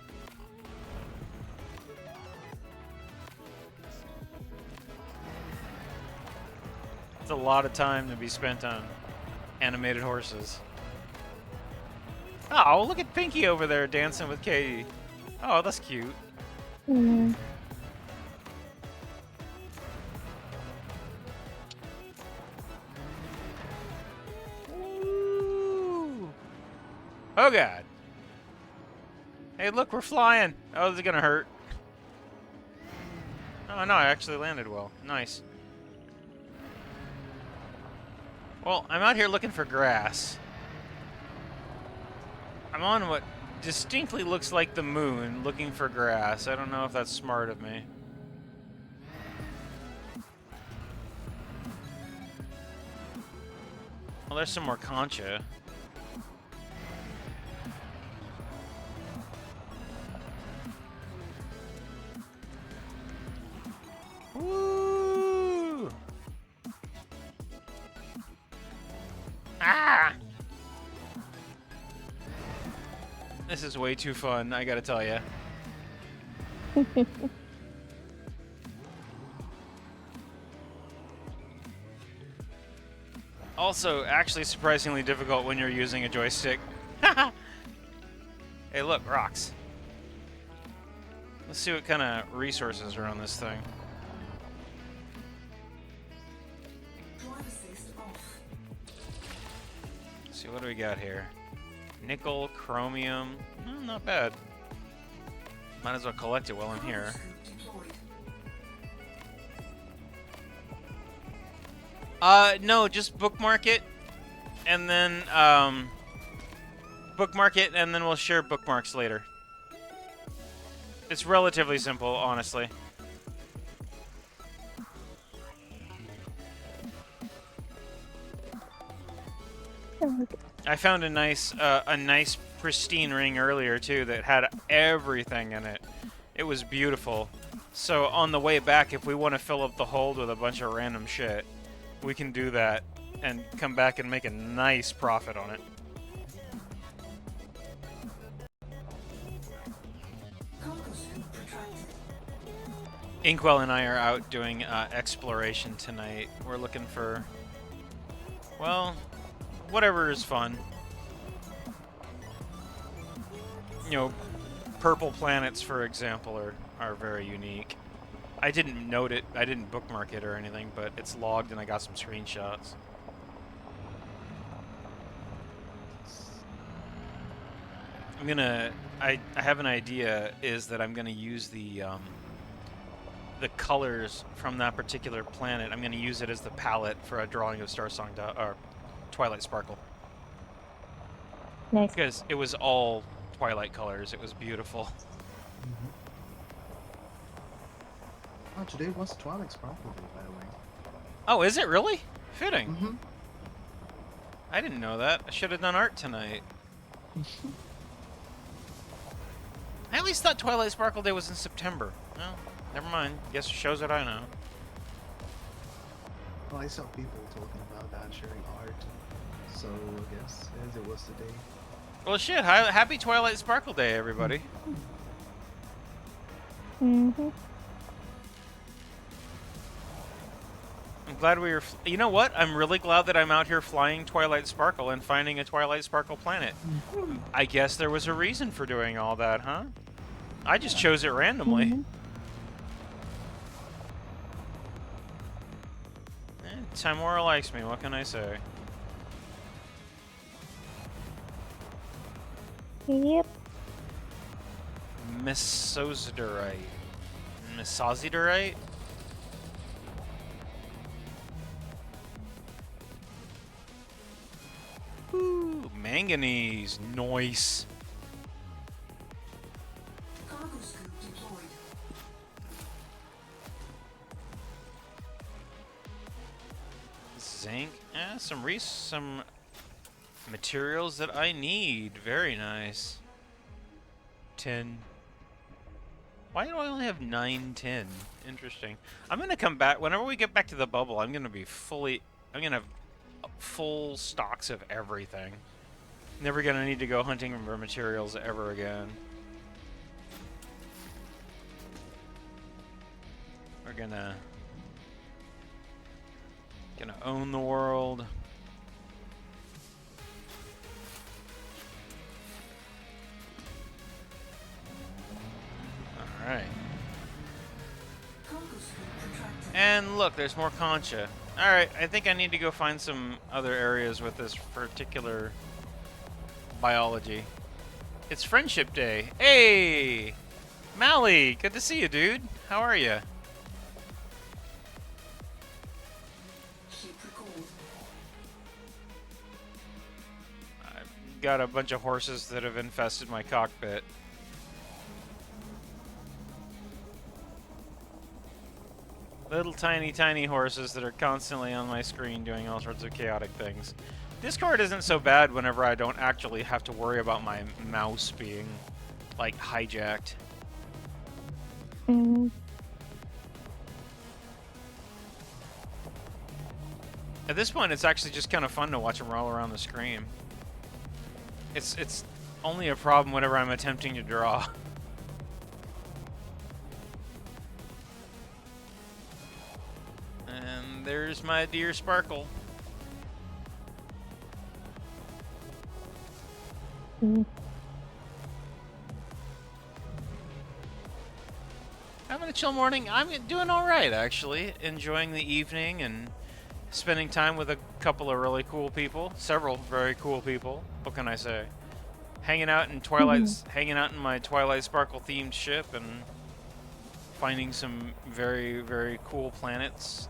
It's a lot of time to be spent on animated horses. Oh, look at Pinky over there dancing with Katie. Oh, that's cute. Mm. Ooh. Oh god. Hey, look, we're flying. Oh, this is gonna hurt. Oh no, I actually landed well. Nice. Well, I'm out here looking for grass. I'm on what distinctly looks like the moon, looking for grass. I don't know if that's smart of me. Well, there's some more concha. Woo! Ah! This is way too fun, I gotta tell you. Also, actually surprisingly difficult when you're using a joystick. Hey, look, rocks. Let's see what kind of resources are on this thing. Drive assist off. Let's see, what do we got here? Nickel, chromium. Not bad. Might as well collect it while I'm here. Scope deployed. No, just bookmark it, and then, bookmark it, and then we'll share bookmarks later. It's relatively simple, honestly. I found a nice pristine ring earlier too that had everything in it. It was beautiful. So on the way back, if we want to fill up the hold with a bunch of random shit, we can do that and come back and make a nice profit on it. Cargo scope retracted. Inkwell and I are out doing exploration tonight. We're looking for, well, whatever is fun. You know, purple planets, for example, are very unique. I didn't note it, I didn't bookmark it or anything, but it's logged and I got some screenshots. I have an idea, is that I'm gonna use the colors from that particular planet. I'm gonna use it as the palette for a drawing of or Twilight Sparkle. Nice. Because it was all Twilight colors. It was beautiful. Oh, today was Twilight Sparkle Day, by the way. Oh, is it really? Fitting. Mm-hmm. I didn't know that. I should have done art tonight. I at least thought Twilight Sparkle Day was in September. No, never mind. Guess it shows what I know. Well, I saw people talking about that, sharing art. So, I guess as it was today. Well, shit. Happy Twilight Sparkle Day, everybody. Mm-hmm. I'm glad we were... You know what? I'm really glad that I'm out here flying Twilight Sparkle and finding a Twilight Sparkle planet. I guess there was a reason for doing all that, huh? I just chose it randomly. Mm-hmm. Timora likes me, what can I say? Yep. Mesosiderite. Mesosiderite? Ooh, manganese. Nice. Cargo scope deployed. Zinc. Some materials that I need. Very nice. Tin. Why do I only have 9 tin? Interesting. I'm gonna come back whenever we get back to the bubble. I'm gonna have full stocks of everything. Never gonna need to go hunting for materials ever again. We're gonna own the world. All right. Cargo scoop retracted. And look, there's more concha. All right, I think I need to go find some other areas with this particular biology. It's Friendship Day. Hey, Mally, good to see you, dude. How are you? Sheep recalled. I've got a bunch of horses that have infested my cockpit. Little tiny horses that are constantly on my screen doing all sorts of chaotic things. Discord isn't so bad whenever I don't actually have to worry about my mouse being, like, hijacked. Mm. At this point, it's actually just kind of fun to watch them roll around the screen. It's only a problem whenever I'm attempting to draw. And there's my dear Sparkle. Mm. Having a chill morning. I'm doing all right, actually. Enjoying the evening and spending time with a couple of really cool people. Several very cool people. What can I say? Hanging out in hanging out in my Twilight Sparkle themed ship and finding some very, very cool planets.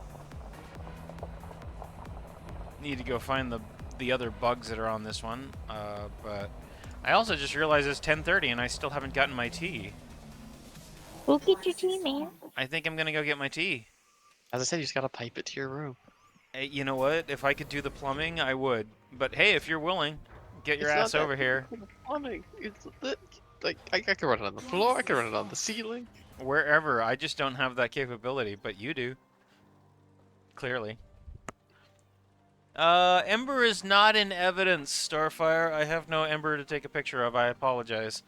Need to go find the other bugs that are on this one. But I also just realized it's 10:30 and I still haven't gotten my tea. Go get your tea, man. I think I'm gonna go get my tea. As I said, you just gotta pipe it to your room. Hey, you know what? If I could do the plumbing, I would. But hey, if you're willing, get your It's not ass that over here. Plumbing. It's like I can run it on the floor. I can run it on the ceiling. Wherever. I just don't have that capability, but you do. Clearly. Ember is not in evidence, Starfire. I have no Ember to take a picture of. I apologize.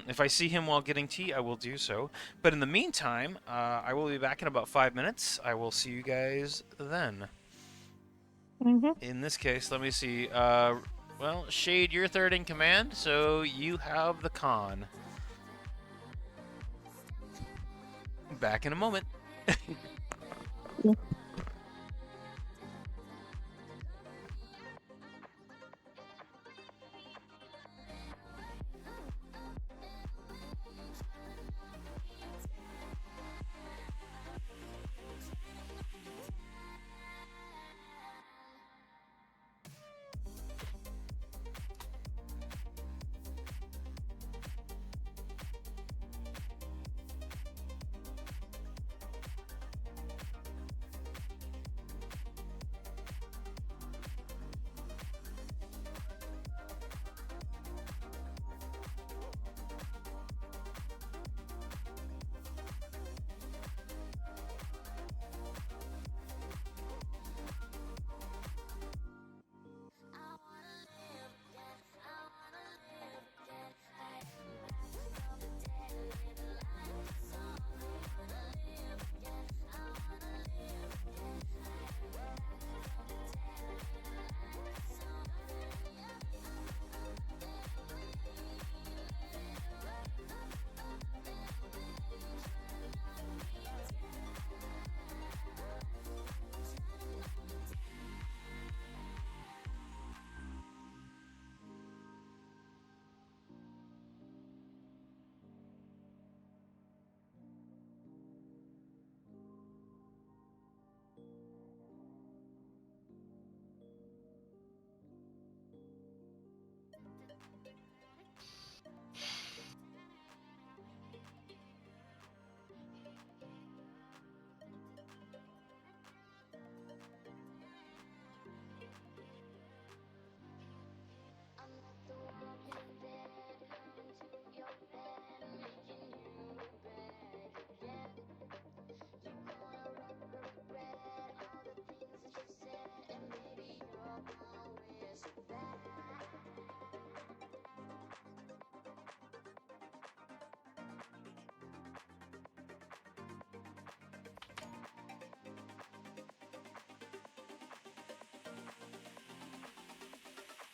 If I see him while getting tea, I will do so. But in the meantime, I will be back in about 5 minutes. I will see you guys then. In this case, let me see. Well, Shade, you're third in command, so you have the con. Back in a moment.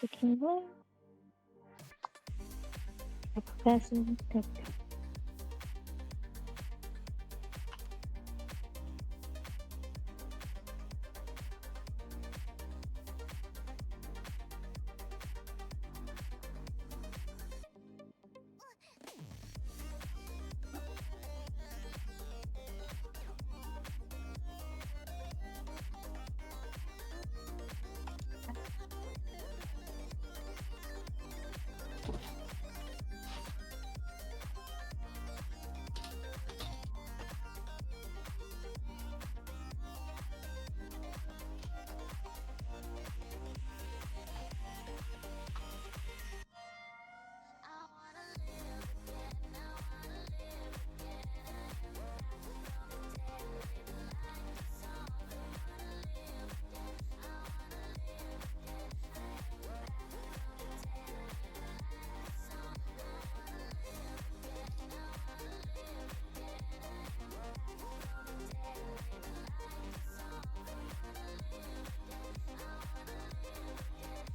Tequila. Passing.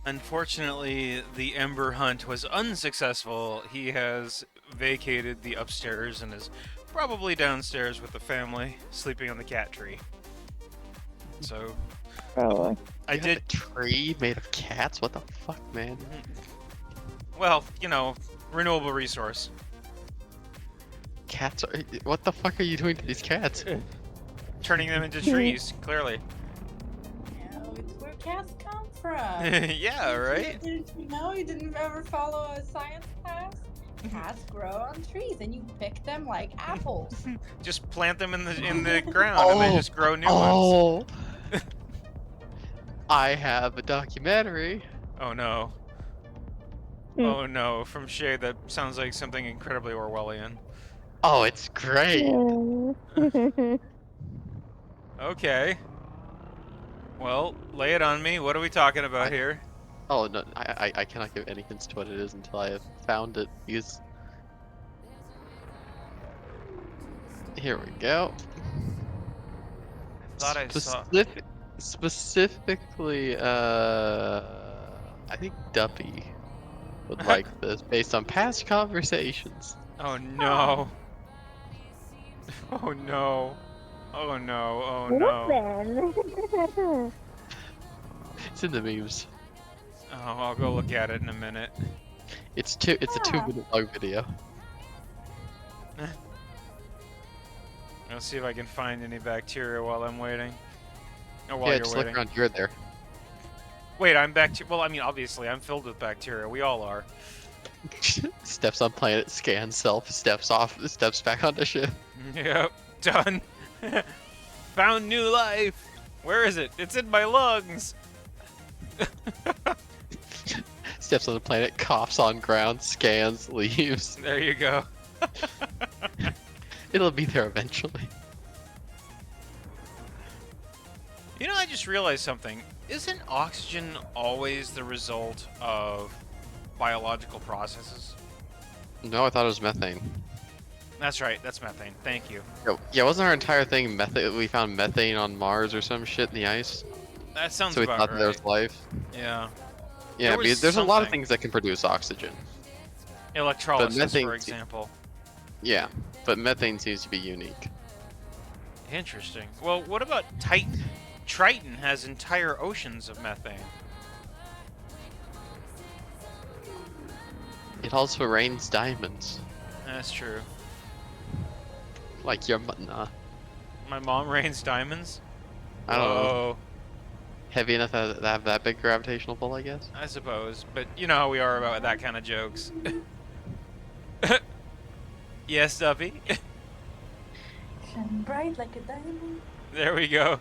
Unfortunately, the Ember hunt was unsuccessful. He has vacated the upstairs and is probably downstairs with the family, sleeping on the cat tree. So, Probably. I You have did. a tree made of cats? What the fuck, man? Well, you know, renewable resource. Cats are. What the fuck are you doing to these cats? Turning them into trees, clearly. No, it's where cats come from. Yeah, right? Didn't you know? You didn't ever follow a science class? Cats grow on trees, and you pick them like apples. Just plant them in the ground and they just grow new ones. Oh! I have a documentary. Oh no. Hmm. Oh no, from Shay that sounds like something incredibly Orwellian. Oh, it's great. Okay. Well, lay it on me. What are we talking about here? Oh no, I cannot give any hints to what it is until I have found it. Because here we go. I thought I saw. Specifically, I think Duppy would like this based on past conversations. Oh no. Oh no. Oh no. Oh What no. then? It's in the memes. Oh, I'll go look at it in a minute. It's a 2-minute long video. I'll see if I can find any bacteria while I'm waiting. Or while Yeah, you're just waiting. look around here. There. Wait, I'm well, I mean, obviously, I'm filled with bacteria. We all are. Steps on planet, scans self, steps off, steps back onto ship. Yep, done. Found new life. Where is it? It's in my lungs. Steps on the planet, coughs on ground, scans, leaves. There you go. It'll be there eventually. You know, I just realized something. Isn't oxygen always the result of biological processes? No, I thought it was methane. That's right. That's methane. Thank you. Yeah, wasn't our entire thing methane? We found methane on Mars or some shit in the ice. That sounds So we about thought right. there was life. Yeah. Yeah, There was because there's a lot of something. things that can produce oxygen. Electrolysis, methane for example. Yeah, but methane seems to be unique. Interesting. Well, what about Titan? Triton has entire oceans of methane. It also rains diamonds. That's true. Like your nah. My mom rains diamonds. I don't know. Whoa. Heavy enough to have that big gravitational pull, I guess. I suppose, but you know how we are about that kind of jokes. Yes, Duffy. Shine bright like a diamond. There we go.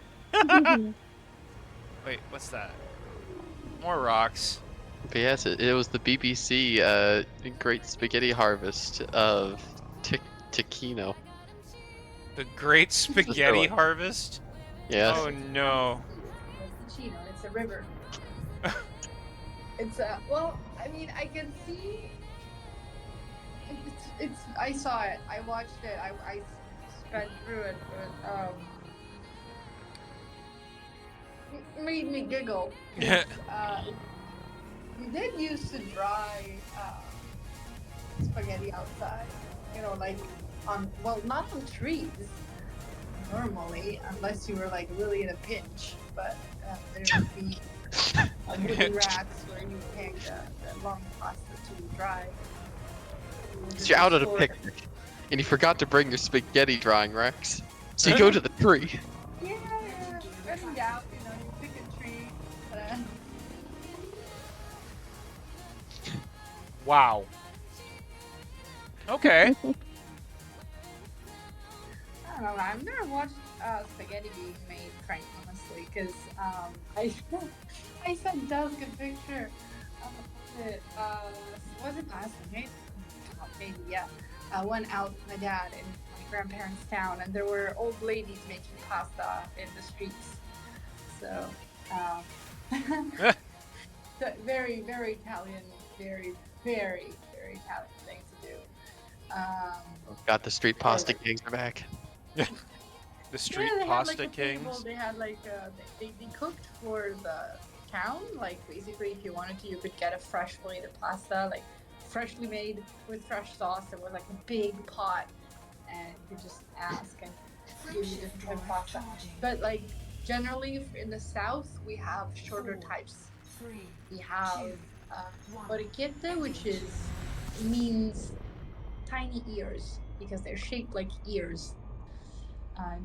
Wait, what's that? More rocks. But yes, it was the BBC Great Spaghetti Harvest of Tikino. The Great Spaghetti one. Harvest? Yes. Oh no. It's the Chino. It's a river. It's well, I mean, I can see. It's. I saw it. I watched it. I sped through it, but it made me giggle. Yeah. we did used to dry spaghetti outside. You know, like on, well, not on trees normally, unless you were like really in a pinch. But there would be wooden racks where you hang the long pasta to dry. So you're out at a Store- picnic, and you forgot to bring your spaghetti drying racks. So you go to the tree. Yeah, yeah. When in doubt, you know, you pick a tree. Wow. Okay. I don't know. I've never watched spaghetti being made, quite honestly, because I I sent Dusk a picture of it. Was it last night? Oh, maybe, yeah. I went out with my dad in my grandparents' town, and there were old ladies making pasta in the streets. So, so very, very Italian, very, very, very Italian thing to do. Got the street pasta kings are back. The street they pasta had, like, a kings. table. They had like they cooked for the town. Like basically, if you wanted to, you could get a fresh plate of pasta, like freshly made with fresh sauce. It was like a big pot, and you could just ask and give you different type of pasta. But like generally in the south, we have shorter types. We have orecchiette, which means tiny ears because they're shaped like ears.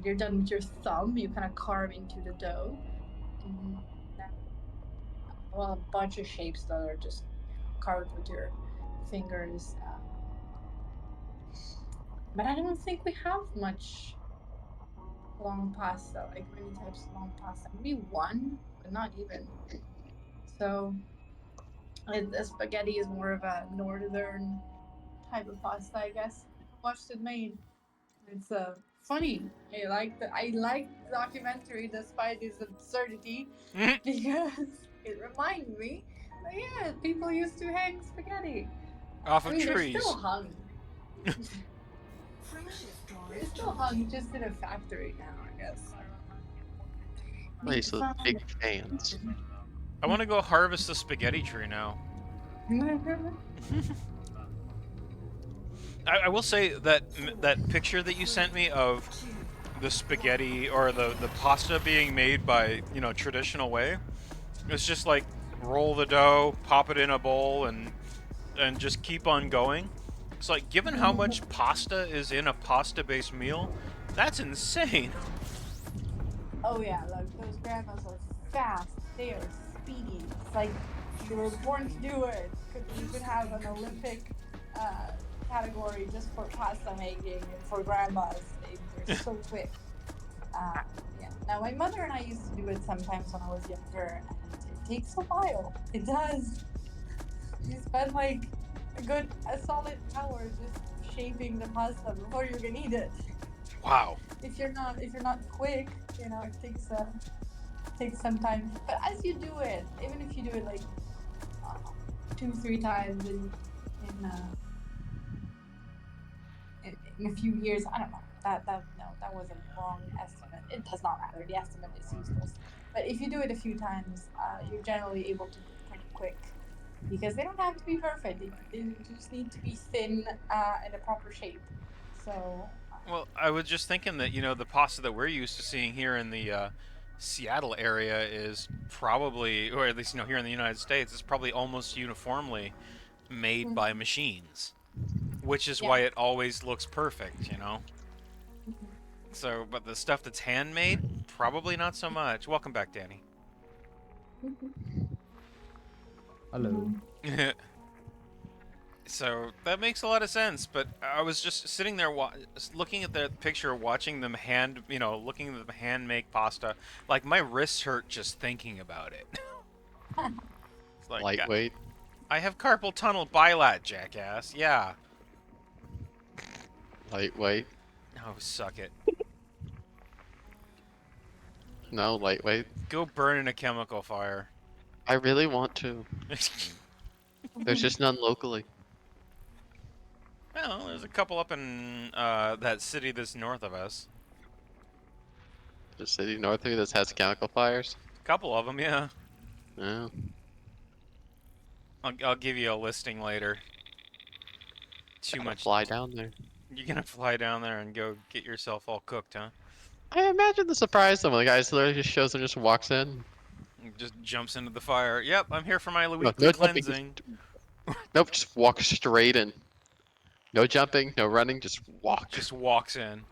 You're done with your thumb. You kind of carve into the dough. And well, a bunch of shapes that are just carved with your fingers. But I don't think we have much long pasta, like many types of long pasta. Maybe one, but not even. So the spaghetti is more of a northern type of pasta, I guess. Watched it made. It's funny. I like the documentary despite its absurdity because it reminded me that yeah, people used to hang spaghetti. Off I of mean, they're trees. still hung. They're still hung, just in a factory now, I guess. Nice with big fans. I want to go harvest the spaghetti tree now. I will say that that picture that you sent me of the spaghetti or the pasta being made by, you know, traditional way. It's just like roll the dough, pop it in a bowl, and just keep on going. It's like, given how much pasta is in a pasta-based meal, that's insane. Oh yeah, like those grandmas are fast. They are speedy. It's like they were born to do it. You could have an Olympic category just for pasta making and for grandmas. They're so quick. Yeah. Now my mother and I used to do it sometimes when I was younger, and it takes a while. It does. You spend like a solid hour just shaping the pasta before you can eat it. Wow. If you're not quick, you know, it takes some time. But as you do it, even if you do it like 2-3 times in a few years, I don't know. That was a wrong estimate. It does not matter. The estimate is useless. But if you do it a few times, you're generally able to do it pretty quick because they don't have to be perfect. They just need to be thin in a proper shape. So. Well, I was just thinking that, you know, the pasta that we're used to seeing here in the Seattle area is probably, or at least, you know, here in the United States, is probably almost uniformly made by machines, which is why it always looks perfect, you know? So, but the stuff that's handmade, probably not so much. Welcome back, Danny. Hello. So that makes a lot of sense, but I was just sitting there looking at the picture, watching them looking at them hand make pasta. Like, my wrists hurt just thinking about it. It's like, Lightweight. I have carpal tunnel bilat, jackass. Yeah. Lightweight. Oh, suck it. No, lightweight. Go burn in a chemical fire. I really want to. There's just none locally. Well, there's a couple up in that city that's north of us. The city north of you that has chemical fires. A couple of them, yeah. Yeah. I'll give you a listing later. Too Gotta much. fly down there. You're gonna fly down there and go get yourself all cooked, huh? I imagine the surprise though when the guy literally just shows and just walks in. And just jumps into the fire. Yep, I'm here for my No, weekly no jumping. cleansing. Nope, just walk straight in. No jumping, no running, just walk. Just walks in.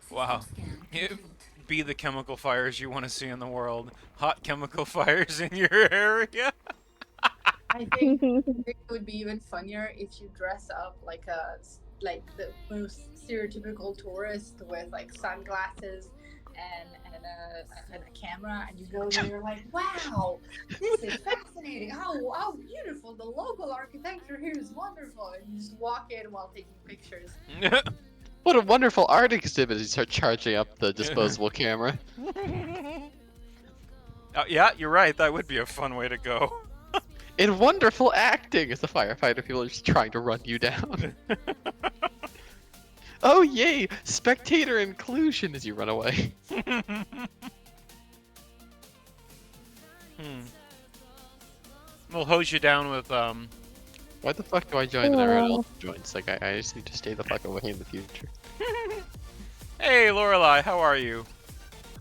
Wow. System scan complete. Be the chemical fires you want to see in the world. Hot chemical fires in your area. I think it would be even funnier if you dress up like the most stereotypical tourist with like sunglasses and a camera, and you go there like, wow, this is fascinating. How beautiful! The local architecture here is wonderful. And you just walk in while taking pictures. What a wonderful art exhibit! You start charging up the disposable camera. Yeah, you're right. That would be a fun way to go. In wonderful acting as the firefighter, people are just trying to run you down. Oh yay! Spectator inclusion as you run away. We'll hose you down with Why the fuck do I join and everyone else joins? Like I just need to stay the fuck away in the future. Hey, Lorelai, how are you?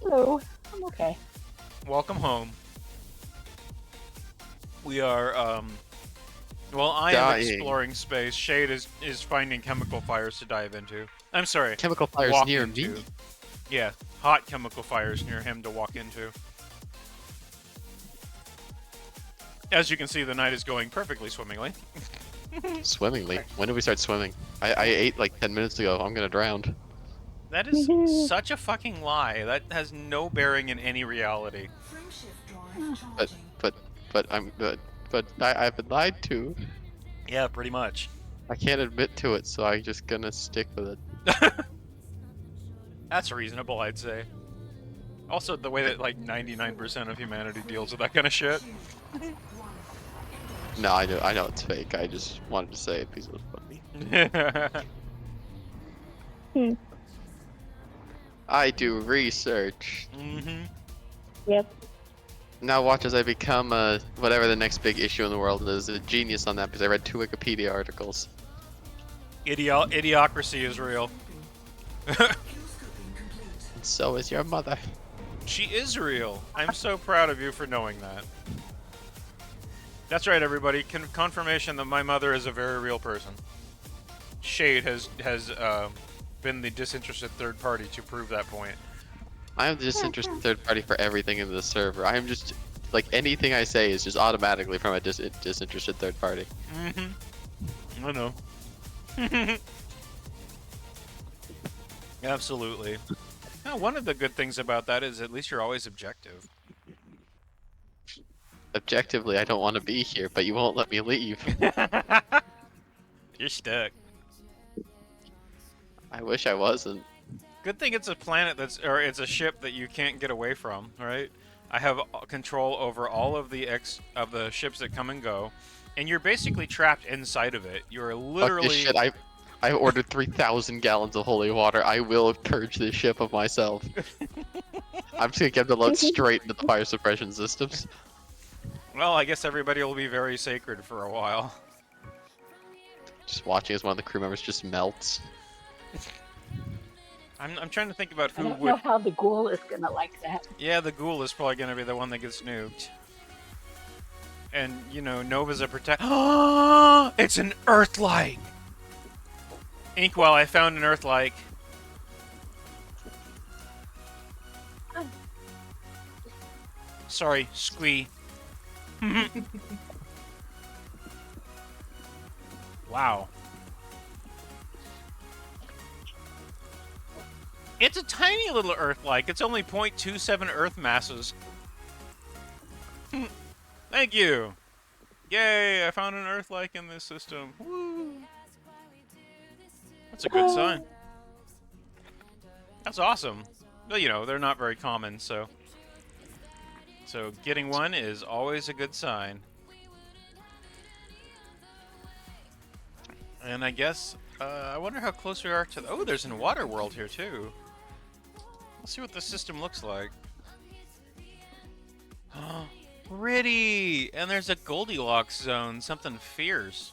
Hello. I'm okay. Welcome home. We are well, I am Dying. exploring space. Shade is finding chemical fires to dive into. I'm sorry. Chemical fires walk near into. me. Yeah, hot chemical fires near him to walk into. As you can see, the night is going perfectly swimmingly. Swimmingly. When did we start swimming? I ate like 10 minutes ago. I'm gonna drown. That is such a fucking lie. That has no bearing in any reality. Frameshift drive charging. But I've been lied to. Yeah, pretty much. I can't admit to it, so I'm just gonna stick with it. That's reasonable, I'd say. Also, the way that like 99% of humanity deals with that kind of shit. No, I know it's fake. I just wanted to say it because it was funny. I do research. Mm-hmm. Yep. Now watch as I become whatever the next big issue in the world is, a genius on that because I read 2 Wikipedia articles. Idiocracy is real. And so is your mother. She is real. I'm so proud of you for knowing that. That's right, everybody. Confirmation that my mother is a very real person. Shade has been the disinterested third party to prove that point. I am the disinterested third party for everything in the server. I am just like anything I say is just automatically from a disinterested third party. Mm-hmm. I know. Absolutely. Now, one of the good things about that is at least you're always objective. Objectively, I don't want to be here, but you won't let me leave. You're stuck. I wish I wasn't. Good thing it's a planet or it's a ship that you can't get away from, right? I have control over all of the ships that come and go, and you're basically trapped inside of it. You're literally. Fuck this shit. I ordered 3,000 gallons of holy water. I will purge this ship of myself. I'm just gonna get them to load straight into the fire suppression systems. Well, I guess everybody will be very sacred for a while. Just watching as one of the crew members just melts. I'm trying to think about I who don't would. know how the ghoul is gonna like that. Yeah, the ghoul is probably gonna be the one that gets nuked. And you know, Nova's a protect. It's an Earth-like. Inkwell, I found an Earth-like. Sorry, Squee. Wow. It's a tiny little Earth-like. It's only 0.27 Earth masses. Thank you. Yay, I found an Earth-like in this system. Woo. That's a good sign. That's awesome. Well, you know, they're not very common, so getting one is always a good sign. And I guess, I wonder how close we are to oh, there's a water world here, too. Let's see what the system looks like. Pretty! And there's a Goldilocks zone, something fierce.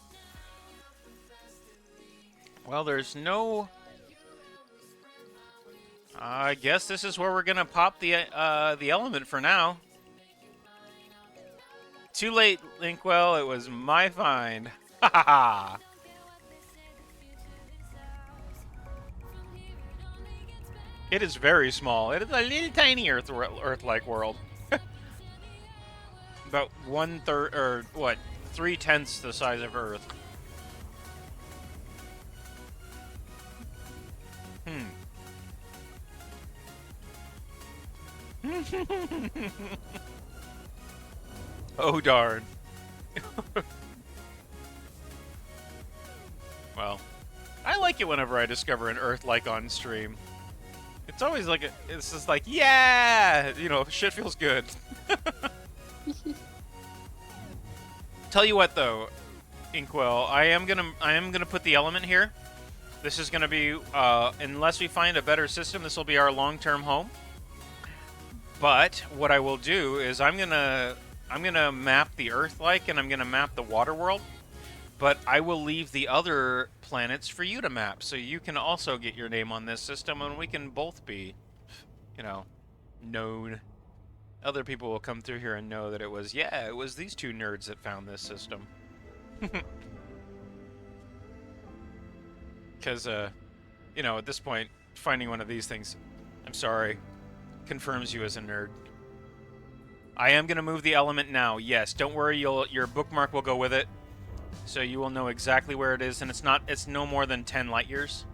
Well, there's no... I guess this is where we're gonna pop the element for now. Too late, Linkwell. It was my find. Ha ha ha! It is very small. It is a little tiny Earth-like world. About 1/3, or what, 3/10 the size of Earth. Oh darn. Well, I like it whenever I discover an Earth-like on stream. It's always like it's just like, yeah, you know, shit feels good. Tell you what though, Inkwell, I am gonna put the element here. This is gonna be unless we find a better system, this will be our long-term home. But what I will do is I'm gonna map the Earth-like and I'm gonna map the water world. But I will leave the other planets for you to map, so you can also get your name on this system, and we can both be, you know, known. Other people will come through here and know that it was these two nerds that found this system. Because, you know, at this point, finding one of these things, I'm sorry, confirms you as a nerd. I am going to move the element now. Yes, don't worry, your bookmark will go with it. So you will know exactly where it is, and it's no more than 10 light years.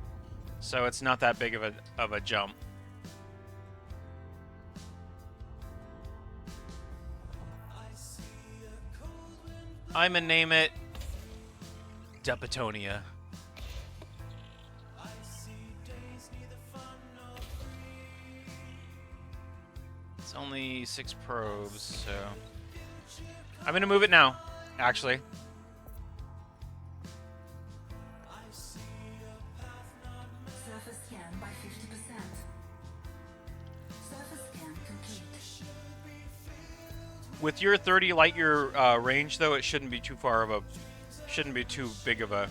So it's not that big of a jump. I'm gonna name it Depatonia. It's only 6 probes, so I'm gonna move it now, actually. With your 30 light year range, though, it shouldn't be too big of a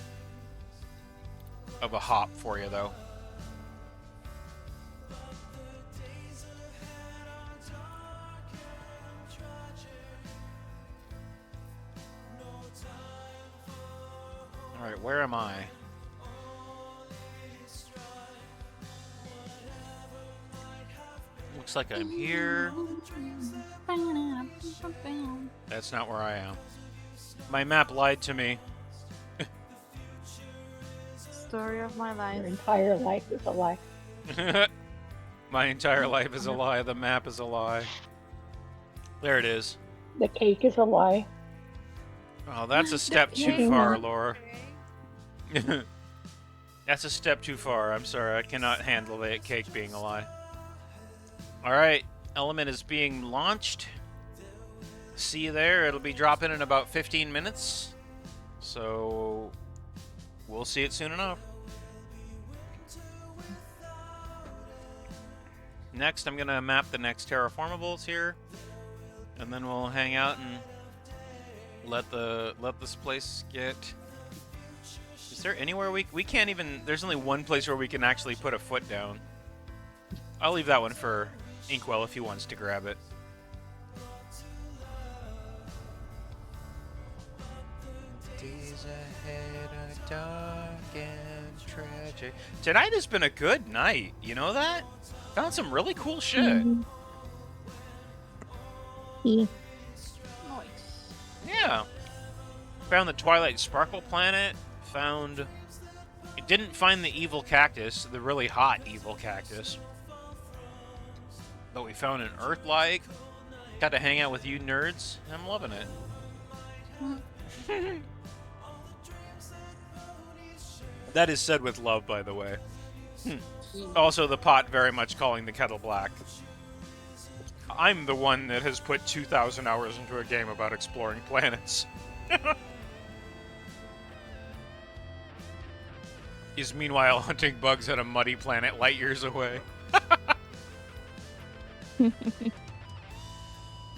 hop for you, though. All right, where am I? Looks like I'm here. That's not where I am. My map lied to me. Story of my life. Your entire life is a lie. My entire life is a lie. The map is a lie. There it is. The cake is a lie. Oh, that's a step too far, Laura. That's a step too far. I'm sorry. I cannot handle the cake being a lie. Alright. Element is being launched. See you there. It'll be dropping in about 15 minutes. So we'll see it soon enough. Next, I'm going to map the next terraformables here. And then we'll hang out and let this place get... Is there anywhere we can't even... There's only one place where we can actually put a foot down. I'll leave that one for Inkwell if he wants to grab it. Days ahead are dark and tragic. Tonight has been a good night. You know that? Found some really cool shit. Mm-hmm. Yeah. Yeah. Found the Twilight Sparkle planet. Found... It didn't find the evil cactus, the really hot evil cactus. But we found an Earth-like. Got to hang out with you nerds. I'm loving it. That is said with love, by the way. Also, the pot very much calling the kettle black. I'm the one that has put 2,000 hours into a game about exploring planets. He's meanwhile hunting bugs on a muddy planet light years away.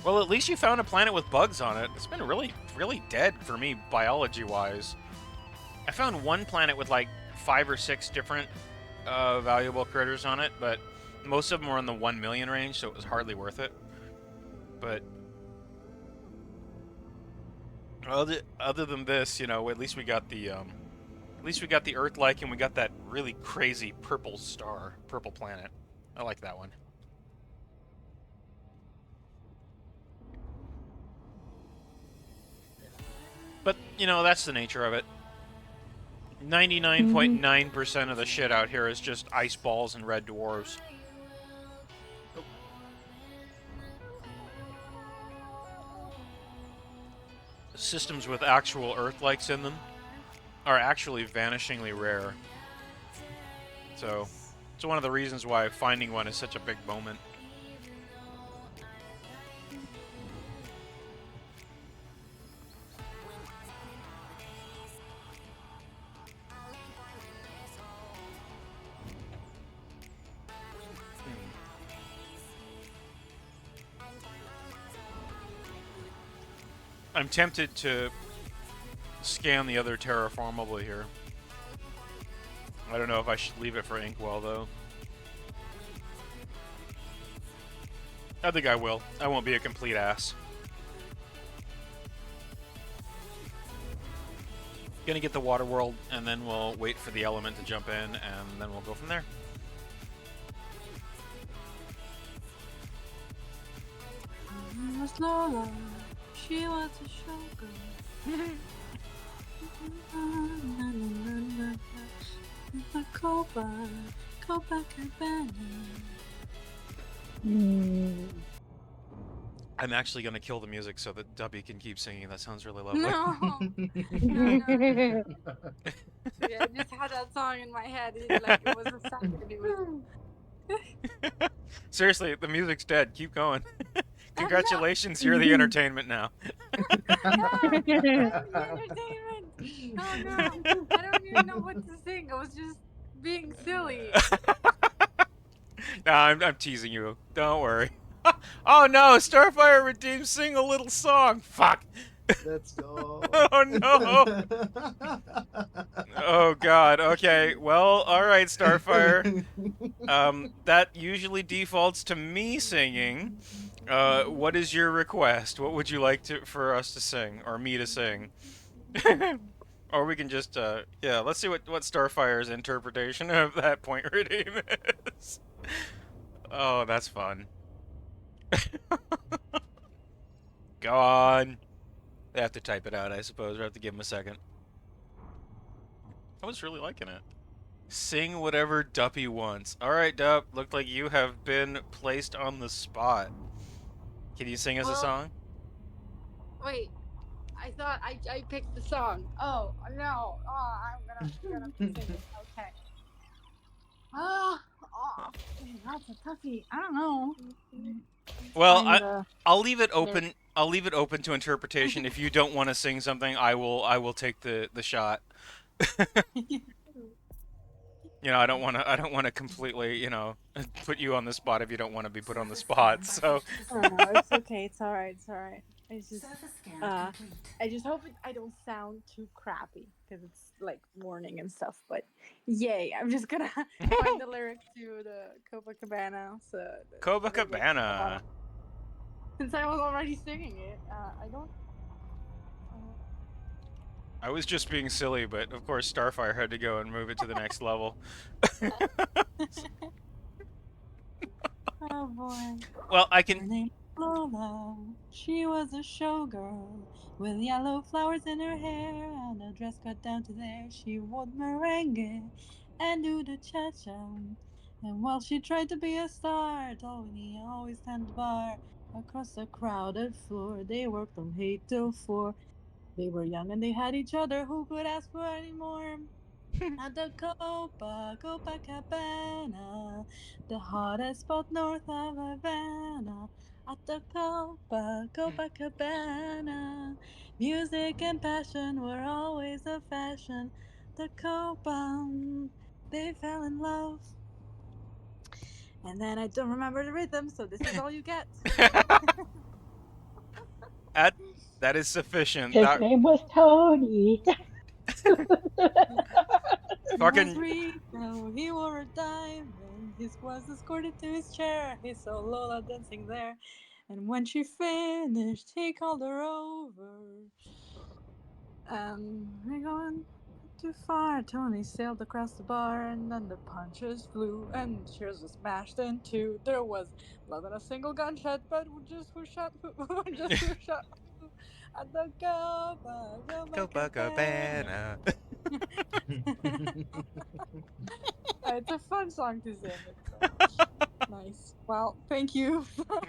Well, at least you found a planet with bugs on it. It's been really, really dead for me, biology-wise. I found one planet with like 5 or 6 different valuable critters on it, but most of them were in the 1 million range, so it was hardly worth it. But other than this, you know, at least we got the Earth-like, and we got that really crazy purple star, purple planet. I like that one. But, you know, that's the nature of it. 99.9% of the shit out here is just ice balls and red dwarves. Systems with actual Earth-likes in them are actually vanishingly rare. So, it's one of the reasons why finding one is such a big moment. I'm tempted to scan the other terraformable here. I don't know if I should leave it for Inkwell, though. I think I will. I won't be a complete ass. Gonna get the water world, and then we'll wait for the element to jump in, and then we'll go from there. Was Lola. She was a showgirl. Copacabana. I'm actually gonna kill the music so that Dubby can keep singing. That sounds really lovely. No. No. Yeah, I just had that song in my head. Like it was a Saturday. Seriously, the music's dead. Keep going. Congratulations, you're the entertainment now. Entertainment. Oh no, I don't even know what to sing. I was just being silly. No, I'm teasing you. Don't worry. Oh no, Starfire Redeemed, sing a little song. Fuck. Let's go. Oh no. Oh god. Okay. Well, all right, Starfire. That usually defaults to me singing. What is your request? What would you like for us to sing, or me to sing? Or we can just yeah. Let's see what Starfire's interpretation of that point redeem is. Oh, that's fun. Go on. They have to type it out, I suppose, or have to give him a second. I was really liking it. Sing whatever Duppy wants. Alright, Dupp, looked like you have been placed on the spot. Can you sing us a song? Wait, I thought I picked the song. Oh, no. Oh, I'm gonna sing it. Okay. Oh, that's a toughie. I don't know. Well, I'll leave it open. I'll leave it open to interpretation. If you don't want to sing something, I will take the shot. You know, I don't want to completely, you know, put you on the spot if you don't want to be put on the spot. So. Oh, no, it's okay. It's all right. It's all right. It's just, I just hope I don't sound too crappy because it's like morning and stuff. But yay, I'm just gonna find the lyrics to the Copacabana. So Copacabana. Since I was already singing it, I don't. I was just being silly, but of course Starfire had to go and move it to the next level. Oh boy. Well, I can. Her name was Lola. She was a showgirl with yellow flowers in her hair and a dress cut down to there. She would merengue and do the cha-cha. And while she tried to be a star, Tony always tended bar across a crowded floor. They worked from 8 till 4. They were young and they had each other. Who could ask for any more? At the Copacabana, the hottest spot north of Havana. At the Copacabana, music and passion were always a fashion. The Copa, they fell in love. And then I don't remember the rhythm, so this is all you get. That is sufficient. His That name was Tony. He was fucking Rico, he wore a diamond. His was escorted to his chair. He saw Lola dancing there. And when she finished, he called her over. We're going too far. Tony sailed across the bar, and then the punches flew, and chairs were smashed in two. There was more than a single gunshot, but just who shot who? Just who shot who? At the Copacabana. It's a fun song to sing. It's nice. Well, thank you for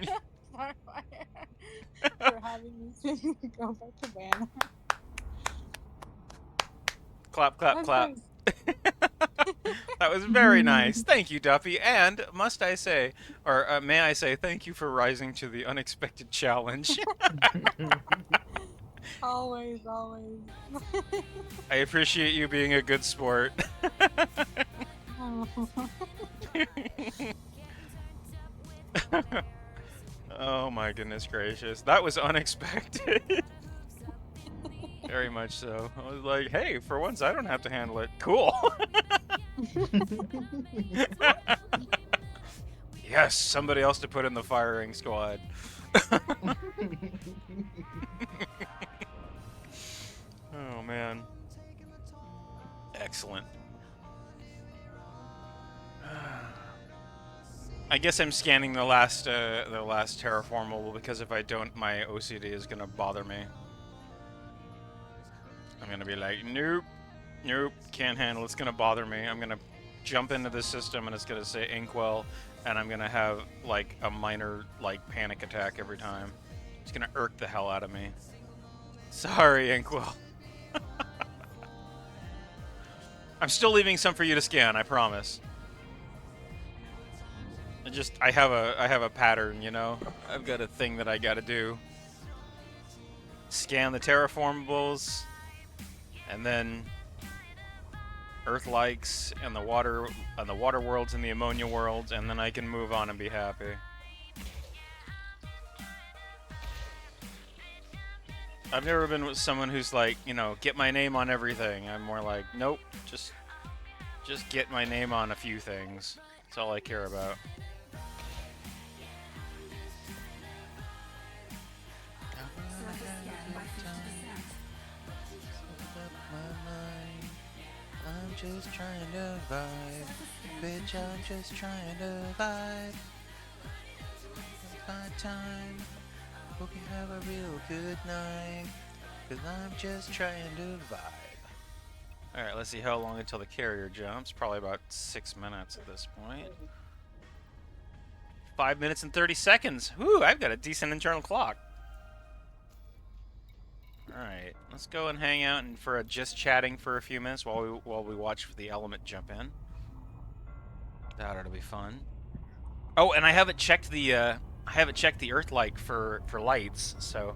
having me sing Copacabana. Clap, clap, That's clap. nice. That was very nice. Thank you, Duffy. And must I say, or may I say, thank you for rising to the unexpected challenge. Always, always. I appreciate you being a good sport. Oh. Oh my goodness gracious. That was unexpected. Very much so. I was like, hey, for once I don't have to handle it. Cool. Yes, somebody else to put in the firing squad. Oh man. Excellent. I guess I'm scanning the last terraformable because if I don't, my OCD is gonna bother me. I'm gonna be like, nope, nope, can't handle. It's gonna bother me. I'm gonna jump into this system and it's gonna say Inkwell, and I'm gonna have like a minor like panic attack every time. It's gonna irk the hell out of me. Sorry, Inkwell. I'm still leaving some for you to scan. I promise. I have a pattern, you know. I've got a thing that I gotta do. Scan the terraformables, and then Earth likes, and the water worlds and the ammonia worlds, and then I can move on and be happy. I've never been with someone who's like, you know, get my name on everything. I'm more like, nope, just get my name on a few things. That's all I care about. I'm just trying to vibe, bitch, I'm just trying to vibe. It's my time, hope you have a real good night, cause I'm just trying to vibe. Alright, let's see how long until the carrier jumps. Probably about 6 minutes at this point. 5 minutes and 30 seconds. Whew, I've got a decent internal clock. Alright, let's go and hang out and for just chatting for a few minutes while we watch the element jump in. That ought to be fun. Oh, and I haven't checked the Earth light for lights, so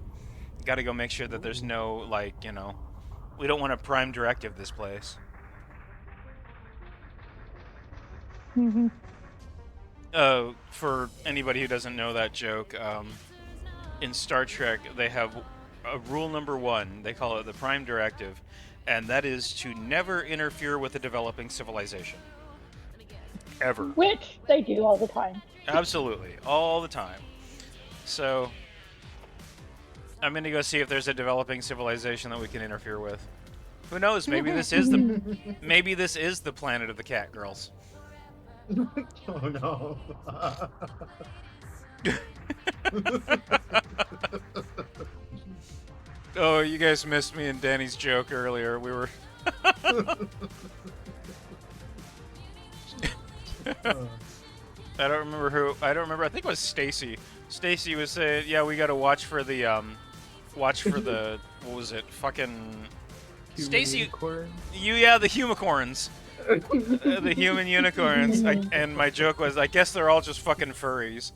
gotta go make sure that there's no, like, you know, we don't want to prime directive this place. For anybody who doesn't know that joke, in Star Trek they have rule number 1, they call it the prime directive, and that is to never interfere with a developing civilization. Ever. Which they do all the time. Absolutely, all the time. So, I'm gonna go see if there's a developing civilization that we can interfere with. Who knows? Maybe this is the planet of the cat girls. Oh no. Oh, you guys missed me and Danny's joke earlier. We were. I don't remember who. I think it was Stacy. Stacy was saying, "Yeah, we got to watch for the what was it? Fucking Stacy. Yeah, the humicorns." The human unicorns, and my joke was, I guess they're all just fucking furries.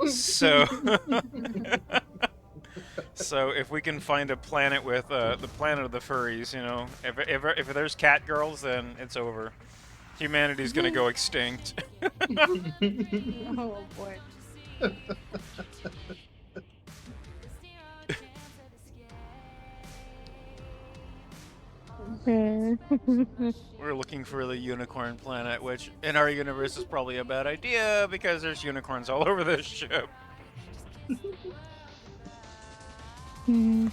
So, so if we can find a planet with the planet of the furries, you know, if there's cat girls, then it's over. Humanity's gonna go extinct. Oh boy. We're looking for the unicorn planet, which in our universe is probably a bad idea because there's unicorns all over this ship. Colors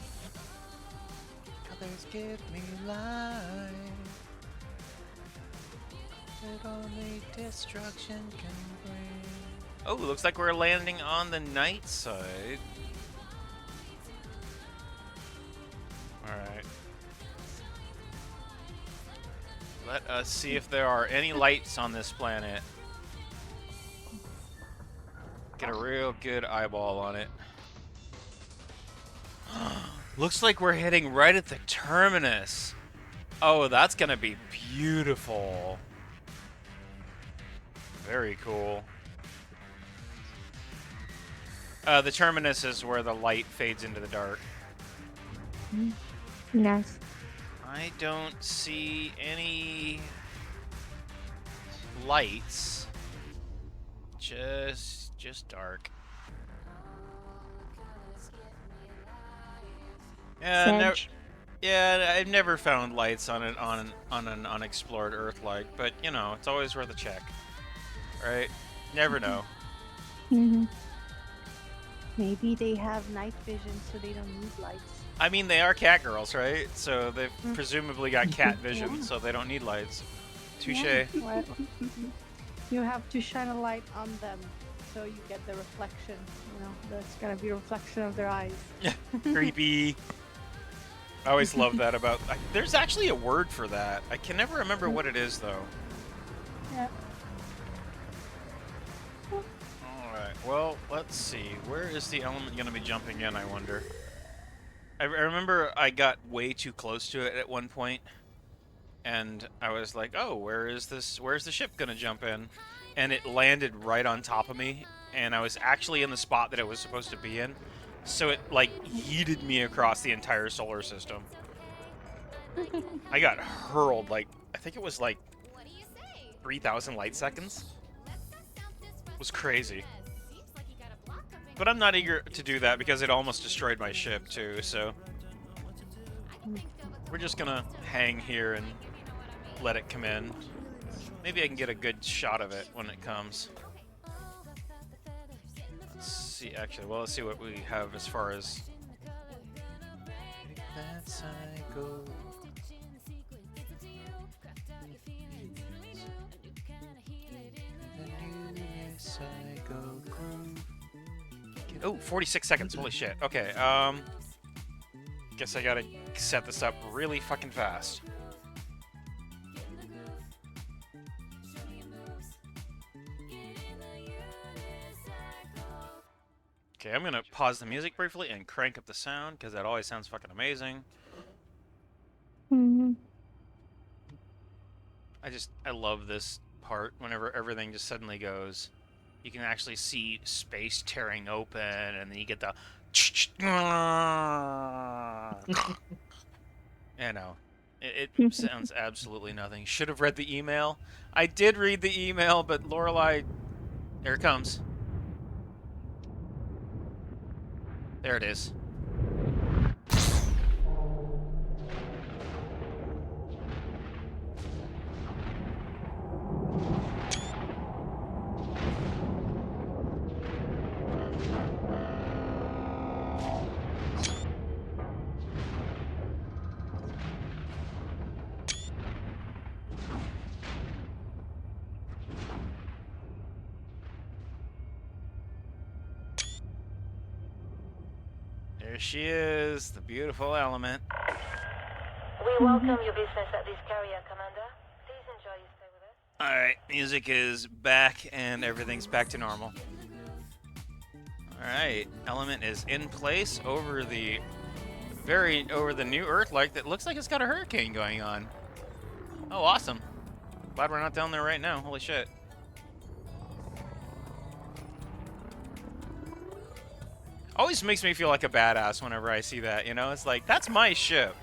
give me life, but only destruction can bring. Oh, looks like we're landing on the night side. Alright. Let us see if there are any lights on this planet. Get a real good eyeball on it. Looks like we're heading right at the terminus. Oh, that's gonna be beautiful. Very cool. The terminus is where the light fades into the dark. Nice. I don't see any lights. Just dark. Yeah, I've never found lights on an unexplored Earth like, but you know, it's always worth a check, right? Never know. Maybe they have night vision, so they don't need lights. I mean, they are cat girls, right? So they've presumably got cat vision, so they don't need lights. Touche. Yeah, well, you have to shine a light on them, so you get the reflection. You know, that's gonna be a reflection of their eyes. Creepy. I always love that about. There's actually a word for that. I can never remember what it is though. Yeah. Alright, well, let's see. Where is the element going to be jumping in, I wonder? I remember I got way too close to it at one point, and I was like, oh, where's the ship going to jump in? And it landed right on top of me, and I was actually in the spot that it was supposed to be in, so it, like, yeeted me across the entire solar system. I got hurled, like, I think it was, like, 3,000 light seconds. It was crazy. But I'm not eager to do that because it almost destroyed my ship too, so we're just gonna hang here and let it come in. Maybe I can get a good shot of it when it comes. Let's see, actually, well, let's see what we have as far as that cycle. Oh, 46 seconds. Holy shit. Okay, guess I gotta set this up really fucking fast. Okay, I'm gonna pause the music briefly and crank up the sound, because that always sounds fucking amazing. I love this part, whenever everything just suddenly goes. You can actually see space tearing open, and then you get the... You know, it sounds absolutely nothing. Should have read the email. I did read the email, but Lorelei... Here it comes. There it is. There she is, the beautiful element. We welcome your business at this carrier, Commander. Please enjoy your stay with us. Alright, music is back and everything's back to normal. Alright, element is in place over the new Earth like that looks like it's got a hurricane going on. Oh, awesome. Glad we're not down there right now. Holy shit. Always makes me feel like a badass whenever I see that, you know? It's like, that's my ship.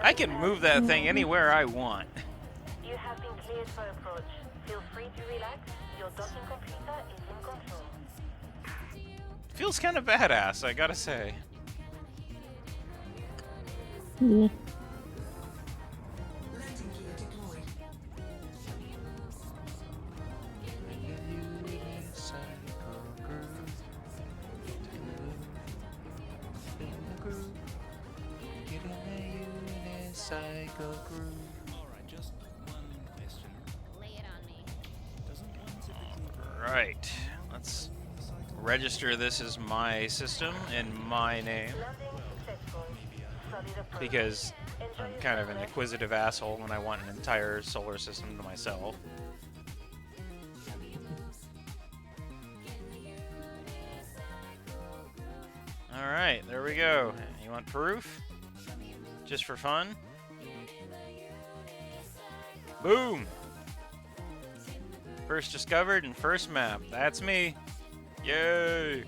I can move that thing anywhere I want. You have been cleared for approach. Feel free to relax. Your docking computer is in control. Feels kind of badass, I gotta say. psycho groove. Alright, let's register this as my system in my name. Because I'm kind of an acquisitive asshole when I want an entire solar system to myself. Alright, there we go. You want proof? Just for fun? Boom! First discovered and first map. That's me. Yay!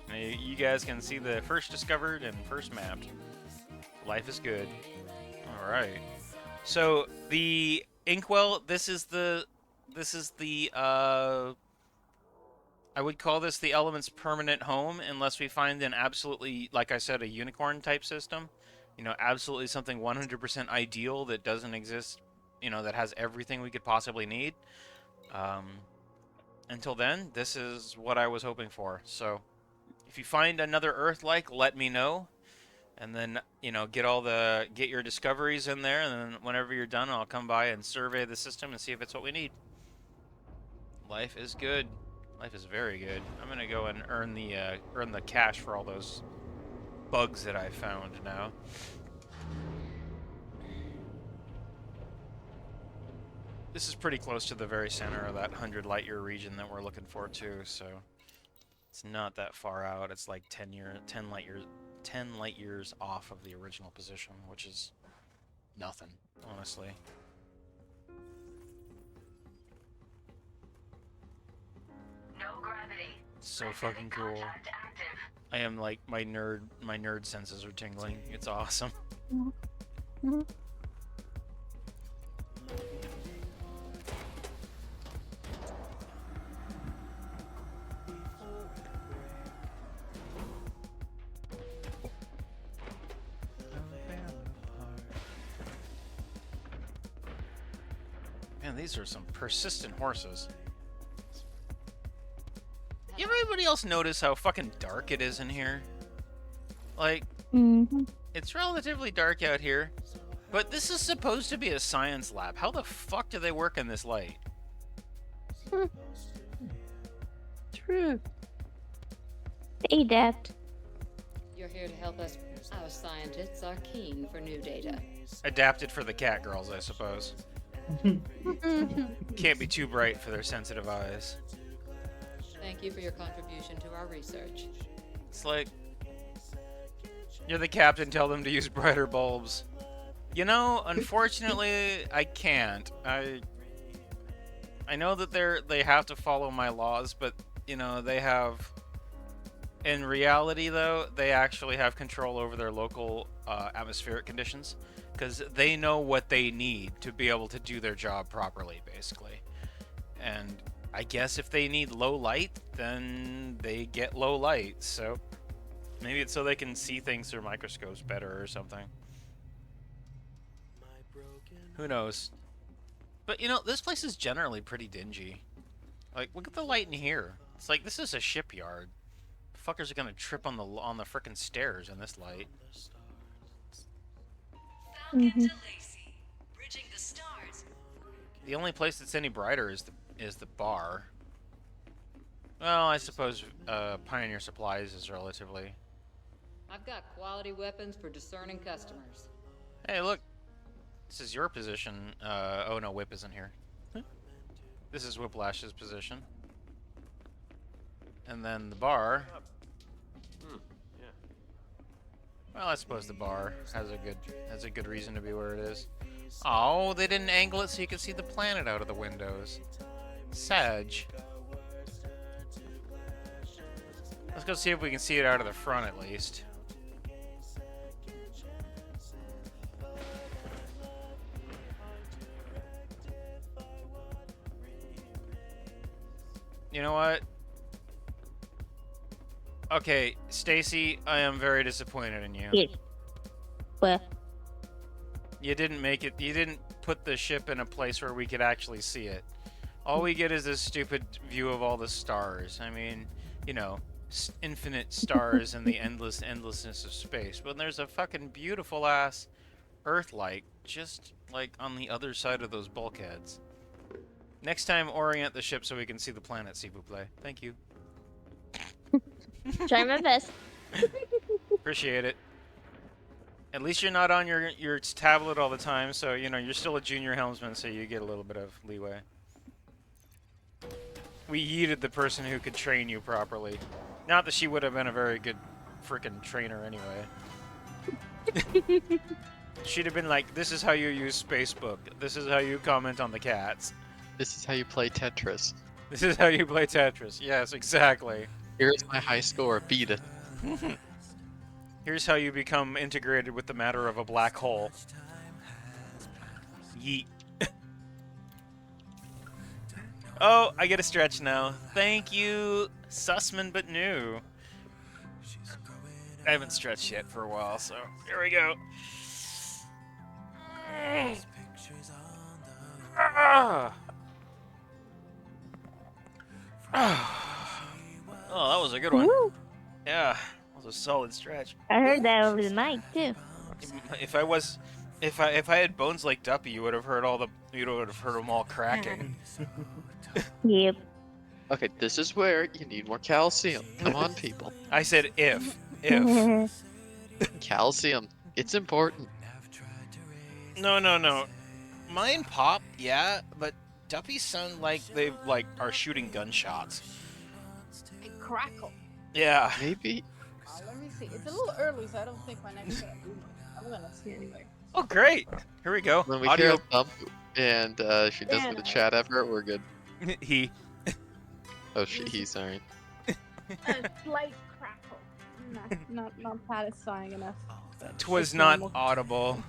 Now you guys can see the first discovered and first mapped. Life is good. Alright. So the inkwell, this is the I would call this the element's permanent home unless we find an absolutely, like I said, a unicorn type system. You know, absolutely something 100% ideal that doesn't exist, you know, that has everything we could possibly need. Until then, this is what I was hoping for. So if you find another Earth-like, let me know. And then, you know, get your discoveries in there, and then whenever you're done, I'll come by and survey the system and see if it's what we need. Life is good. Life is very good. I'm gonna go and earn the cash for all those bugs that I found now. This is pretty close to the very center of that 100 light year region that we're looking for too, so it's not that far out. It's like 10 light years off of the original position, which is nothing, honestly. No gravity. So fucking cool. I am like my nerd senses are tingling. It's awesome. Man, these are some persistent horses. Everybody else notice how fucking dark it is in here? Like, it's relatively dark out here, but this is supposed to be a science lab. How the fuck do they work in this light? True. They adapt. You're here to help us. Our scientists are keen for new data. Adapted for the cat girls, I suppose. Can't be too bright for their sensitive eyes. Thank you for your contribution to our research. It's like, you're the captain, tell them to use brighter bulbs. You know, unfortunately, I can't. I know that they have to follow my laws, but, you know, they have... In reality, though, they actually have control over their local atmospheric conditions, because they know what they need to be able to do their job properly, basically. And I guess if they need low light, then they get low light, so maybe it's so they can see things through microscopes better or something. Who knows? But, you know, this place is generally pretty dingy. Like, look at the light in here. It's like, this is a shipyard. Fuckers are gonna trip on the frickin' stairs in this light. The only place that's any brighter is the bar. Well, I suppose Pioneer Supplies is relatively... I've got quality weapons for discerning customers. Hey, look. This is your position. Oh no, Whip isn't here. This is Whiplash's position. And then the bar... Well, I suppose the bar has a good reason to be where it is. Oh, they didn't angle it so you could see the planet out of the windows. Sag. Let's go see if we can see it out of the front at least. You know what? Okay, Stacy, I am very disappointed in you. Yeah. Well. You didn't make it. You didn't put the ship in a place where we could actually see it. All we get is this stupid view of all the stars. I mean, you know, infinite stars and the endlessness of space. But there's a fucking beautiful ass Earth-like just like on the other side of those bulkheads. Next time, orient the ship so we can see the planet, s'il vous plaît. Thank you. Try my best. Appreciate it. At least you're not on your tablet all the time, so you know you're still a junior helmsman, so you get a little bit of leeway. We yeeted the person who could train you properly. Not that she would have been a very good freaking trainer anyway. She'd have been like, this is how you use Facebook. This is how you comment on the cats. This is how you play Tetris. This is how you play Tetris. Yes, exactly. Here's my high score. Beat it. Here's how you become integrated with the matter of a black hole. Yeet. Oh, I get a stretch now. Thank you, Sussman but new. I haven't stretched yet for a while, so here we go. Ah. Oh, that was a good one. Woo. Yeah, that was a solid stretch. I heard that over the mic too. If I had bones like Duppy, you would have heard them all cracking. Yep. Okay, this is where you need more calcium. Come on, people. I said if. Calcium. It's important. No. Mine pop, yeah, but Duppy's sound like they are shooting gunshots. I crackle. Yeah. Maybe. Let me see. It's a little early, so I don't think my neck's gonna boom. I'm gonna see anyway. Oh, great. Here we go. When we Audio. hear a thump and she does with the chat effort, we're good. He. Oh, he, sorry. A slight crackle. Not satisfying enough. Twas not audible.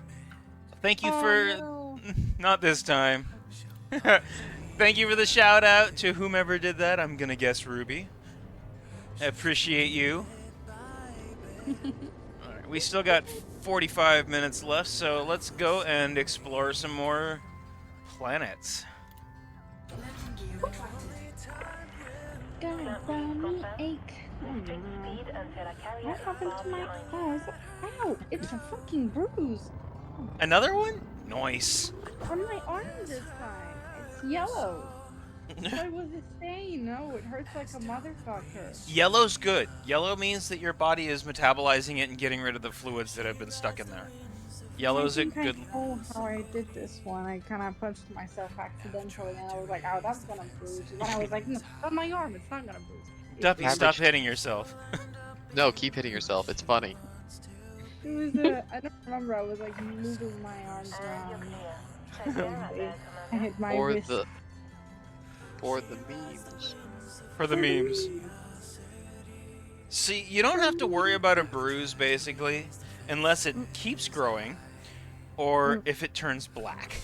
Thank you for... No. Not this time. Thank you for the shout out to whomever did that. I'm gonna guess Ruby. I appreciate you. Alright, we still got 45 minutes left, so let's go and explore some more planets. God, brownie ache. What happened to my eyes? Ow! It's a fucking bruise Another one? Nice. On my arm this time. It's yellow. What was it saying? No, it hurts like a motherfucker. Yellow's good. Yellow means that your body is metabolizing it and getting rid of the fluids that have been stuck in there. Yellow's a good... I know how I did this one. I kind of punched myself accidentally, and I was like, "Oh, that's gonna bruise." And then I was like, "No, it's on my arm. It's not gonna bruise." Duffy, stop hitting yourself. No, keep hitting yourself. It's funny. It was I don't remember. I was like moving my arms around. I hit my wrist. For the memes. For the memes. See, you don't have to worry about a bruise, basically, unless it keeps growing, or if it turns black.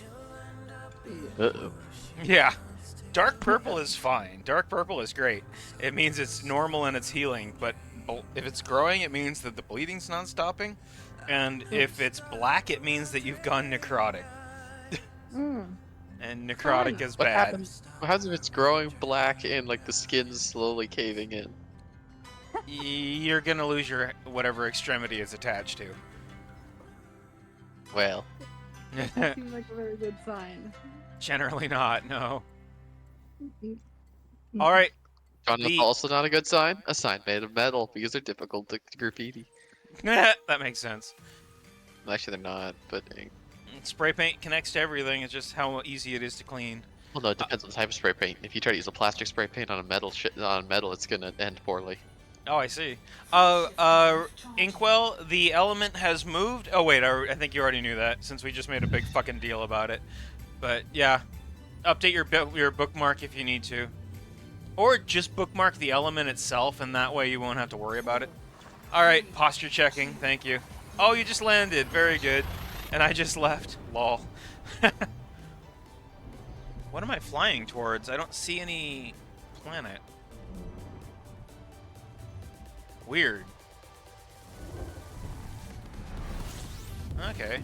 Uh-oh. Yeah. Dark purple is fine. Dark purple is great. It means it's normal and it's healing, but if it's growing, it means that the bleeding's not stopping, and if it's black, it means that you've gone necrotic. And necrotic is What bad. happens if it's growing black and like the skin's slowly caving in? You're gonna lose your whatever extremity is attached to. Well. Seems like a very good sign. Generally not, no. Alright. John, that's also not a good sign. A sign made of metal because they're difficult to graffiti. That makes sense. Actually, they're not, but... Spray paint connects to everything, it's just how easy it is to clean. Well, no, it depends on the type of spray paint. If you try to use a plastic spray paint on a metal, it's gonna end poorly. Oh, I see. Inkwell, the element has moved. Oh, wait, I think you already knew that, since we just made a big fucking deal about it. But, yeah. Update your bookmark if you need to. Or just bookmark the element itself, and that way you won't have to worry about it. Alright, posture checking, thank you. Oh, you just landed, very good. And I just left. Lol. What am I flying towards? I don't see any planet. Weird. Okay.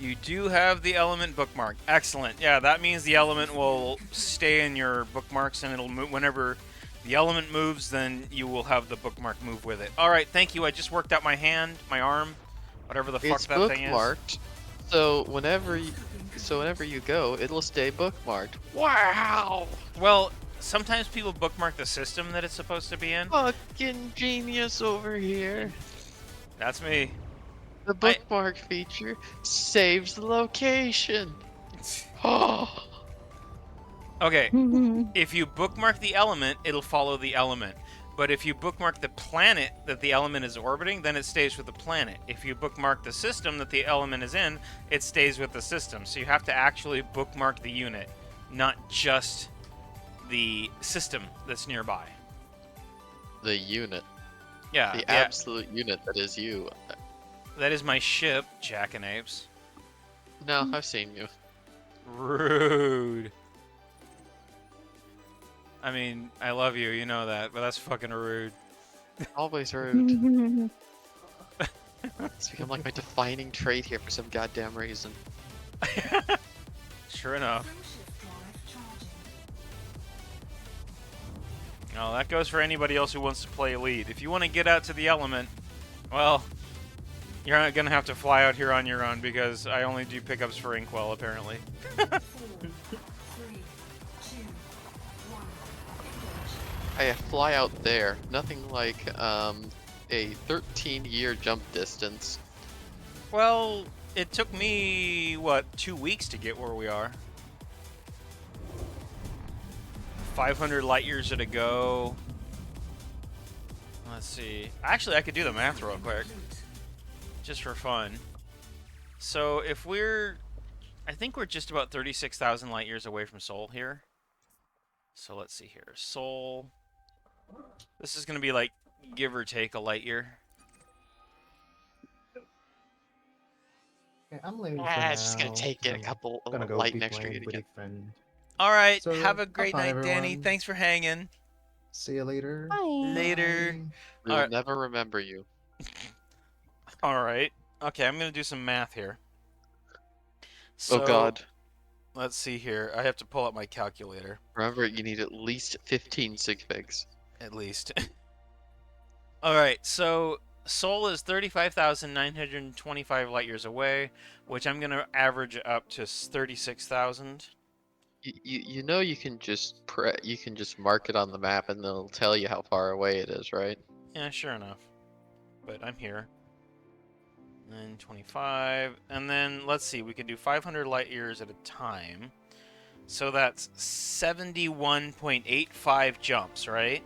You do have the element bookmark. Excellent. Yeah, that means the element will stay in your bookmarks and it'll move whenever the element moves, then you will have the bookmark move with it. All right, thank you. I just worked out my hand, my arm, whatever the fuck It's that thing is. bookmarked, so whenever you go, it'll stay bookmarked. Wow! Well, sometimes people bookmark the system that it's supposed to be in. Fucking genius over here. That's me. The bookmark feature saves the location. Oh. Okay, if you bookmark the element, it'll follow the element. But if you bookmark the planet that the element is orbiting, then it stays with the planet. If you bookmark the system that the element is in, it stays with the system. So you have to actually bookmark the unit, not just the system that's nearby. The unit. Yeah. The absolute unit that is you. That is my ship, Jackanapes. No, I've seen you. Rude. I mean, I love you, you know that, but that's fucking rude. Always rude. It's become like my defining trait here for some goddamn reason. Sure enough. Oh, that goes for anybody else who wants to play Elite. If you want to get out to the element, well, you're not going to have to fly out here on your own because I only do pickups for Inkwell, apparently. I fly out there. Nothing like a 13-year jump distance. Well, it took me, what, 2 weeks to get where we are. 500 light years at a go. Let's see. Actually, I could do the math real quick. Just for fun. So if we're... I think we're just about 36,000 light years away from Sol here. So let's see here. Sol... This is going to be like, give or take a light year. Okay, I'm leaving for It's just gonna now. take it a couple I'm gonna go light be next playing year to with get. a friend. All right, So, have a great bye-bye, night, Danny. everyone. Thanks for hanging. See you later. Later. We will never remember you. All right. Okay, I'm going to do some math here. So, Oh god. Let's see here. I have to pull up my calculator. Remember, you need at least 15 sig figs. At least. All right, so Sol is 35,925 light years away, which I'm going to average up to 36,000. You know you can just mark it on the map and it'll tell you how far away it is, right? Yeah, sure enough. But I'm here. 925. And then, let's see, we can do 500 light years at a time. So that's 71.85 jumps, right?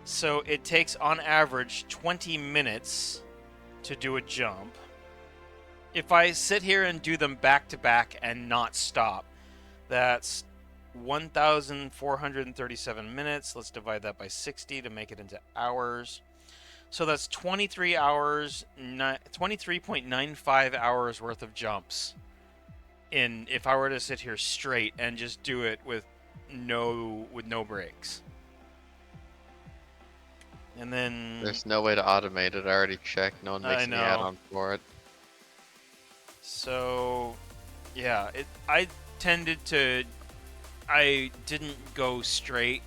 So it takes, on average, 20 minutes to do a jump. If I sit here and do them back-to-back and not stop, that's 1,437 minutes. Let's divide that by 60 to make it into hours. So that's 23 hours, 23.95 hours worth of jumps. If I were to sit here straight and just do it with no breaks. And then There's no way to automate it. I already checked. No one makes any add-on for it. So, yeah, I didn't go straight.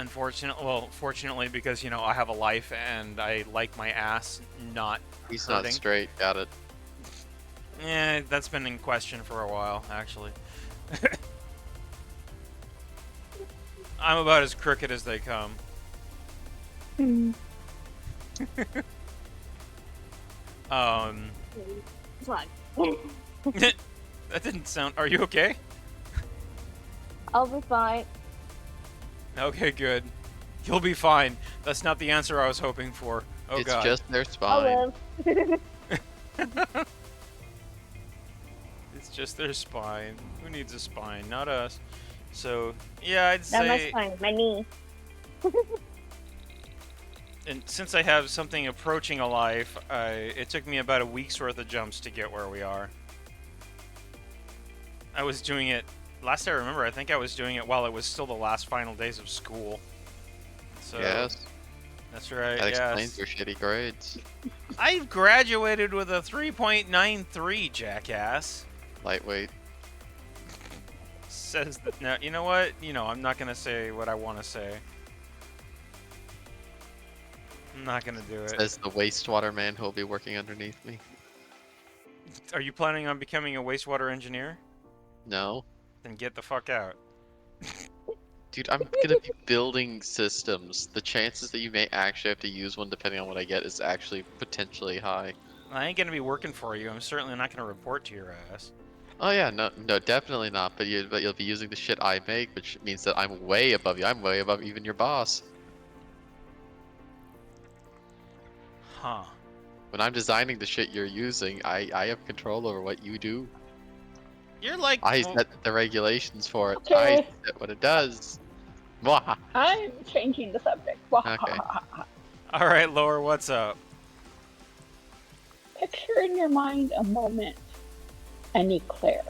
Fortunately, because, you know, I have a life and I like my ass not He's hurting. not straight. Got it. Yeah, that's been in question for a while, actually. I'm about as crooked as they come. Fine. That didn't sound... Are you okay? I'll be fine. Okay, good. You'll be fine. That's not the answer I was hoping for. Oh, It's God. just their spine. It's just their spine. Who needs a spine? Not us. So, yeah, I'd Not my say... spine, my knee. And since I have something approaching a life, it took me about a week's worth of jumps to get where we are. I was doing it... Last I remember, I think I was doing it while it was still the last final days of school. So, Yes. That's right, That yes. explains your shitty grades. I graduated with a 3.93, jackass. Lightweight. Says that. No, you know what? I'm not gonna say what I want to say. I'm not gonna do it. Says the wastewater man who will be working underneath me. Are you planning on becoming a wastewater engineer? No. Then get the fuck out. Dude, I'm gonna be building systems. The chances that you may actually have to use one depending on what I get is actually potentially high. I ain't gonna be working for you. I'm certainly not gonna report to your ass. Oh yeah, no, definitely not. But you'll be using the shit I make, which means that I'm way above you. I'm way above even your boss. Huh. When I'm designing the shit you're using, I have control over what you do. You're like. I set the regulations for it. Okay. I set what it does. Mwah. I'm changing the subject. Okay. All right, Laura, what's up? Picture in your mind a moment, an eclair.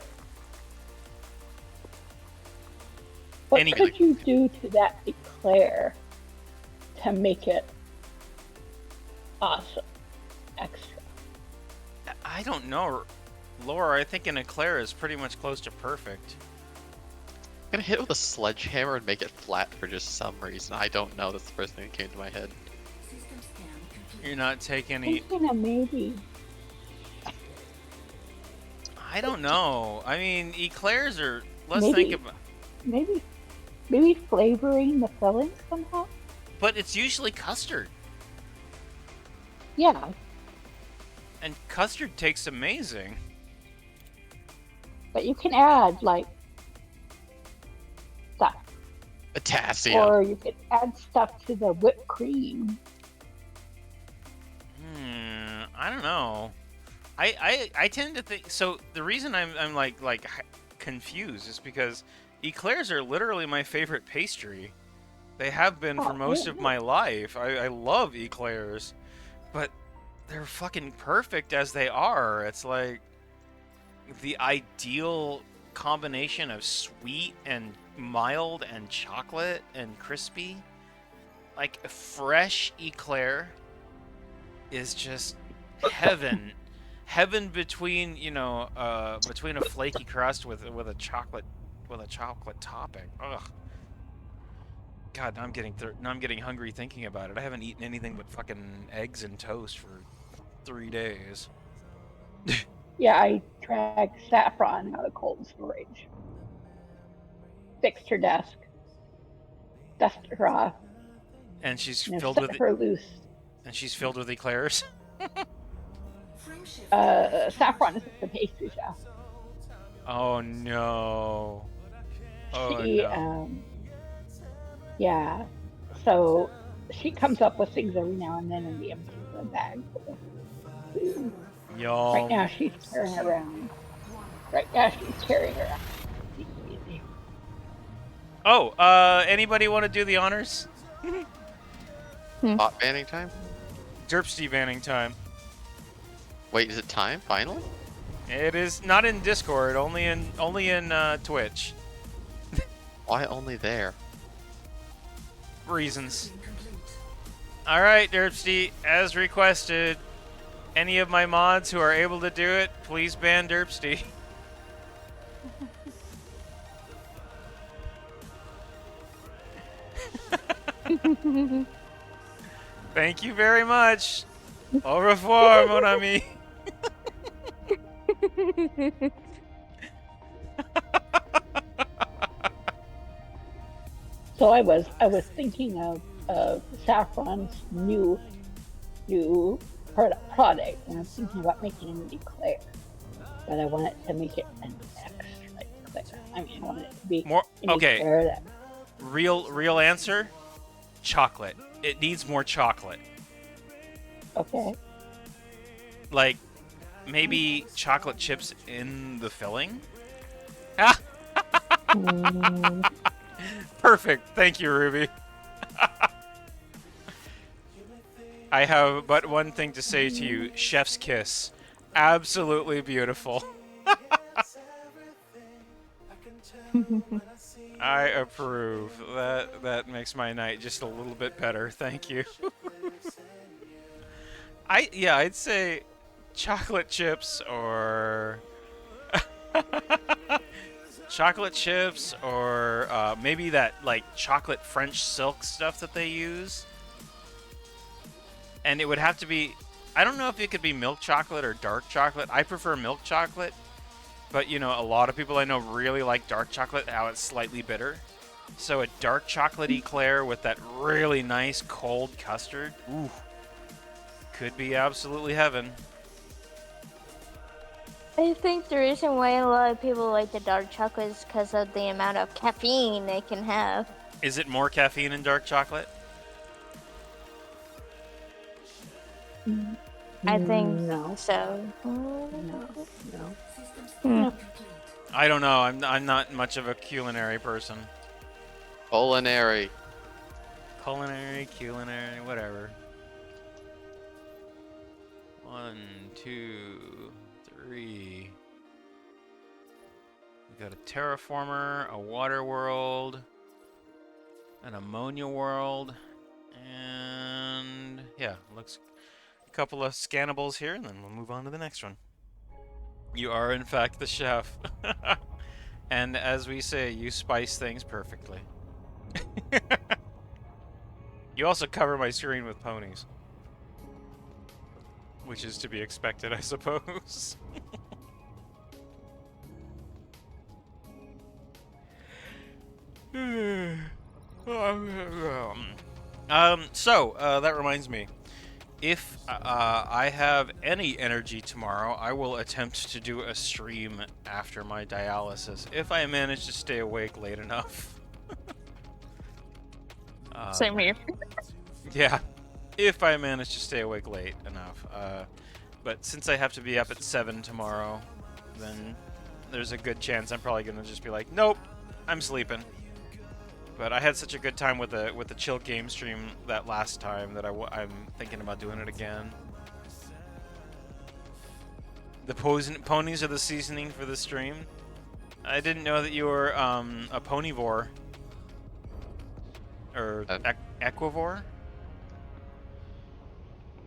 What could you do to that eclair to make it awesome, extra? I don't know, Laura. I think an eclair is pretty much close to perfect. I'm gonna hit it with a sledgehammer and make it flat for just some reason. I don't know. That's the first thing that came to my head. You're not taking any. Thinking of maybe. I don't know. I mean, eclairs are. Let's Maybe. think about. Maybe flavoring the filling somehow. But it's usually custard, Yeah, and custard tastes amazing. but you can add like stuff, Potassium. or you could add stuff to the whipped cream. I don't know. I tend to think so. The reason I'm like confused is because eclairs are literally my favorite pastry. They have been for most of my life. I love eclairs, but they're fucking perfect as they are. It's like the ideal combination of sweet and mild and chocolate and crispy. Like a fresh eclair is just heaven. Heaven between between a flaky crust with a chocolate topping. Ugh. God, now I'm getting hungry thinking about it. I haven't eaten anything but fucking eggs and toast for 3 days. Yeah, I dragged Saffron out of cold storage, fixed her desk, dusted her off, And she's and filled set with her loose. And she's filled with eclairs. Saffron is the pastry chef. Oh no. Oh She, no. yeah. So she comes up with things every now and then and we empty the bag full of food. Y'all. Right now she's carrying around. Oh, anybody want to do the honors? Bot banning time? Derpsty banning time. Wait, is it time finally? It is not in Discord, only in Twitch. Why only there? Reasons. All right, Derpsty, as requested. Any of my mods who are able to do it, please ban Derpsty. Thank you very much. Au revoir, mon ami. So I was thinking of Saffron's new product, and I'm thinking about making an eclair, but I want it to make it an extra eclair. I mean, I want it to be more an okay. eclair that Real answer, chocolate. It needs more chocolate. okay. Like maybe chocolate chips in the filling. Perfect. Thank you, Ruby. I have but one thing to say to you. Chef's kiss. Absolutely beautiful. I approve. That makes my night just a little bit better. Thank you. I'd say chocolate chips or chocolate chips, or maybe that like chocolate French silk stuff that they use. And it would have to be, I don't know if it could be milk chocolate or dark chocolate. I prefer milk chocolate, but you know, a lot of people I know really like dark chocolate, how it's slightly bitter. So a dark chocolate eclair with that really nice cold custard, ooh, could be absolutely heaven. I think the reason why a lot of people like the dark chocolate is because of the amount of caffeine they can have. Is it more caffeine in dark chocolate? I think No. so. No. Hmm. I don't know. I'm not much of a culinary person. Culinary. Culinary, whatever. 1, 2, 3. We got a terraformer, a water world, an ammonia world, and yeah, looks a couple of scannables here, and then we'll move on to the next one. You are in fact the chef. And as we say, you spice things perfectly. You also cover my screen with ponies. Which is to be expected, I suppose. So, that reminds me. If I have any energy tomorrow, I will attempt to do a stream after my dialysis, if I manage to stay awake late enough. Same here. Yeah, if I manage to stay awake late enough. But since I have to be up at 7 tomorrow, then there's a good chance I'm probably going to just be like, nope, I'm sleeping. But I had such a good time with the chill game stream that last time that I'm thinking about doing it again. The ponies are the seasoning for the stream. I didn't know that you were a ponivore. Or equivore?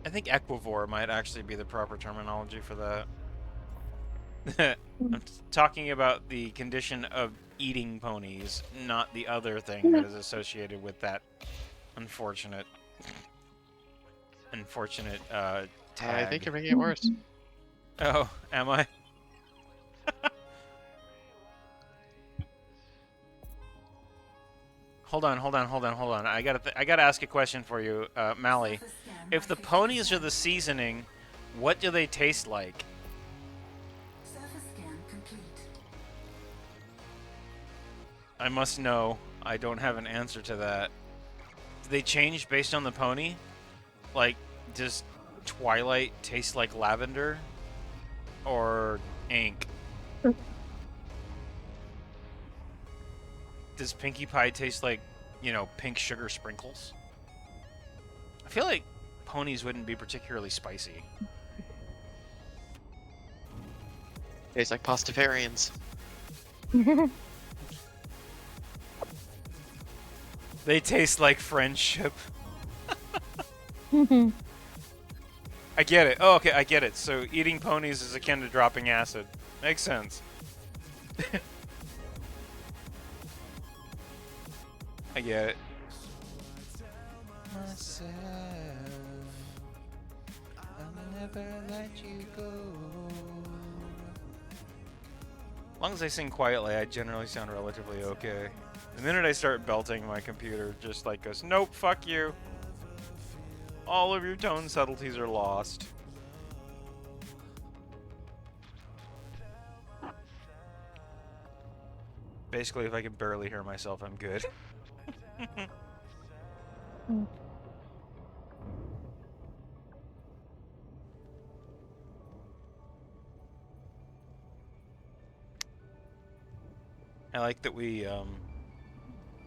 I think equivore might actually be the proper terminology for that. I'm talking about the condition of eating ponies, not the other thing that is associated with that unfortunate tag. I think you're making it worse. Oh, am I? Hold on. I gotta ask a question for you, Mally. If the ponies are the seasoning, what do they taste like? I must know. I don't have an answer to that. Do they change based on the pony? Like, does Twilight taste like lavender? Or ink? Does Pinkie Pie taste like, you know, pink sugar sprinkles? I feel like ponies wouldn't be particularly spicy. Tastes like pastafarians. They taste like friendship. I get it. Oh, okay, I get it. So eating ponies is akin to dropping acid. Makes sense. I get it. Myself, I'll never let you go. As long as I sing quietly, I generally sound relatively okay. The minute I start belting, my computer just like goes, nope, fuck you. All of your tone subtleties are lost. Basically, if I can barely hear myself, I'm good. I like that we,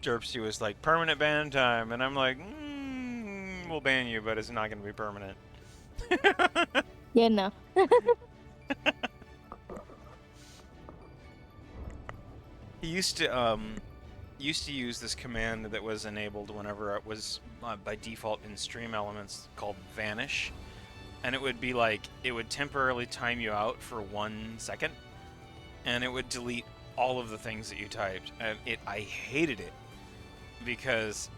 Derpsy was like, permanent ban time, and I'm like, we'll ban you, but it's not going to be permanent. Yeah, no. He used to use this command that was enabled whenever it was by default in stream elements called vanish, and it would be like, it would temporarily time you out for 1 second, and it would delete all of the things that you typed, and I hated it because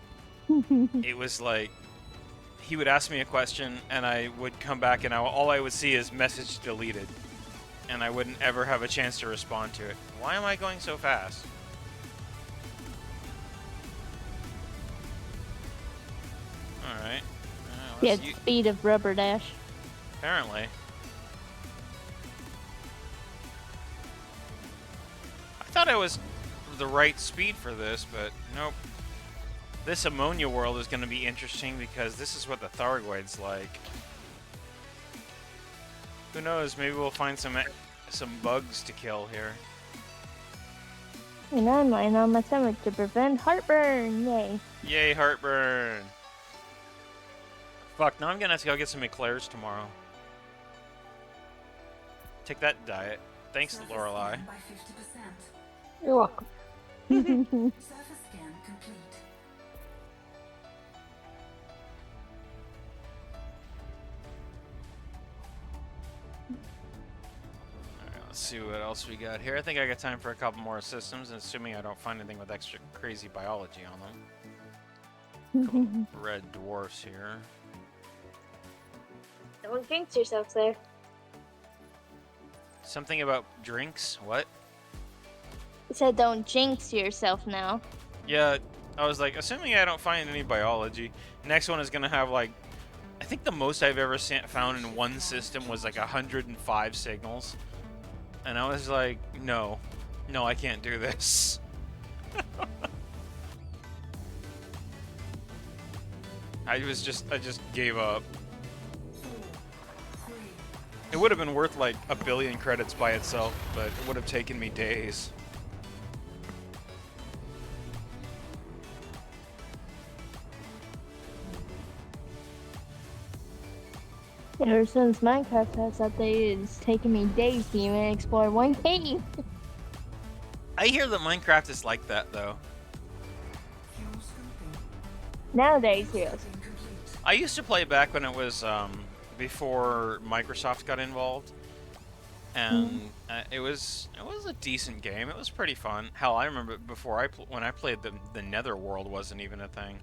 it was like he would ask me a question, and I would come back, and all I would see is message deleted, and I wouldn't ever have a chance to respond to it. Why am I going so fast? All right. Yeah, speed of rubber dash. Apparently. I thought I was the right speed for this, but nope. This ammonia world is going to be interesting because this is what the Thargoid's like. Who knows? Maybe we'll find some bugs to kill here. And I'm lying on my stomach to prevent heartburn. Yay. Yay, heartburn. Fuck, now I'm going to have to go get some eclairs tomorrow. Take that diet. Thanks, Lorelei. You're welcome. Surface scan complete. Alright, let's see what else we got here. I think I got time for a couple more systems, and assuming I don't find anything with extra crazy biology on them. Couple red dwarfs here. Don't jinx yourself there. Something about drinks? What? It said don't jinx yourself now. Yeah, I was like, assuming I don't find any biology. Next one is going to have like, I think the most I've ever found in one system was like 105 signals. And I was like, no, I can't do this. I just gave up. It would have been worth like 1 billion credits by itself, but it would have taken me days. Ever since Minecraft has updated, it's taken me days to even explore one cave. I hear that Minecraft is like that though. Nowadays, yes. I used to play back when it was before Microsoft got involved, and it was a decent game. It was pretty fun. Hell, I remember before when I played the Netherworld wasn't even a thing.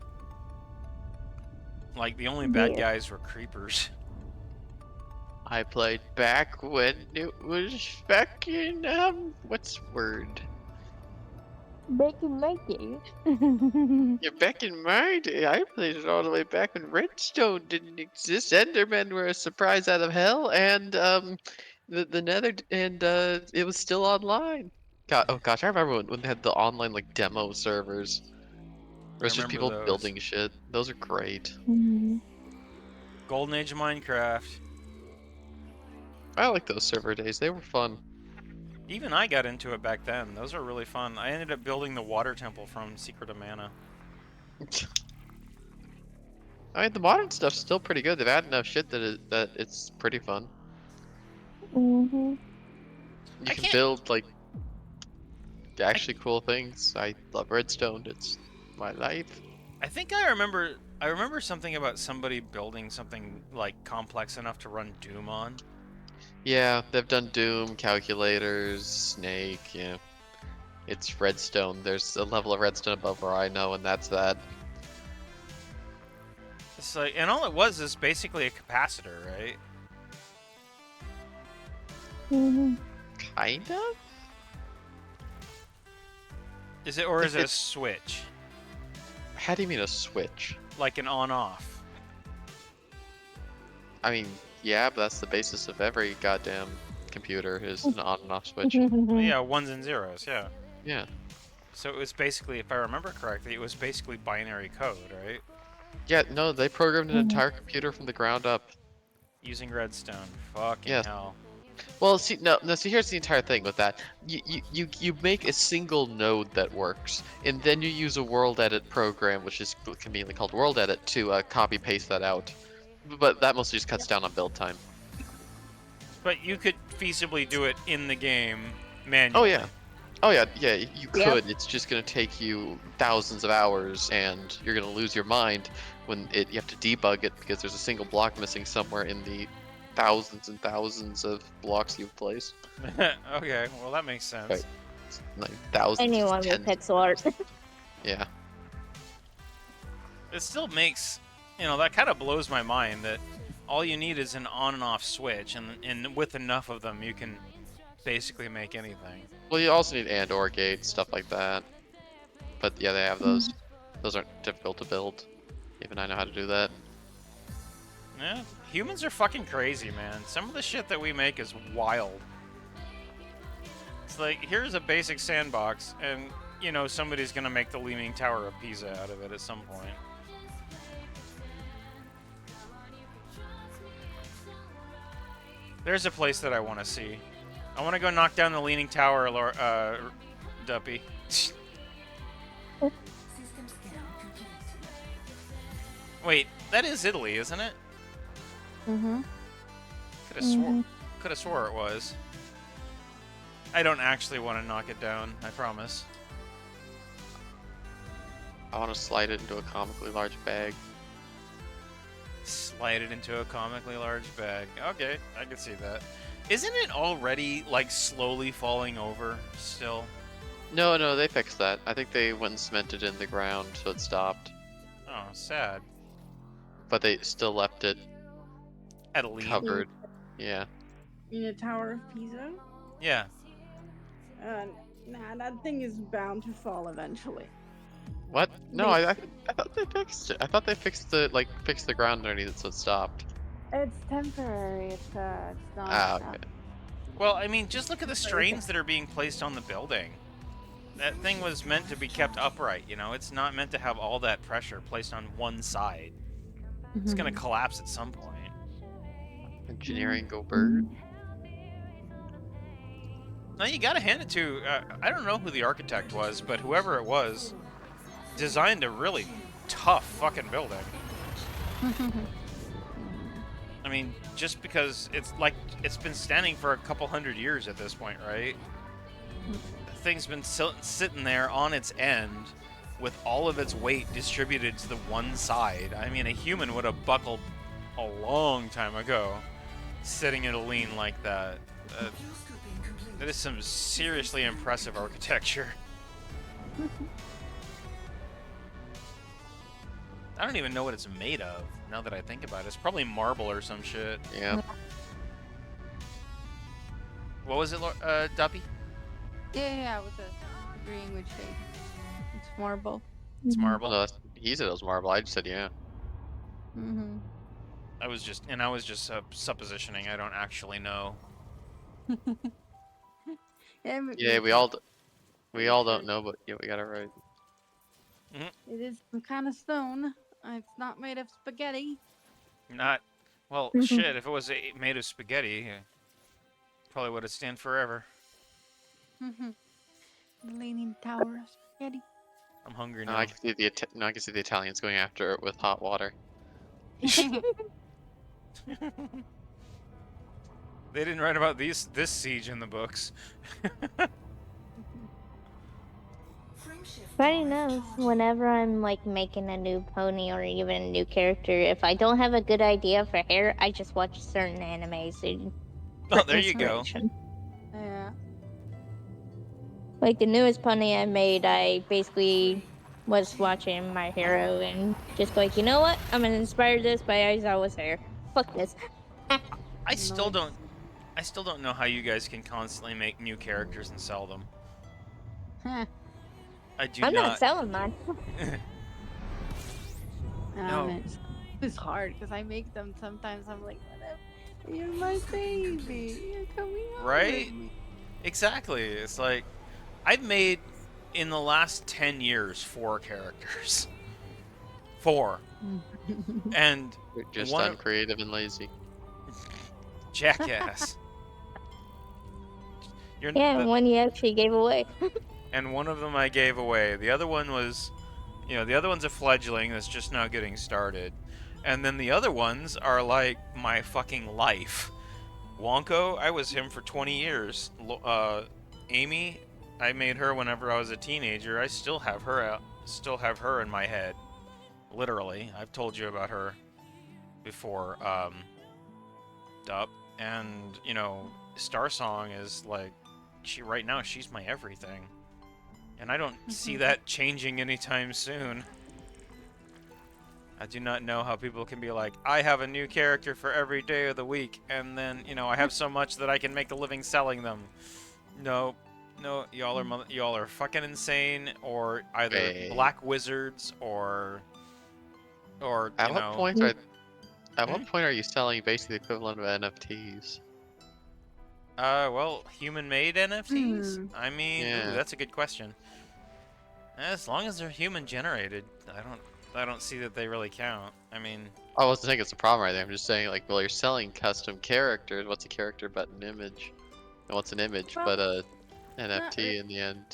Like the only bad guys were creepers. I played back when it was back in what's the word? Back in my day. Yeah, back in my day, I played it all the way back when Redstone didn't exist. Endermen were a surprise out of hell, and the Nether, and it was still online. God, oh gosh, I remember when they had the online like demo servers. Where it's just people building shit. Those are great. Golden Age of Minecraft. I like those server days. They were fun. Even I got into it back then. Those are really fun. I ended up building the water temple from Secret of Mana. I mean, the modern stuff's still pretty good. They've added enough shit that it's pretty fun. You can build like actually cool things. I love Redstone. It's my life. I think I remember something about somebody building something like complex enough to run Doom on. Yeah, they've done Doom, calculators, Snake, yeah. It's Redstone. There's a level of Redstone above where I know, and that's that. It's like, and all it was is basically a capacitor, right? Kind of? Is it, or is it a switch? How do you mean a switch? Like an on-off. I mean, yeah, but that's the basis of every goddamn computer is an on and off switch. Yeah, ones and zeros, yeah. Yeah. So it was basically, if I remember correctly, it was basically binary code, right? Yeah, no, they programmed an entire computer from the ground up. Using Redstone. Fucking hell. Well, see, see, here's the entire thing with that. You make a single node that works, and then you use a world edit program, which is conveniently called world edit, to copy paste that out. But that mostly just cuts down on build time. But you could feasibly do it in the game manually. Oh yeah, you could. It's just gonna take you thousands of hours, and you're gonna lose your mind when you have to debug it because there's a single block missing somewhere in the thousands and thousands of blocks you've placed. Okay, well that makes sense. Right. like thousands, Anyone with tens. pixel art. Yeah. It still makes, that kind of blows my mind that all you need is an on and off switch, and with enough of them, you can basically make anything. Well, you also need and/or gates, stuff like that. But yeah, they have those. Those aren't difficult to build. Even I know how to do that. Yeah, humans are fucking crazy, man. Some of the shit that we make is wild. It's like, here's a basic sandbox, and, somebody's gonna make the Leaning Tower of Pisa out of it at some point. There's a place that I want to see. I want to go knock down the Leaning Tower, Duppy. Wait, that is Italy, isn't it? Mm-hmm. Could have swore it was. I don't actually want to knock it down, I promise. I want to slide it into a comically large bag. Slide it into a comically large bag. Okay, I can see that. Isn't it already, like, slowly falling over still? No, they fixed that. I think they went and cemented in the ground, so it stopped. Oh, sad. But they still left it At least. covered. Yeah. In a Tower of Pisa? Yeah. Nah, that thing is bound to fall eventually. What? No, I thought they fixed it. I thought they fixed the ground underneath it so it stopped. It's temporary. It's not. Okay. Well, I mean, just look at the strains that are being placed on the building. That thing was meant to be kept upright, It's not meant to have all that pressure placed on one side. It's gonna collapse at some point. Engineering go bird. Now, you gotta hand it to, I don't know who the architect was, but whoever it was, designed a really tough fucking building. I mean, just because it's been standing for a couple hundred years at this point, right? The thing's been sitting there on its end with all of its weight distributed to the one side. I mean, a human would have buckled a long time ago, sitting at a lean like that. That is some seriously impressive architecture. I don't even know what it's made of, now that I think about it. It's probably marble or some shit. Yeah. What was it, Duppy? Yeah, I was agreeing with Shay. It's marble. It's marble. No, he said it was marble. I just said yeah. Mm-hmm. I was just suppositioning. I don't actually know. Yeah, we all don't know, but yeah, we got it right. It is some kind of stone. It's not made of spaghetti. Well, shit, if it was made of spaghetti, probably would have stand forever. The Leaning Tower of Spaghetti. I'm hungry No, now. I can see the Italians going after it with hot water. They didn't write about this siege in the books. Funny enough, whenever I'm like making a new pony or even a new character, if I don't have a good idea for hair, I just watch certain animes. Oh, there you go. Yeah. Like the newest pony I made, I basically was watching My Hero and just like, you know what? I'm gonna inspire this by Aizawa's hair. Fuck this. I still don't know how you guys can constantly make new characters and sell them. Huh. I'm not selling mine. No. It's hard because I make them sometimes. I'm like, whatever. You're my baby. You're coming over. Right? Exactly. It's like, I've made, in the last 10 years, 4 characters. 4. And You're just one uncreative and lazy. Jackass. One you actually gave away. And one of them I gave away. The other one was, the other one's a fledgling that's just now getting started. And then the other ones are like my fucking life. Wonko, I was him for 20 years. Amy, I made her whenever I was a teenager. I still have her in my head. Literally. I've told you about her before. Dup. And, Star Song is like, right now she's my everything, and I don't see that changing anytime soon. I do not know how people can be like, I have a new character for every day of the week, and then, you know, I have so much that I can make a living selling them. No, no, y'all are fucking insane, or either Wait. black wizards, or At you what know. point are you selling basically the equivalent of NFTs? Well, human-made NFTs? I mean, ooh, Yeah. that's a good question. As long as they're human-generated, I don't see that they really count. I mean, I wasn't saying it's a problem right there. I'm just saying, like, well, you're selling custom characters. What's a character but an image? And what's an image Well, but a not NFT really. in the end?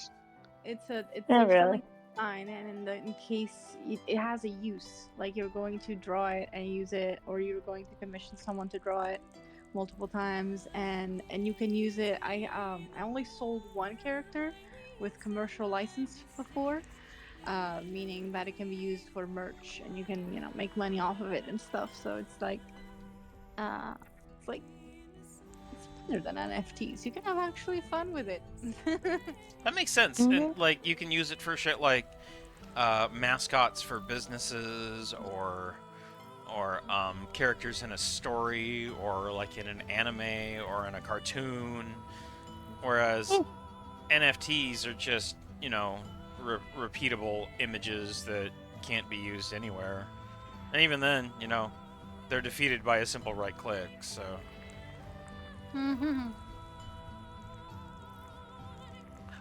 It's Not a really. selling design, and in case it has a use, like you're going to draw it and use it, or you're going to commission someone to draw it multiple times, and you can use it. I only sold one character with commercial license before, meaning that it can be used for merch, and you can make money off of it and stuff. So it's like it's better than NFTs. You can have actually fun with it. that makes sense. And, like, you can use it for shit like mascots for businesses, or characters in a story, or like in an anime or in a cartoon. Whereas NFTs are just, you know, repeatable images that can't be used anywhere. And even then, you know, they're defeated by a simple right click, so.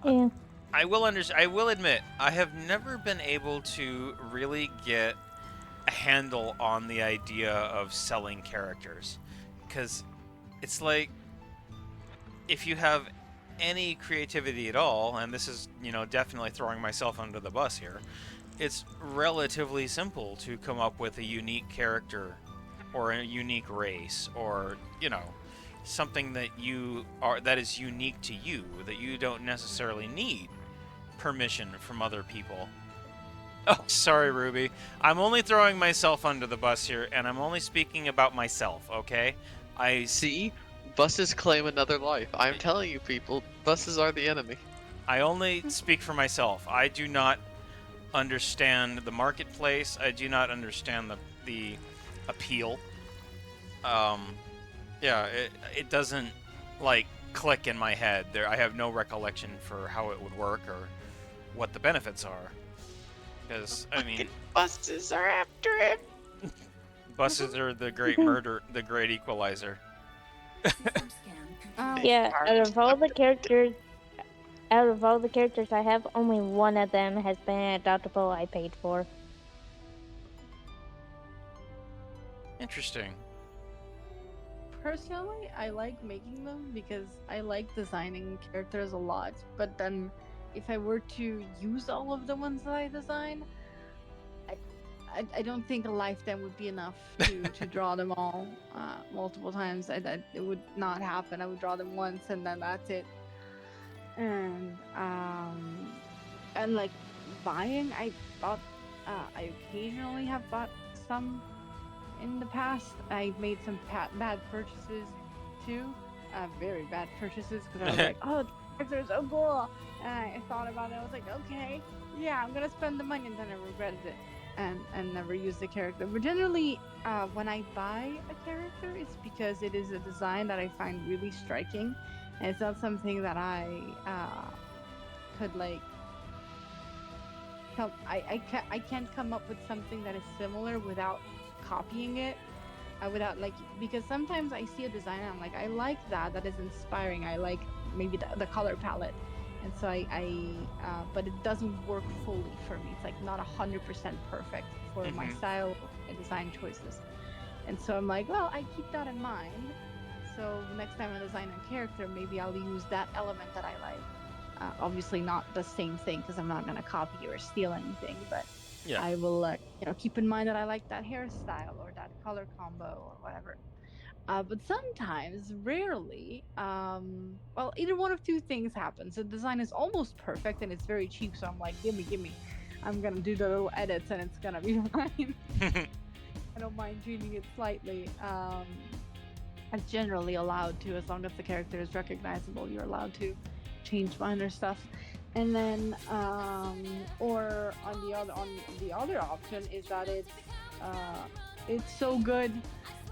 Yeah. I will admit, I have never been able to really get a handle on the idea of selling characters, because it's like, if you have any creativity at all, and this is, you know, definitely throwing myself under the bus here, it's relatively simple to come up with a unique character or a unique race, or, you know, something that is unique to you, that you don't necessarily need permission from other people. Oh, sorry, Ruby. I'm only throwing myself under the bus here, and I'm only speaking about myself, okay? See? Buses claim another life. I'm telling you, people, buses are the enemy. I only speak for myself. I do not understand the marketplace. I do not understand the appeal. Yeah, it doesn't, like, click in my head. I have no recollection for how it would work or what the benefits are. Because, I mean, buses are after him. Buses are the great the great equalizer. Yeah, out of all the characters I have, only one of them has been adoptable I paid for. Interesting. Personally, I like making them because I like designing characters a lot, but then if I were to use all of the ones that I design, I don't think a lifetime would be enough to draw them all multiple times. It would not happen. I would draw them once and then that's it. And like buying, I occasionally have bought some in the past. I've made some bad purchases too, very bad purchases, because I was like, oh, the character is so cool, and I thought about it. I was like, okay, yeah, I'm gonna spend the money, and then I regretted it and never used the character. But generally, when I buy a character, it's because it is a design that I find really striking, and it's not something that I could like. I can't come up with something that is similar without copying it, without like, because sometimes I see a design and I'm like, I like that is inspiring, I like maybe the color palette, and so but it doesn't work fully for me. It's like not 100% perfect for my style and design choices, and so I'm like, well, I keep that in mind, so the next time I design a character, maybe I'll use that element that I like. Obviously not the same thing, because I'm not going to copy or steal anything, but yeah, I will keep in mind that I like that hairstyle or that color combo or whatever. But sometimes, rarely, well, either one of two things happens. The design is almost perfect and it's very cheap, so I'm like, gimme. I'm gonna do the little edits and it's gonna be fine. I don't mind changing it slightly. It's generally allowed to, as long as the character is recognizable, you're allowed to. change minor stuff. And then, or on the other option is that it's so good,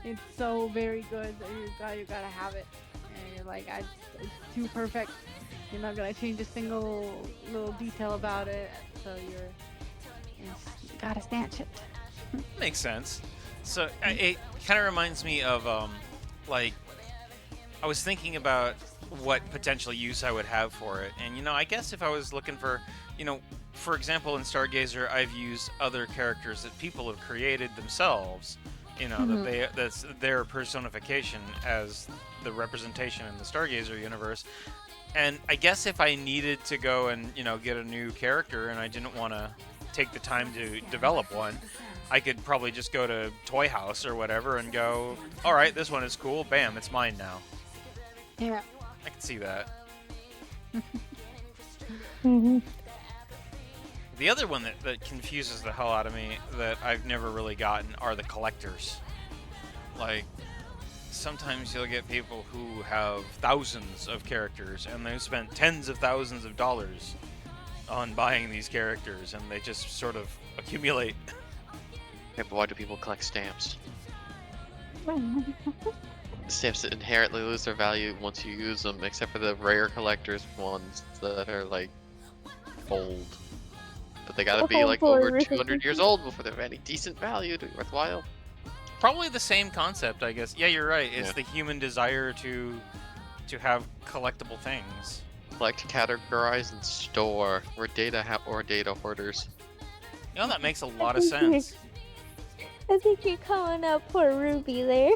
it's so very good that you gotta have it, and you're like, it's too perfect. You're not gonna change a single little detail about it, so you gotta snatch it. Makes sense. So it kind of reminds me of like I was thinking about what potential use I would have for it, and I guess if I was looking for, for example, in Stargazer, I've used other characters that people have created themselves. That's their personification as the representation in the Stargazer universe. And I guess if I needed to go and get a new character, and I didn't want to take the time to develop one, I could probably just go to Toy House or whatever and go, all right, this one is cool, bam, it's mine now. Yeah. I can see that. The other one that confuses the hell out of me that I've never really gotten are the collectors. Like, sometimes you'll get people who have thousands of characters and they've spent tens of thousands of dollars on buying these characters, and they just sort of accumulate. Yeah, but why do people collect stamps? Stamps that inherently lose their value once you use them, except for the rare collectors ones that are like old. But they gotta be like over 200 years old before they have any decent value to be worthwhile. Probably the same concept, I guess. Yeah, you're right. It's the human desire to have collectible things. Collect, categorize, and store. We're data hoarders. That makes a lot of sense. I think you're calling out poor Ruby there.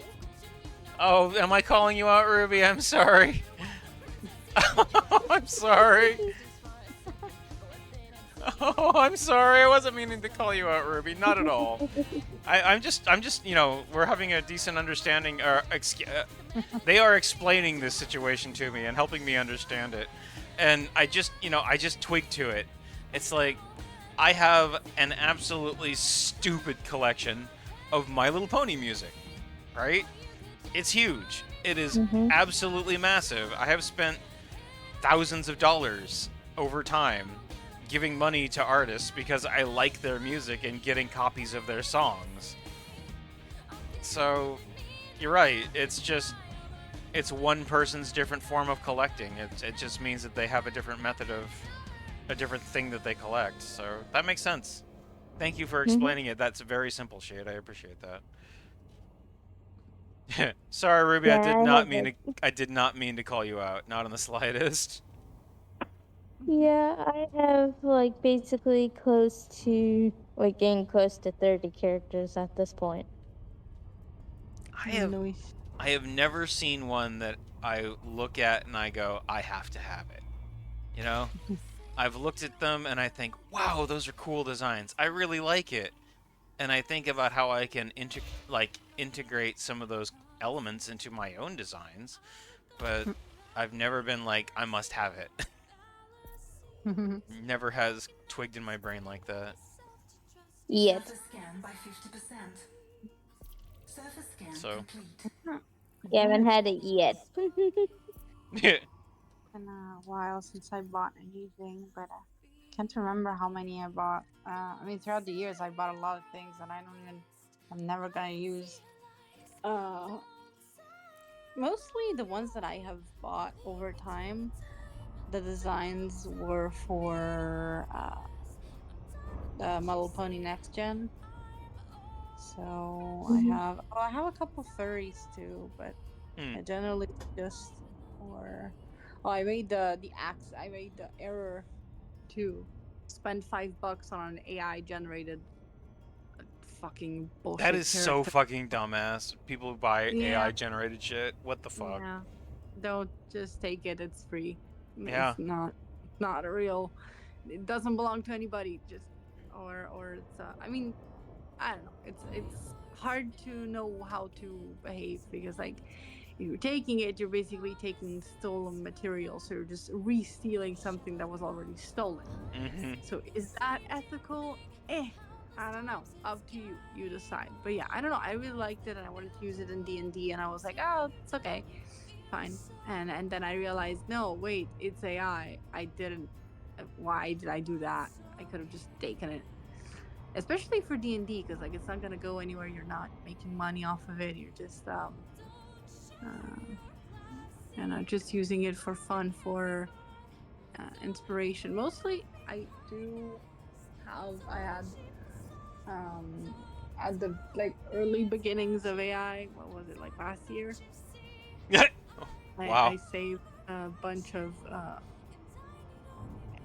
Oh, am I calling you out, Ruby? I'm sorry. I'm sorry. Oh, I'm sorry. I wasn't meaning to call you out, Ruby. Not at all. I'm just, we're having a decent understanding. They are explaining this situation to me and helping me understand it. And I just twigged to it. It's like, I have an absolutely stupid collection of My Little Pony music, right? It's huge. It is absolutely massive. I have spent thousands of dollars over time giving money to artists because I like their music and getting copies of their songs. So, you're right. It's one person's different form of collecting. It just means that they have a different method of a different thing that they collect. So that makes sense. Thank you for explaining it. That's a very simple, Shade. I appreciate that. Sorry, Ruby. Yeah, I did not mean to call you out. Not in the slightest. Yeah, I have basically getting close to 30 characters at this point. I have never seen one that I look at and I go, I have to have it. I've looked at them and I think, wow, those are cool designs. I really like it. And I think about how I can integrate some of those elements into my own designs, but I've never been like, I must have it. Never has twigged in my brain like that. Yet. So. You haven't had it yet. Yeah. Been a while since I bought anything, but I can't remember how many I bought. Throughout the years, I bought a lot of things that I'm never gonna use. Mostly the ones that I have bought over time, the designs were for the My Little Pony Next Gen. So I have a couple furries too, but I generally just for. Oh, I made the axe. I made the error too. Spend $5 on an AI generated fucking bullshit. That is so fucking dumbass. People who buy AI generated shit. What the fuck? Yeah. Don't just take it. It's free. Yeah. It's not a real. It doesn't belong to anybody. Just or it's. I don't know. It's hard to know how to behave because if you're taking it, you're basically taking stolen material, so you're just re-stealing something that was already stolen. So is that ethical? I don't know. Up to you. You decide. But yeah, I don't know. I really liked it, and I wanted to use it in D&D, and I was like, oh, it's okay, fine. and then I realized, no, wait, it's AI. I didn't. Why did I do that? I could have just taken it, especially for D&D, because like it's not gonna go anywhere. You're not making money off of it. You're just just using it for fun, for inspiration. Mostly, I had at the like early beginnings of AI. What was it, like last year? Wow. I saved a bunch of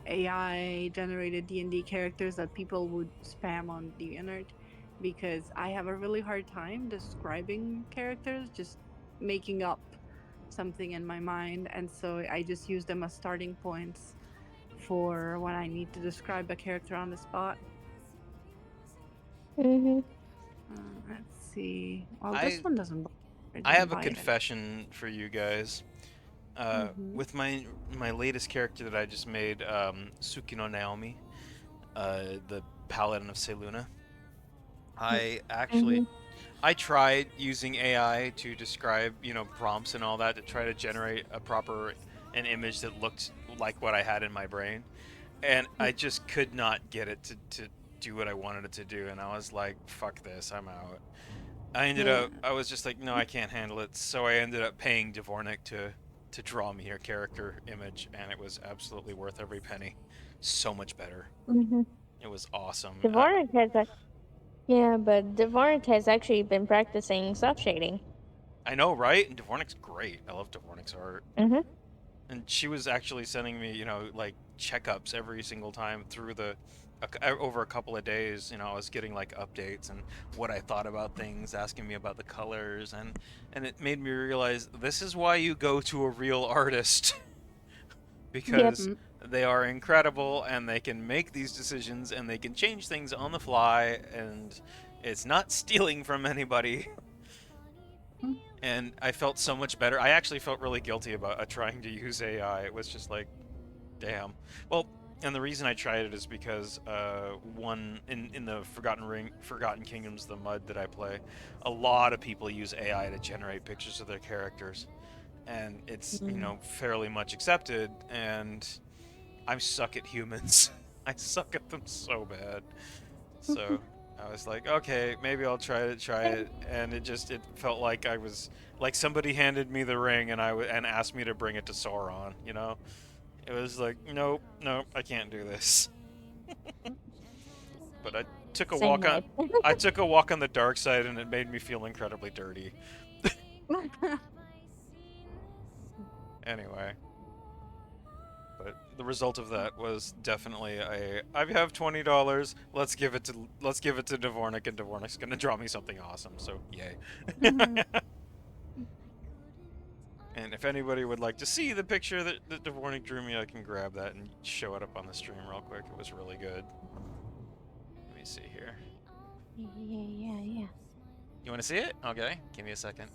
AI generated D&D characters that people would spam on DeviantArt, because I have a really hard time describing characters, just making up something in my mind, and so I just use them as starting points for when I need to describe a character on the spot. Let's see. Well, this one doesn't. I have a confession for you guys. Mm-hmm. With my latest character that I just made, Tsukino Naomi, the Paladin of Seluna, I actually I tried using AI to describe, prompts and all that to try to generate an image that looked like what I had in my brain, and I just could not get it to do what I wanted it to do, and I was like, fuck this, I'm out. I was just like, no, I can't handle it, so I ended up paying Dvornik to draw me her character image, and it was absolutely worth every penny. So much better. It was awesome. Dvornik has but Dvornik has actually been practicing self shading. I know, right? And Dvornik's great. I love Dvornik's art. And she was actually sending me, like checkups every single time through over a couple of days. I was getting like updates and what I thought about things, asking me about the colors, and it made me realize this is why you go to a real artist. Because they are incredible and they can make these decisions and they can change things on the fly, and it's not stealing from anybody. And I felt so much better. I actually felt really guilty about trying to use AI. It was just like, damn. Well, and the reason I tried it is because one in the Forgotten Kingdoms, the MUD that I play, a lot of people use AI to generate pictures of their characters, and it's fairly much accepted. And I suck at humans. I suck at them so bad. So I was like, okay, maybe I'll try it, and it felt like I was like somebody handed me the ring and and asked me to bring it to Sauron. It was like, nope, I can't do this. But I took a walk on the dark side, and it made me feel incredibly dirty. Anyway. But the result of that was definitely I have $20. Let's give it to Dvornik, and Dvornik's gonna draw me something awesome. So yay! And if anybody would like to see the picture that Dvornik drew me, I can grab that and show it up on the stream real quick. It was really good. Let me see here. Yeah. You want to see it? Okay, give me a second.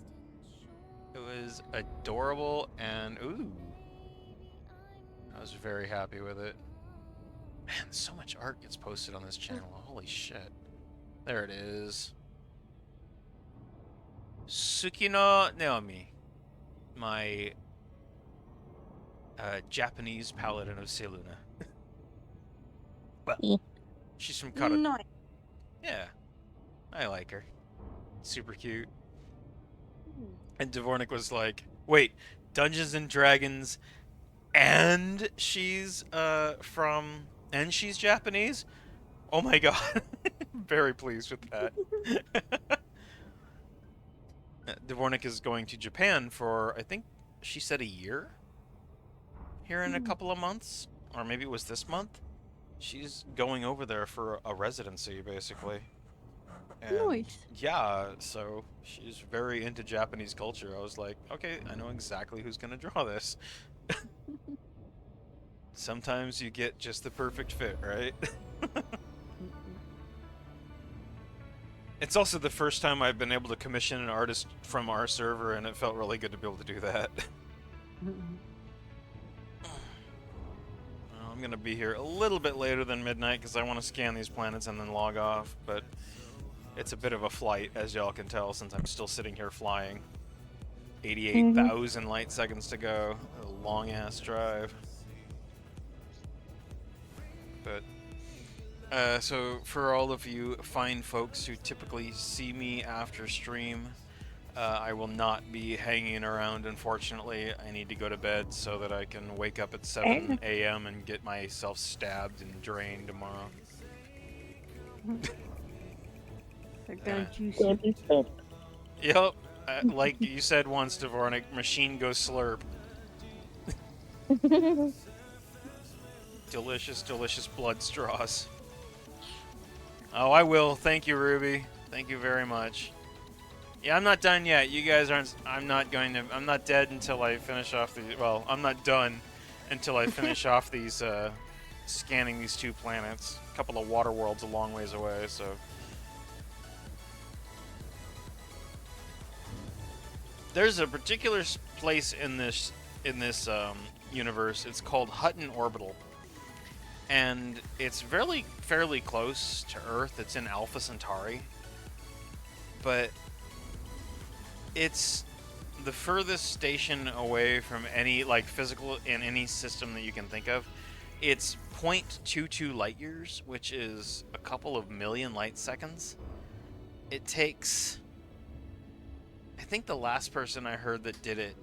It was adorable, and ooh. I was very happy with it. Man, so much art gets posted on this channel. Holy shit. There it is. Tsukino Naomi. My Japanese Paladin of Seluna. Well, she's from Kara. No. Yeah. I like her. Super cute. And Dvornik was like, wait, Dungeons and Dragons, and she's she's Japanese? Oh my god. Very pleased with that. Dvornik is going to Japan for, I think she said, a year? Here in a couple of months? Or maybe it was this month? She's going over there for a residency, basically. And Nice. yeah, so she's very into Japanese culture. I was like, okay, I know exactly who's gonna draw this. Sometimes you get just the perfect fit, right? It's also the first time I've been able to commission an artist from our server, and it felt really good to be able to do that. Well, I'm gonna be here a little bit later than midnight because I want to scan these planets and then log off, but it's a bit of a flight, as y'all can tell, since I'm still sitting here flying 88,000 light seconds to go. A long ass drive. But so for all of you fine folks who typically see me after stream, I will not be hanging around, unfortunately. I need to go to bed so that I can wake up at 7 a.m. and get myself stabbed and drained tomorrow. They're gonna juice Go you. to sleep. Yep. Like you said once, Dvornik, machine goes slurp. Delicious, delicious blood straws. Oh, I will. Thank you, Ruby. Thank you very much. Yeah, I'm not done yet. You guys aren't... I'm not dead until I finish off the... Well, I'm not done until I finish off these, scanning these 2 planets. A couple of water worlds a long ways away, so... There's a particular place in this universe. It's called Hutton Orbital. And it's fairly close to Earth. It's in Alpha Centauri. But... it's the furthest station away from any physical in any system that you can think of. It's 0.22 light years, which is a couple of million light seconds. It takes, I think the last person I heard that did it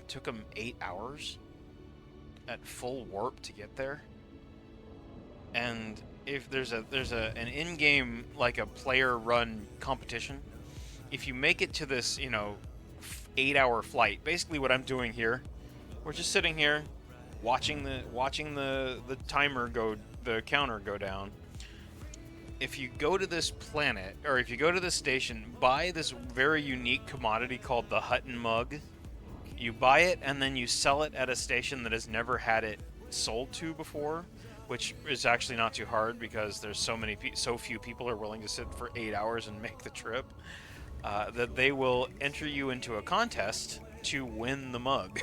took them 8 hours at full warp to get there. And if there's an in-game a player run competition, if you make it to this, 8-hour flight, basically what I'm doing here, we're just sitting here, watching the timer go, the counter go down. If you go to this planet, or if you go to this station, buy this very unique commodity called the Hutton mug. You buy it and then you sell it at a station that has never had it sold to before, which is actually not too hard because there's so few people are willing to sit for 8 hours and make the trip. That they will enter you into a contest to win the mug.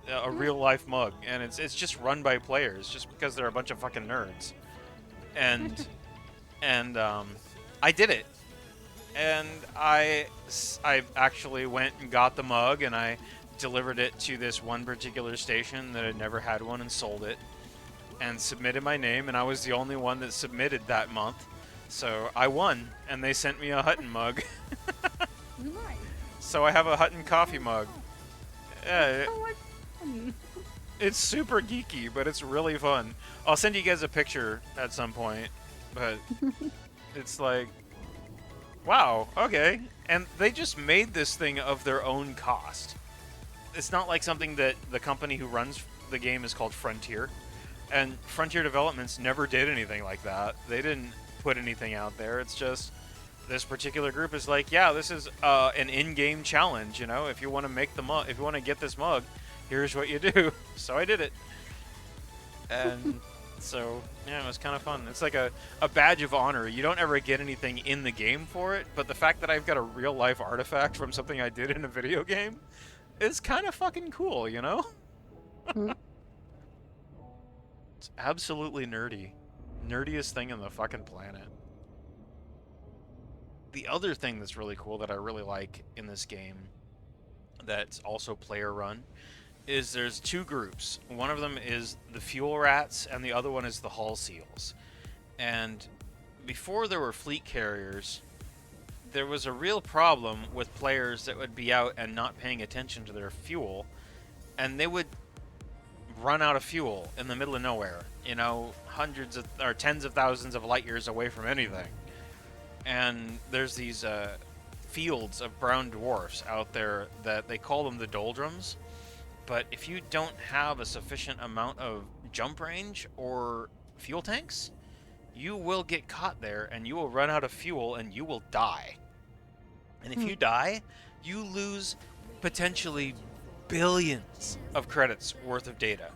A real-life mug. And it's just run by players, just because they're a bunch of fucking nerds. And I did it. And I actually went and got the mug, and I delivered it to this one particular station that had never had one and sold it. And submitted my name, and I was the only one that submitted that month. So I won, and they sent me a Hutton mug. Nice. So I have a Hutton coffee mug. Yeah, Oh, what fun. it's super geeky, but it's really fun. I'll send you guys a picture at some point, but it's like, wow, okay. And they just made this thing of their own cost. It's not like something that the company who runs the game is called Frontier. And Frontier Developments never did anything like that. They didn't put anything out there. It's just this particular group is like, yeah, this is an in-game challenge. If you want to make the mug, if you want to get this mug, here's what you do. So I did it, and so yeah, it was kind of fun. It's like a badge of honor. You don't ever get anything in the game for it, but the fact that I've got a real-life artifact from something I did in a video game is kind of fucking cool, It's absolutely nerdy. Nerdiest thing on the fucking planet. The other thing that's really cool that I really like in this game that's also player run is there's 2 groups. One of them is the fuel rats and the other one is the hull seals. And before there were fleet carriers, there was a real problem with players that would be out and not paying attention to their fuel, and they would run out of fuel in the middle of nowhere, hundreds of or tens of thousands of light years away from anything. And there's these fields of brown dwarfs out there that they call them the doldrums. But if you don't have a sufficient amount of jump range or fuel tanks, you will get caught there and you will run out of fuel and you will die. And if you die, you lose potentially billions of credits worth of data.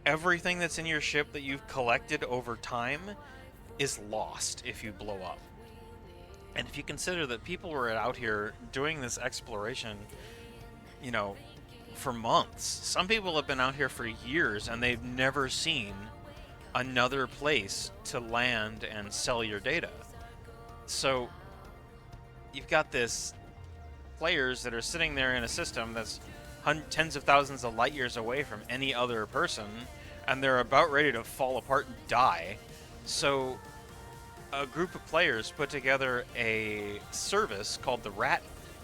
Everything that's in your ship that you've collected over time is lost if you blow up. And if you consider that people were out here doing this exploration, for months. Some people have been out here for years and they've never seen another place to land and sell your data. So you've got this players that are sitting there in a system that's tens of thousands of light years away from any other person, and they're about ready to fall apart and die. So a group of players put together a service called the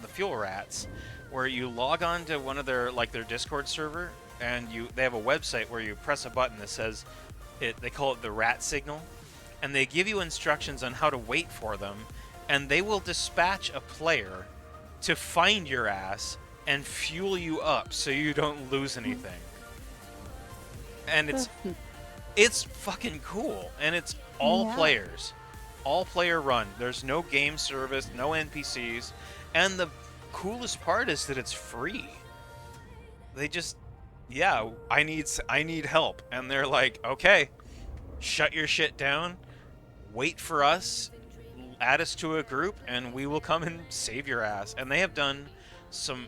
Fuel Rats, where you log on to one of their Discord server, and they have a website where you press a button that says they call it the rat signal, and they give you instructions on how to wait for them, and they will dispatch a player to find your ass and fuel you up so you don't lose anything. And it's fucking cool, and it's all players. All player run. There's no game service, no NPCs, and the coolest part is that it's free. They just, I need help, and they're like, okay, shut your shit down, wait for us, add us to a group, and we will come and save your ass. And they have done some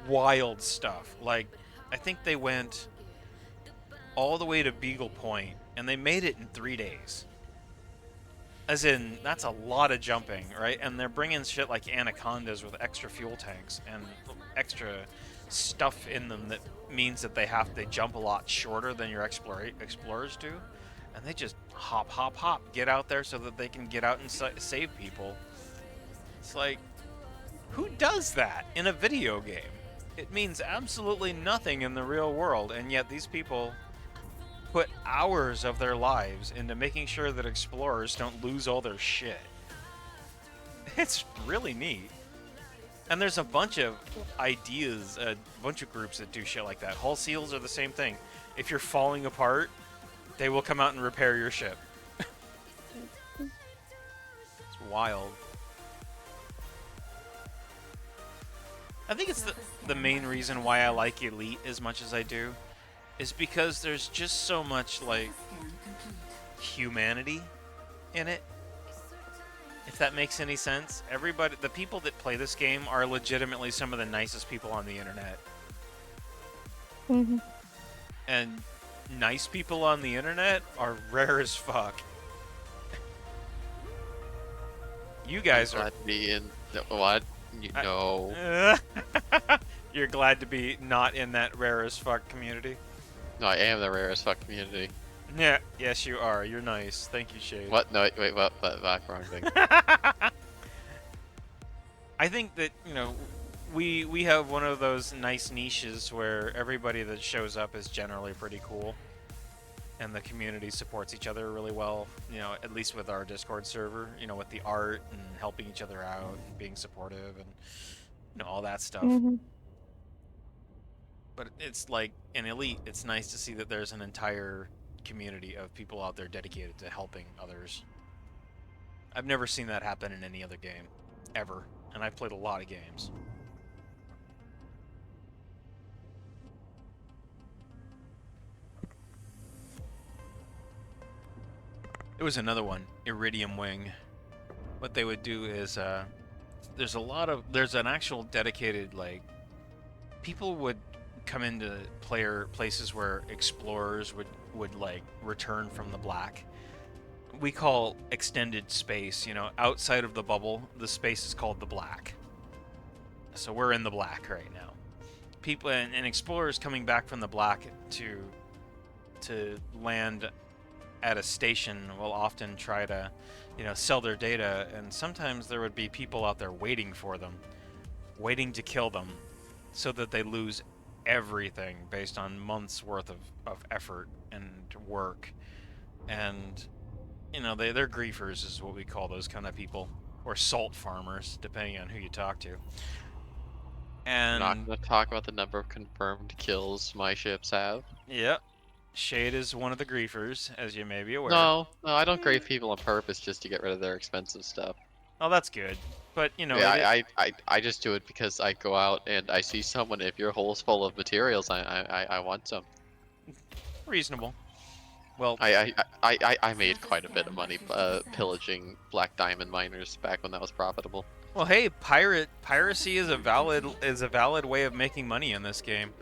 wild stuff. Like, I think they went all the way to Beagle Point, and they made it in 3 days. As in, that's a lot of jumping, right? And they're bringing shit like anacondas with extra fuel tanks and extra stuff in them that means that they jump a lot shorter than your explorers do. And they just hop, get out there so that they can get out and save people. It's like, who does that in a video game? It means absolutely nothing in the real world, and yet these people put hours of their lives into making sure that explorers don't lose all their shit. It's really neat. And there's a bunch of ideas, a bunch of groups that do shit like that. Hull seals are the same thing. If you're falling apart, they will come out and repair your ship. It's wild. I think it's the main reason why I like Elite as much as I do, is because there's just so much, like, humanity in it. If that makes any sense. The people that play this game are legitimately some of the nicest people on the internet. Mm-hmm. And nice people on the internet are rare as fuck. You guys are... glad to be in... What? No. You're glad to be not in that rare as fuck community? No, I am the rarest fuck community. Yeah, yes you are. You're nice. Thank you, Shade. What? No, wait, what? Wrong thing. I think that, we have one of those nice niches where everybody that shows up is generally pretty cool. And the community supports each other really well, at least with our Discord server, with the art and helping each other out and being supportive and, all that stuff. Mm-hmm. But it's like, in Elite, it's nice to see that there's an entire community of people out there dedicated to helping others. I've never seen that happen in any other game, ever. And I've played a lot of games. There was another one, Iridium Wing. What they would do is, there's an actual dedicated, people would come into places where explorers would return from the black. We call extended space, outside of the bubble, the space is called the black. So we're in the black right now. People and explorers coming back from the black to land at a station will often try to, sell their data, and sometimes there would be people out there waiting for them, waiting to kill them, so that they lose everything based on months worth of effort and work. And they're griefers is what we call those kind of people, or salt farmers, depending on who you talk to. And I'm not gonna talk about the number of confirmed kills my ships have. Yep. Shade is one of the griefers, as you may be aware. No, I don't grief people on purpose just to get rid of their expensive stuff. Oh, that's good. But, Yeah, I just do it because I go out and I see someone, if your hole's full of materials, I want some. Reasonable. Well, I made quite a bit of money pillaging black diamond miners back when that was profitable. Well, hey, piracy is a valid way of making money in this game.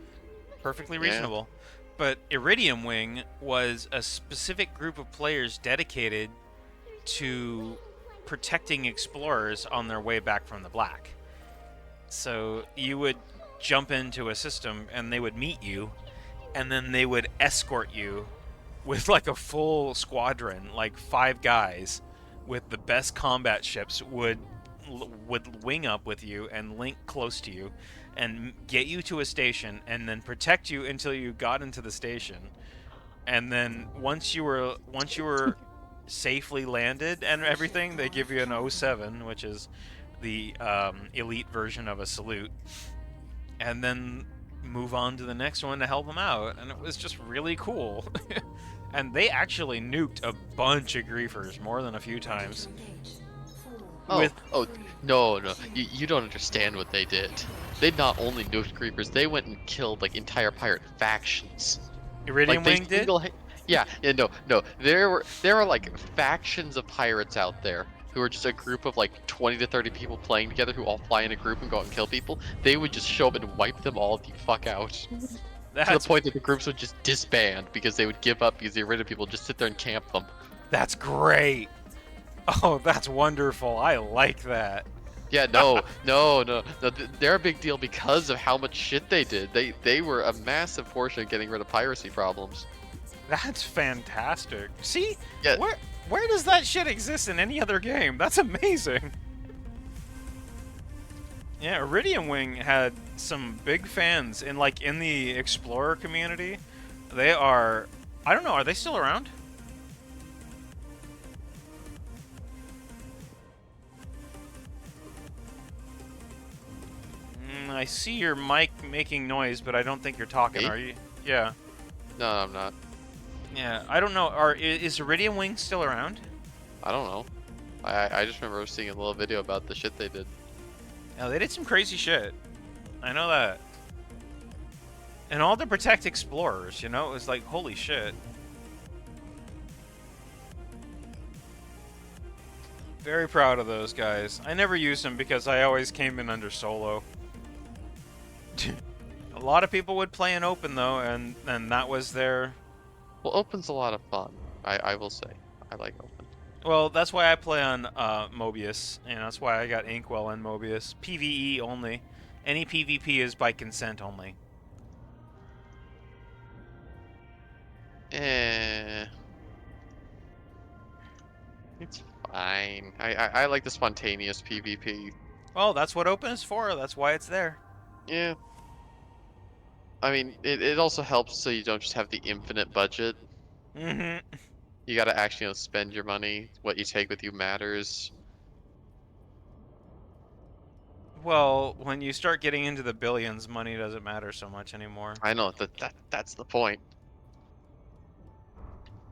Perfectly reasonable. Yeah. But Iridium Wing was a specific group of players dedicated to protecting explorers on their way back from the black. So you would jump into a system and they would meet you, and then they would escort you with like a full squadron, like 5 guys with the best combat ships would wing up with you and link close to you and get you to a station and then protect you until you got into the station. And then once you were safely landed and everything, they give you an 07, which is the elite version of a salute, and then move on to the next one to help them out. And it was just really cool. And they actually nuked a bunch of griefers more than a few times. Oh, no, you don't understand what they did. They not only nuked creepers, they went and killed like entire pirate factions. Iridium Wing did? Yeah, no. There were like factions of pirates out there who are just a group of like 20 to 30 people playing together who all fly in a group and go out and kill people. They would just show up and wipe them all the fuck out. To the point that the groups would just disband because they would give up because the Iridium people just sit there and camp them. That's great. Oh, that's wonderful. I like that. Yeah, no. They're a big deal because of how much shit they did. They were a massive portion of getting rid of piracy problems. That's fantastic. See? Yeah. Where does that shit exist in any other game? That's amazing. Yeah, Iridium Wing had some big fans in the Explorer community. They are, I don't know, are they still around? I see your mic making noise, but I don't think you're talking, Me? are you? Yeah. No, I'm not. Yeah, I don't know. Is Iridium Wing still around? I don't know. I just remember seeing a little video about the shit they did. Yeah, they did some crazy shit. I know that. And all to protect explorers, you know? It was like, holy shit. Very proud of those guys. I never used them because I always came in under solo. A lot of people would play in open though, and that was their... Well, open's a lot of fun. I will say. I like open. Well, that's why I play on Mobius, and that's why I got Inkwell and Mobius. PvE only. Any PvP is by consent only. It's fine. I like the spontaneous PvP. Well, that's what open is for. That's why it's there. Yeah. I mean, it also helps so you don't just have the infinite budget. Mm-hmm. You gotta actually spend your money. What you take with you matters. Well, when you start getting into the billions, money doesn't matter so much anymore. I know that's the point.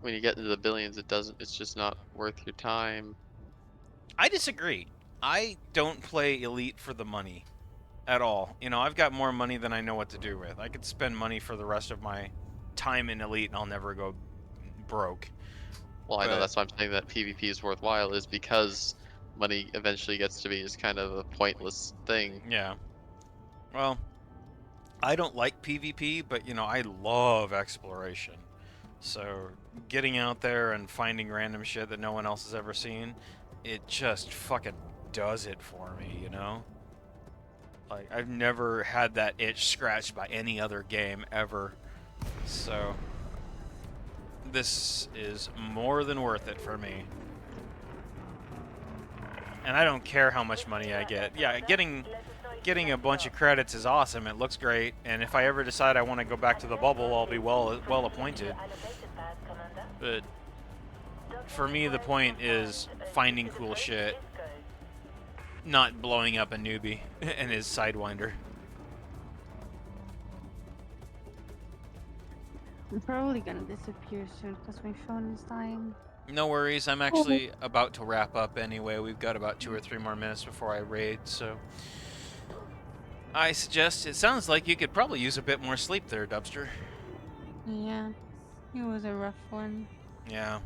When you get into the billions, it's just not worth your time. I disagree. I don't play Elite for the money at all. You know, I've got more money than I know what to do with. I could spend money for the rest of my time in Elite and I'll never go broke. Well, I know that's why I'm saying that PvP is worthwhile, is because money eventually gets to be just kind of a pointless thing. Yeah. Well, I don't like PvP, but you know, I love exploration. So getting out there and finding random shit that no one else has ever seen, it just fucking does it for me, you know? Like, I've never had that itch scratched by any other game ever. So this is more than worth it for me. And I don't care how much money I get. Yeah, getting a bunch of credits is awesome. It looks great. And if I ever decide I want to go back to the bubble, I'll be well appointed. But for me, the point is finding cool shit, not blowing up a newbie and his Sidewinder. I'm probably gonna disappear soon because my phone is dying. No worries, I'm actually about to wrap up anyway. We've got about 2 or 3 more minutes before I raid, so I suggest, it sounds like you could probably use a bit more sleep there, Dubster. Yeah, it was a rough one. Yeah,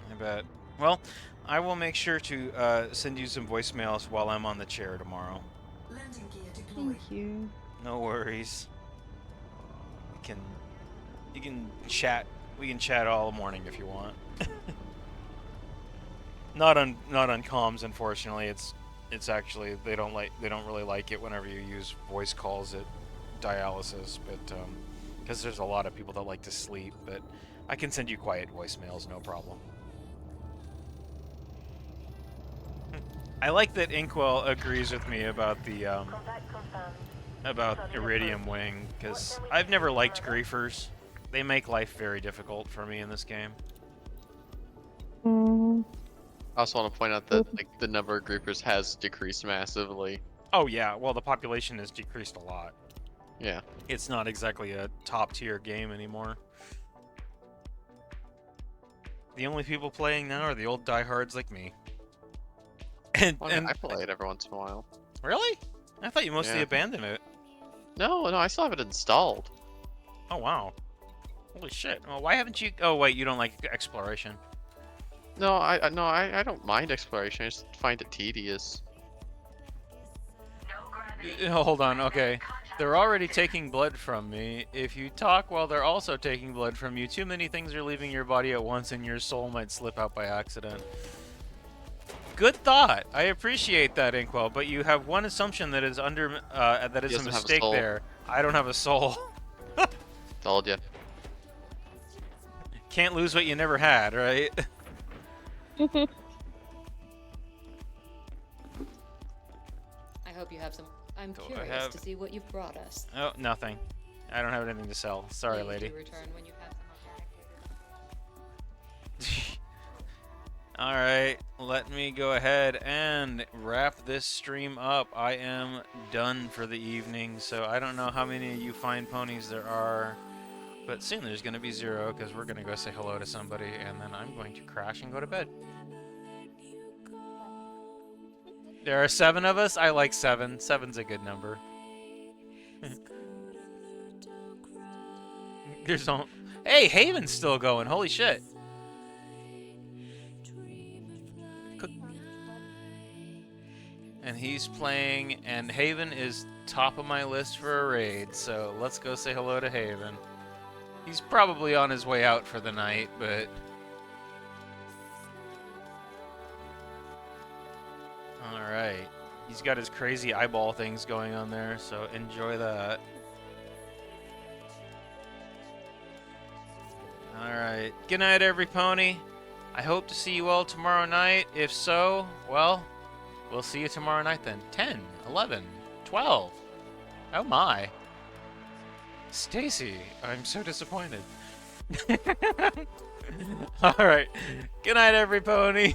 I bet. Well, I will make sure to send you some voicemails while I'm on the chair tomorrow. Thank you. No worries. You can chat. We can chat all morning if you want. Not on comms, unfortunately. It's actually they don't really like it whenever you use voice calls at dialysis, but because there's a lot of people that like to sleep, but I can send you quiet voicemails, no problem. I like that Inkwell agrees with me about the about Iridium Wing, because I've never liked griefers. They make life very difficult for me in this game. I also want to point out that like the number of griefers has decreased massively. Oh yeah, well the population has decreased a lot. Yeah. It's not exactly a top tier game anymore. The only people playing now are the old diehards like me. And I play it every once in a while. Really? I thought you mostly abandoned it. No, I still have it installed. Oh wow. Holy shit. Well, why haven't you? Oh wait, you don't like exploration. No, I don't mind exploration. I just find it tedious. Hold on. Okay. They're already taking blood from me. If you talk while they're also taking blood from you, too many things are leaving your body at once and your soul might slip out by accident. Good thought. I appreciate that, Inkwell, but you have one assumption that is that is a mistake there. I don't have a soul. Told you. Can't lose what you never had, right? I hope you have some. I'm curious to see what you've brought us. Oh, nothing. I don't have anything to sell. Sorry, Please lady. do return when you have some Alright, let me go ahead and wrap this stream up. I am done for the evening, so I don't know how many of you fine ponies there are, but soon there's going to be 0 because we're going to go say hello to somebody, and then I'm going to crash and go to bed. There are 7 of us. I like 7. 7's a good number. There's no... Hey, Haven's still going. Holy shit. And he's playing, and Haven is top of my list for a raid, so let's go say hello to Haven. He's probably on his way out for the night, but... Alright. He's got his crazy eyeball things going on there, so enjoy that. Alright. Good night, every pony. I hope to see you all tomorrow night. If so, well... we'll see you tomorrow night then. 10, 11, 12. Oh my. Stacy, I'm so disappointed. Alright. Good night, every pony.